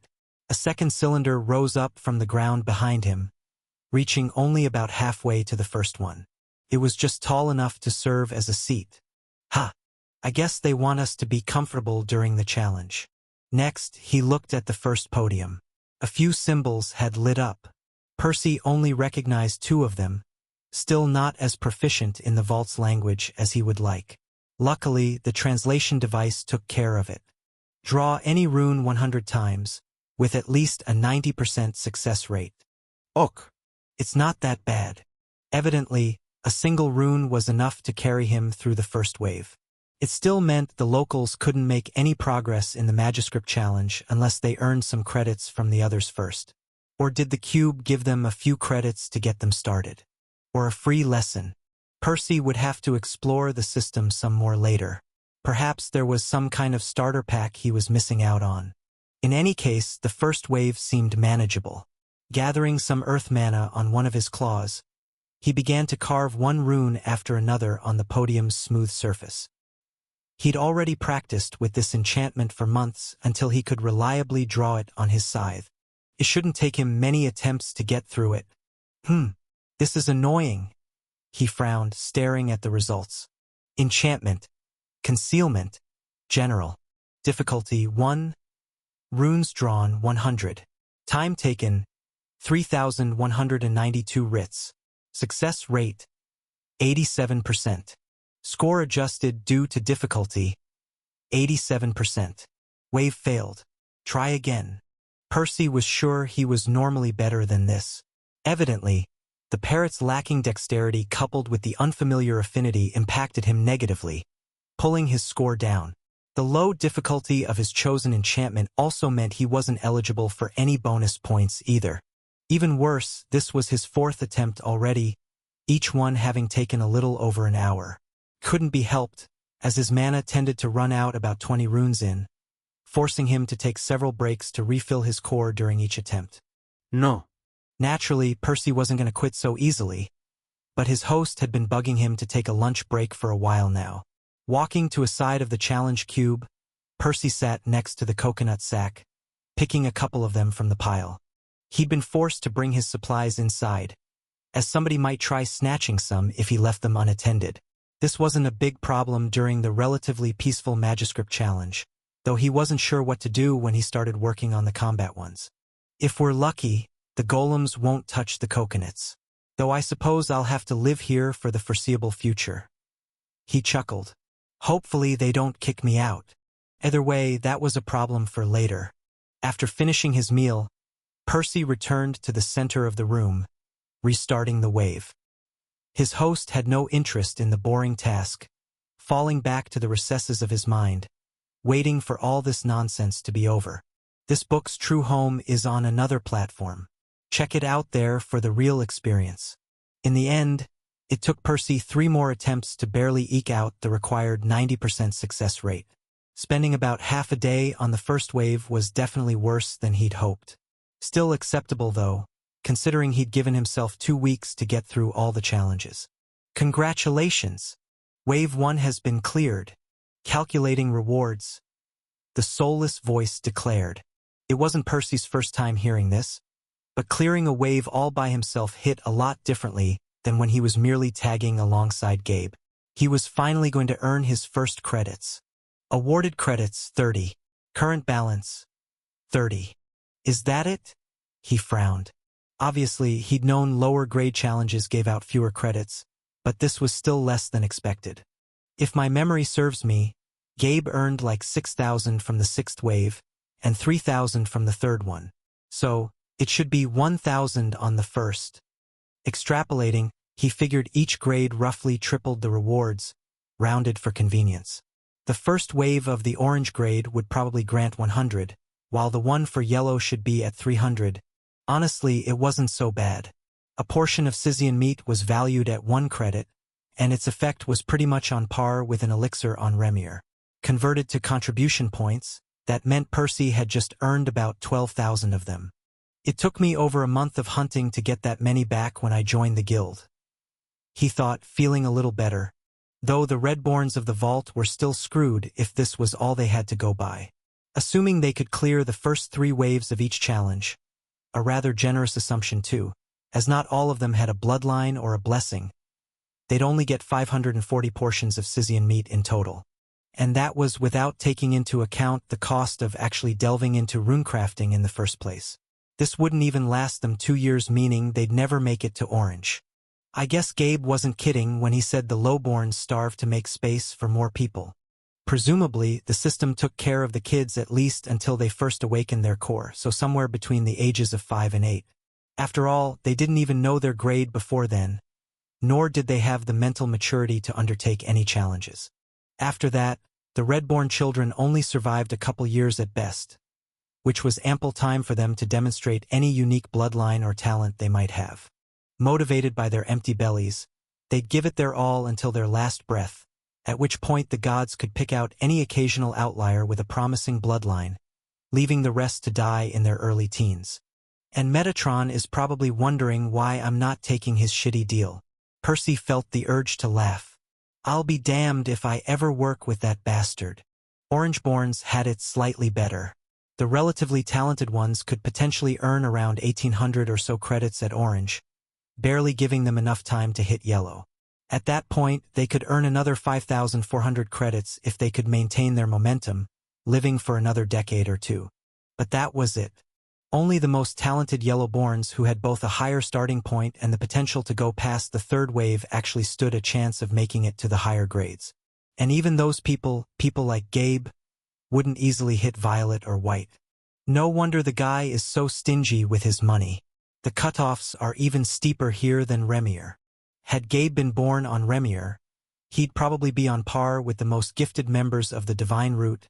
A second cylinder rose up from the ground behind him, reaching only about halfway to the first one. It was just tall enough to serve as a seat. Ha! I guess they want us to be comfortable during the challenge. Next, he looked at the first podium. A few symbols had lit up. Percy only recognized 2 of them, still not as proficient in the vault's language as he would like. Luckily, the translation device took care of it. Draw any rune 100 times, with at least a 90% success rate. Ok. It's not that bad. Evidently, a single rune was enough to carry him through the first wave. It still meant the locals couldn't make any progress in the Magiscript challenge unless they earned some credits from the others first. Or did the cube give them a few credits to get them started? Or a free lesson? Percy would have to explore the system some more later. Perhaps there was some kind of starter pack he was missing out on. In any case, the first wave seemed manageable. Gathering some earth mana on one of his claws, he began to carve one rune after another on the podium's smooth surface. He'd already practiced with this enchantment for months until he could reliably draw it on his scythe. It shouldn't take him many attempts to get through it. This is annoying. He frowned, staring at the results. Enchantment. Concealment. General. Difficulty 1. Runes drawn 100. Time taken 3,192 writs. Success rate 87%. Score adjusted due to difficulty 87%. Wave failed. Try again. Percy was sure he was normally better than this. Evidently, the parrot's lacking dexterity coupled with the unfamiliar affinity impacted him negatively, pulling his score down. The low difficulty of his chosen enchantment also meant he wasn't eligible for any bonus points either. Even worse, this was his 4th attempt already, each one having taken a little over an hour. Couldn't be helped, as his mana tended to run out about 20 runes in, forcing him to take several breaks to refill his core during each attempt. No. Naturally, Percy wasn't going to quit so easily, but his host had been bugging him to take a lunch break for a while now. Walking to a side of the challenge cube, Percy sat next to the coconut sack, picking a couple of them from the pile. He'd been forced to bring his supplies inside, as somebody might try snatching some if he left them unattended. This wasn't a big problem during the relatively peaceful Magiscript challenge, though he wasn't sure what to do when he started working on the combat ones. If we're lucky, the golems won't touch the coconuts, though I suppose I'll have to live here for the foreseeable future. He chuckled. Hopefully they don't kick me out. Either way, that was a problem for later. After finishing his meal, Percy returned to the center of the room, restarting the wave. His host had no interest in the boring task, falling back to the recesses of his mind, waiting for all this nonsense to be over. This book's true home is on another platform. Check it out there for the real experience. In the end, it took Percy 3 more attempts to barely eke out the required 90% success rate. Spending about half a day on the first wave was definitely worse than he'd hoped. Still acceptable though, considering he'd given himself 2 weeks to get through all the challenges. Congratulations! Wave 1 has been cleared. Calculating rewards. The soulless voice declared. It wasn't Percy's first time hearing this, but clearing a wave all by himself hit a lot differently than when he was merely tagging alongside Gabe. He was finally going to earn his first credits. Awarded credits, 30. Current balance, 30. Is that it? He frowned. Obviously, he'd known lower grade challenges gave out fewer credits, but this was still less than expected. If my memory serves me, Gabe earned like 6,000 from the 6th wave and 3,000 from the 3rd one. So, it should be 1,000 on the 1st. Extrapolating, he figured each grade roughly tripled the rewards, rounded for convenience. The first wave of the orange grade would probably grant 100, while the one for yellow should be at 300. Honestly, it wasn't so bad. A portion of Sizian meat was valued at 1 credit, and its effect was pretty much on par with an elixir on Remir. Converted to contribution points, that meant Percy had just earned about 12,000 of them. It took me over a month of hunting to get that many back when I joined the guild. He thought, feeling a little better, though the Redborns of the vault were still screwed if this was all they had to go by. Assuming they could clear the first 3 waves of each challenge, a rather generous assumption too, as not all of them had a bloodline or a blessing, they'd only get 540 portions of Sizian meat in total. And that was without taking into account the cost of actually delving into runecrafting in the first place. This wouldn't even last them 2 years, meaning they'd never make it to orange. I guess Gabe wasn't kidding when he said the lowborns starved to make space for more people. Presumably, the system took care of the kids at least until they first awakened their core, so somewhere between the ages of 5 and 8. After all, they didn't even know their grade before then, nor did they have the mental maturity to undertake any challenges. After that, the Redborn children only survived a couple years at best, which was ample time for them to demonstrate any unique bloodline or talent they might have. Motivated by their empty bellies, they'd give it their all until their last breath, at which point the gods could pick out any occasional outlier with a promising bloodline, leaving the rest to die in their early teens. And Metatron is probably wondering why I'm not taking his shitty deal. Percy felt the urge to laugh. I'll be damned if I ever work with that bastard. Orangeborns had it slightly better. The relatively talented ones could potentially earn around 1,800 or so credits at orange, barely giving them enough time to hit yellow. At that point, they could earn another 5,400 credits if they could maintain their momentum, living for another decade or two. But that was it. Only the most talented Yellowborns who had both a higher starting point and the potential to go past the 3rd wave actually stood a chance of making it to the higher grades. And even those people like Gabe, wouldn't easily hit violet or white. No wonder the guy is so stingy with his money. The cutoffs are even steeper here than Remir. Had Gabe been born on Remir, he'd probably be on par with the most gifted members of the Divine Root,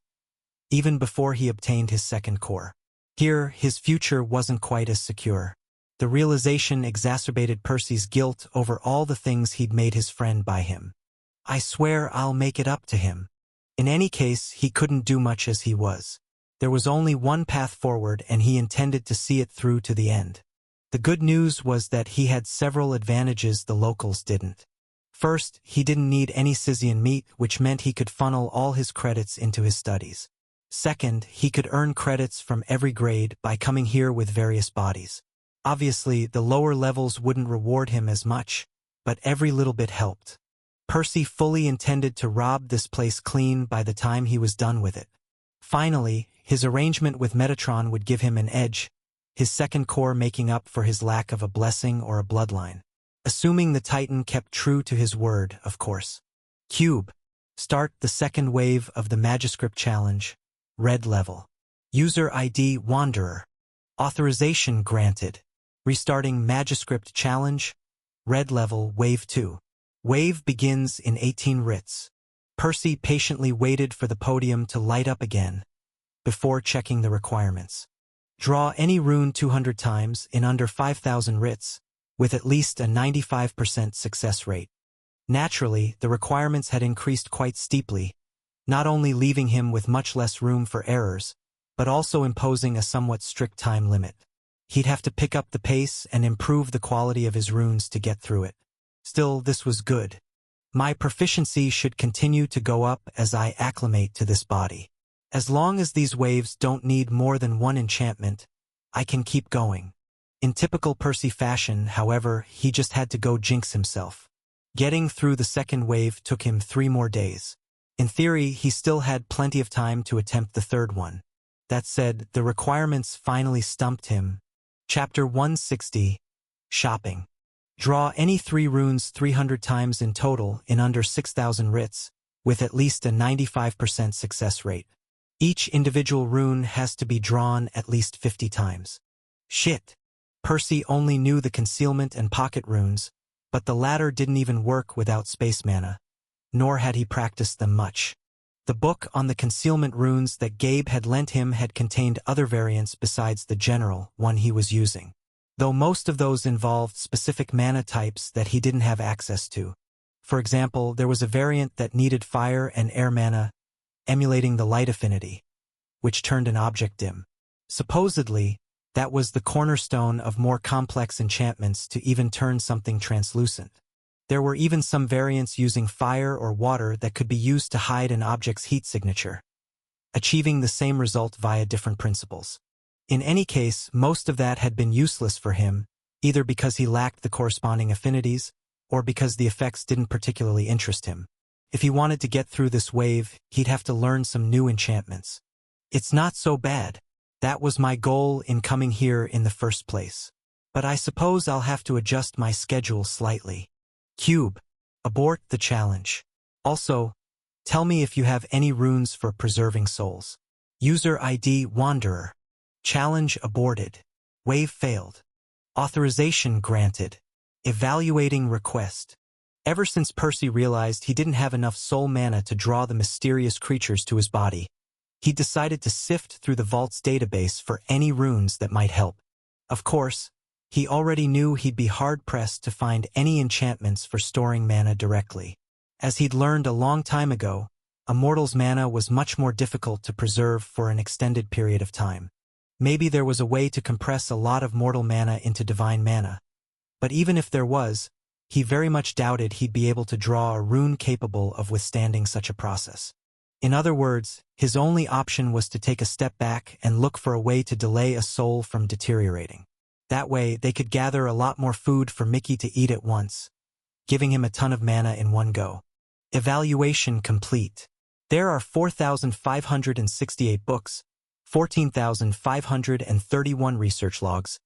even before he obtained his 2nd core. Here, his future wasn't quite as secure. The realization exacerbated Percy's guilt over all the things he'd made his friend buy him. I swear I'll make it up to him. In any case, he couldn't do much as he was. There was only one path forward, and he intended to see it through to the end. The good news was that he had several advantages the locals didn't. First, he didn't need any Sizian meat, which meant he could funnel all his credits into his studies. Second, he could earn credits from every grade by coming here with various bodies. Obviously, the lower levels wouldn't reward him as much, but every little bit helped. Percy fully intended to rob this place clean by the time he was done with it. Finally, his arrangement with Metatron would give him an edge, his 2nd core making up for his lack of a blessing or a bloodline. Assuming the Titan kept true to his word, of course. Cube. Start the 2nd wave of the Magiscript Challenge. Red level. User ID Wanderer. Authorization granted. Restarting Magiscript Challenge. Red level Wave 2. Wave begins in 18 writs. Percy patiently waited for the podium to light up again, before checking the requirements. Draw any rune 200 times in under 5,000 writs, with at least a 95% success rate. Naturally, the requirements had increased quite steeply, not only leaving him with much less room for errors, but also imposing a somewhat strict time limit. He'd have to pick up the pace and improve the quality of his runes to get through it. Still, this was good. My proficiency should continue to go up as I acclimate to this body. As long as these waves don't need more than one enchantment, I can keep going. In typical Percy fashion, however, he just had to go jinx himself. Getting through the second wave took him 3 more days. In theory, he still had plenty of time to attempt the third one. That said, the requirements finally stumped him. Chapter 160. Shopping. Draw any 3 runes 300 times in total in under 6,000 writs, with at least a 95% success rate. Each individual rune has to be drawn at least 50 times. Shit. Percy only knew the concealment and pocket runes, but the latter didn't even work without space mana, nor had he practiced them much. The book on the concealment runes that Gabe had lent him had contained other variants besides the general one he was using, though most of those involved specific mana types that he didn't have access to. For example, there was a variant that needed fire and air mana, emulating the light affinity, which turned an object dim. Supposedly, that was the cornerstone of more complex enchantments to even turn something translucent. There were even some variants using fire or water that could be used to hide an object's heat signature, achieving the same result via different principles. In any case, most of that had been useless for him, either because he lacked the corresponding affinities, or because the effects didn't particularly interest him. If he wanted to get through this wave, he'd have to learn some new enchantments. It's not so bad. That was my goal in coming here in the first place. But I suppose I'll have to adjust my schedule slightly. Cube. Abort the challenge. Also, tell me if you have any runes for preserving souls. User ID Wanderer. Challenge aborted. Wave failed. Authorization granted. Evaluating request. Ever since Percy realized he didn't have enough soul mana to draw the mysterious creatures to his body, he decided to sift through the vault's database for any runes that might help. Of course, he already knew he'd be hard-pressed to find any enchantments for storing mana directly. As he'd learned a long time ago, a mortal's mana was much more difficult to preserve for an extended period of time. Maybe there was a way to compress a lot of mortal mana into divine mana. But even if there was, he very much doubted he'd be able to draw a rune capable of withstanding such a process. In other words, his only option was to take a step back and look for a way to delay a soul from deteriorating. That way, they could gather a lot more food for Mickey to eat at once, giving him a ton of mana in one go. Evaluation complete. There are 4,568 books, 14,531 research logs,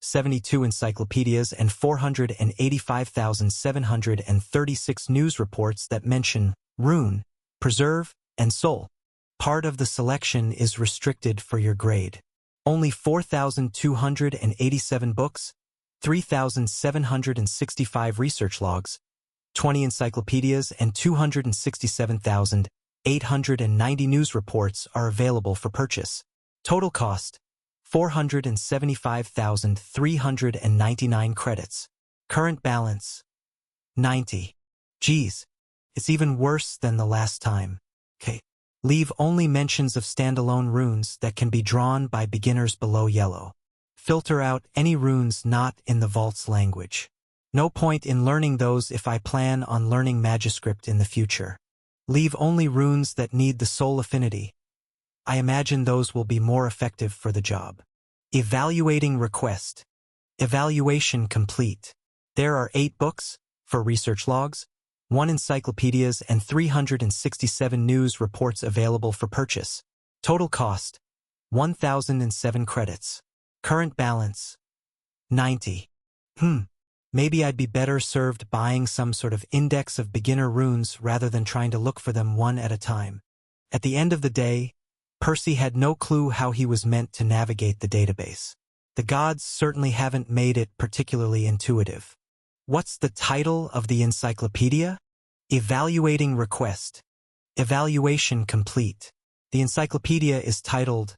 72 encyclopedias, and 485,736 news reports that mention rune, preserve, and soul. Part of the selection is restricted for your grade. Only 4,287 books, 3,765 research logs, 20 encyclopedias, and 267,890 news reports are available for purchase. Total cost, 475,399 credits. Current balance, 90. Geez, it's even worse than the last time. Okay. Leave only mentions of standalone runes that can be drawn by beginners below yellow. Filter out any runes not in the vault's language. No point in learning those if I plan on learning Magiscript in the future. Leave only runes that need the soul affinity. I imagine those will be more effective for the job. Evaluating request. Evaluation complete. There are 8 books, for research logs, 1 encyclopedias, and 367 news reports available for purchase. Total cost, 1,007 credits. Current balance, 90. Maybe I'd be better served buying some sort of index of beginner runes rather than trying to look for them one at a time. At the end of the day, Percy had no clue how he was meant to navigate the database. The gods certainly haven't made it particularly intuitive. What's the title of the encyclopedia? Evaluating request. Evaluation complete. The encyclopedia is titled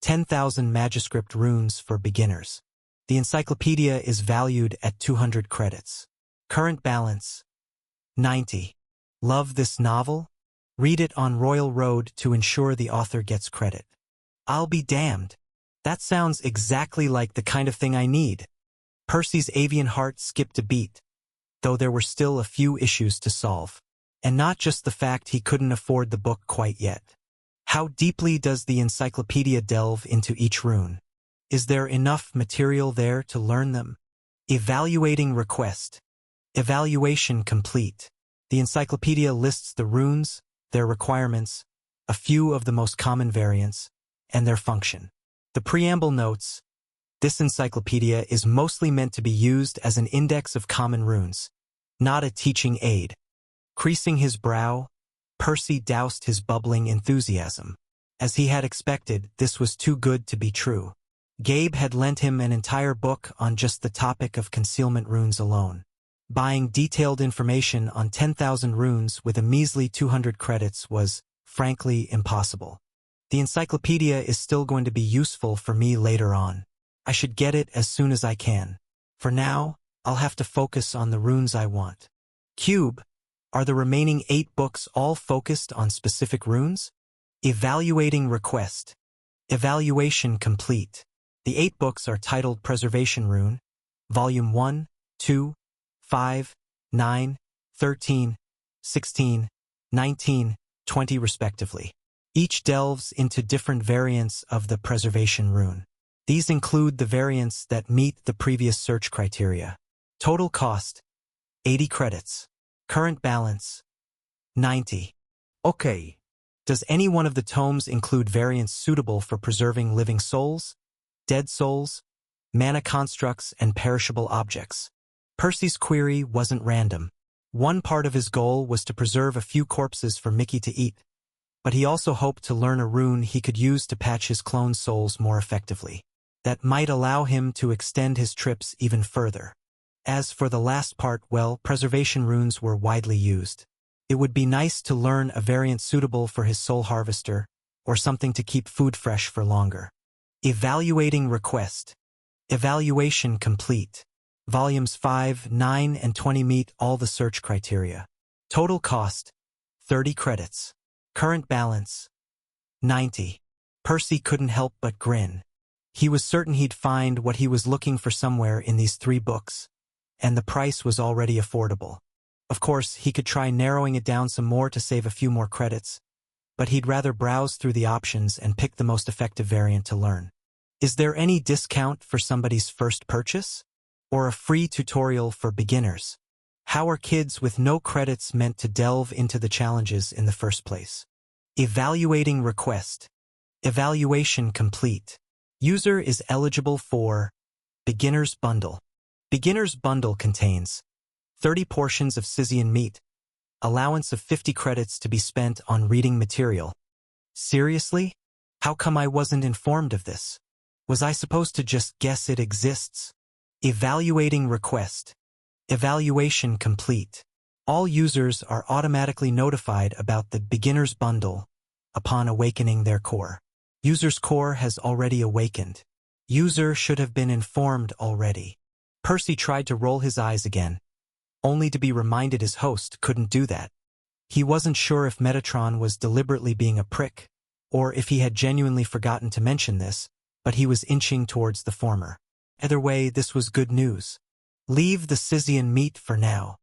10,000 Magiscript Runes for Beginners. The encyclopedia is valued at 200 credits. Current balance, 90. Love this novel? Read it on Royal Road to ensure the author gets credit. I'll be damned. That sounds exactly like the kind of thing I need. Percy's avian heart skipped a beat, though there were still a few issues to solve. And not just the fact he couldn't afford the book quite yet. How deeply does the encyclopedia delve into each rune? Is there enough material there to learn them? Evaluating request. Evaluation complete. The encyclopedia lists the runes, their requirements, a few of the most common variants, and their function. The preamble notes, this encyclopedia is mostly meant to be used as an index of common runes, not a teaching aid. Creasing his brow, Percy doused his bubbling enthusiasm. As he had expected, this was too good to be true. Gabe had lent him an entire book on just the topic of concealment runes alone. Buying detailed information on 10,000 runes with a measly 200 credits was, frankly, impossible. The encyclopedia is still going to be useful for me later on. I should get it as soon as I can. For now, I'll have to focus on the runes I want. Cube. Are the remaining 8 books all focused on specific runes? Evaluating request. Evaluation complete. The 8 books are titled Preservation Rune, Volume 1, 2, 5, 9, 13, 16, 19, 20 respectively. Each delves into different variants of the Preservation Rune. These include the variants that meet the previous search criteria. Total cost, 80 credits. Current balance, 90. Okay. Does any one of the tomes include variants suitable for preserving living souls, dead souls, mana constructs, and perishable objects? Percy's query wasn't random. One part of his goal was to preserve a few corpses for Mickey to eat, but he also hoped to learn a rune he could use to patch his clone souls more effectively. That might allow him to extend his trips even further. As for the last part, well, preservation runes were widely used. It would be nice to learn a variant suitable for his soul harvester, or something to keep food fresh for longer. Evaluating request. Evaluation complete. Volumes 5, 9, and 20 meet all the search criteria. Total cost, 30 credits. Current balance, 90. Percy couldn't help but grin. He was certain he'd find what he was looking for somewhere in these 3 books. And the price was already affordable. Of course, he could try narrowing it down some more to save a few more credits, but he'd rather browse through the options and pick the most effective variant to learn. Is there any discount for somebody's first purchase? Or a free tutorial for beginners? How are kids with no credits meant to delve into the challenges in the first place? Evaluating request. Evaluation complete. User is eligible for Beginner's Bundle. Beginner's Bundle contains 30 portions of Scythian meat, allowance of 50 credits to be spent on reading material. Seriously? How come I wasn't informed of this? Was I supposed to just guess it exists? Evaluating request. Evaluation complete. All users are automatically notified about the Beginner's Bundle upon awakening their core. User's core has already awakened. User should have been informed already. Percy tried to roll his eyes again, only to be reminded his host couldn't do that. He wasn't sure if Metatron was deliberately being a prick, or if he had genuinely forgotten to mention this, but he was inching towards the former. Either way, this was good news. Leave the Scythian meat for now.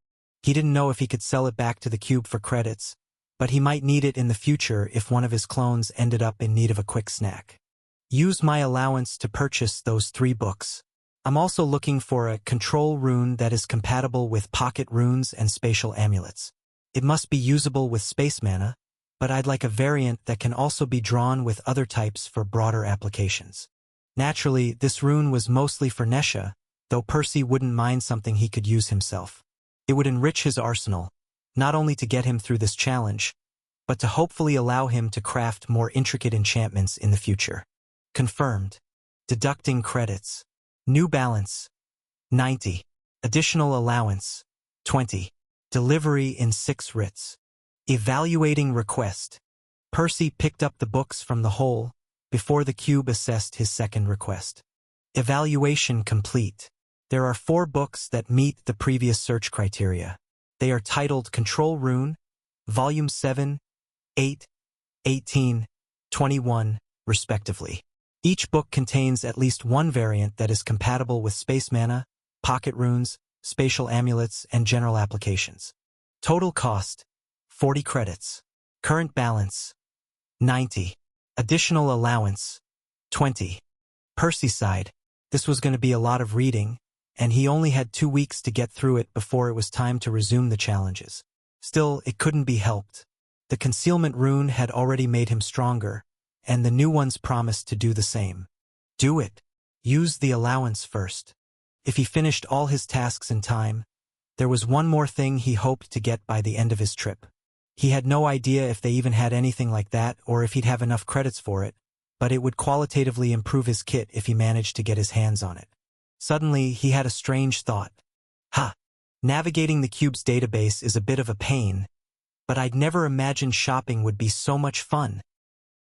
He didn't know if he could sell it back to the cube for credits, but he might need it in the future if one of his clones ended up in need of a quick snack. Use my allowance to purchase those 3 books. I'm also looking for a control rune that is compatible with pocket runes and spatial amulets. It must be usable with space mana, but I'd like a variant that can also be drawn with other types for broader applications. Naturally, this rune was mostly for Nesha, though Percy wouldn't mind something he could use himself. It would enrich his arsenal, not only to get him through this challenge, but to hopefully allow him to craft more intricate enchantments in the future. Confirmed. Deducting credits. New balance, 90. Additional allowance, 20. Delivery in 6 writs. Evaluating request. Percy picked up the books from the hole before the cube assessed his second request. Evaluation complete. There are 4 books that meet the previous search criteria. They are titled Control Rune, Volume 7, 8, 18, 21, respectively. Each book contains at least one variant that is compatible with space mana, pocket runes, spatial amulets, and general applications. Total cost, 40 credits. Current balance, 90. Additional allowance, 20. Percy sighed. This was going to be a lot of reading, and he only had 2 weeks to get through it before it was time to resume the challenges. Still, it couldn't be helped. The concealment rune had already made him stronger, and the new ones promised to do the same. Do it. Use the allowance first. If he finished all his tasks in time, there was one more thing he hoped to get by the end of his trip. He had no idea if they even had anything like that or if he'd have enough credits for it, but it would qualitatively improve his kit if he managed to get his hands on it. Suddenly, he had a strange thought. Navigating the cube's database is a bit of a pain, but I'd never imagined shopping would be so much fun.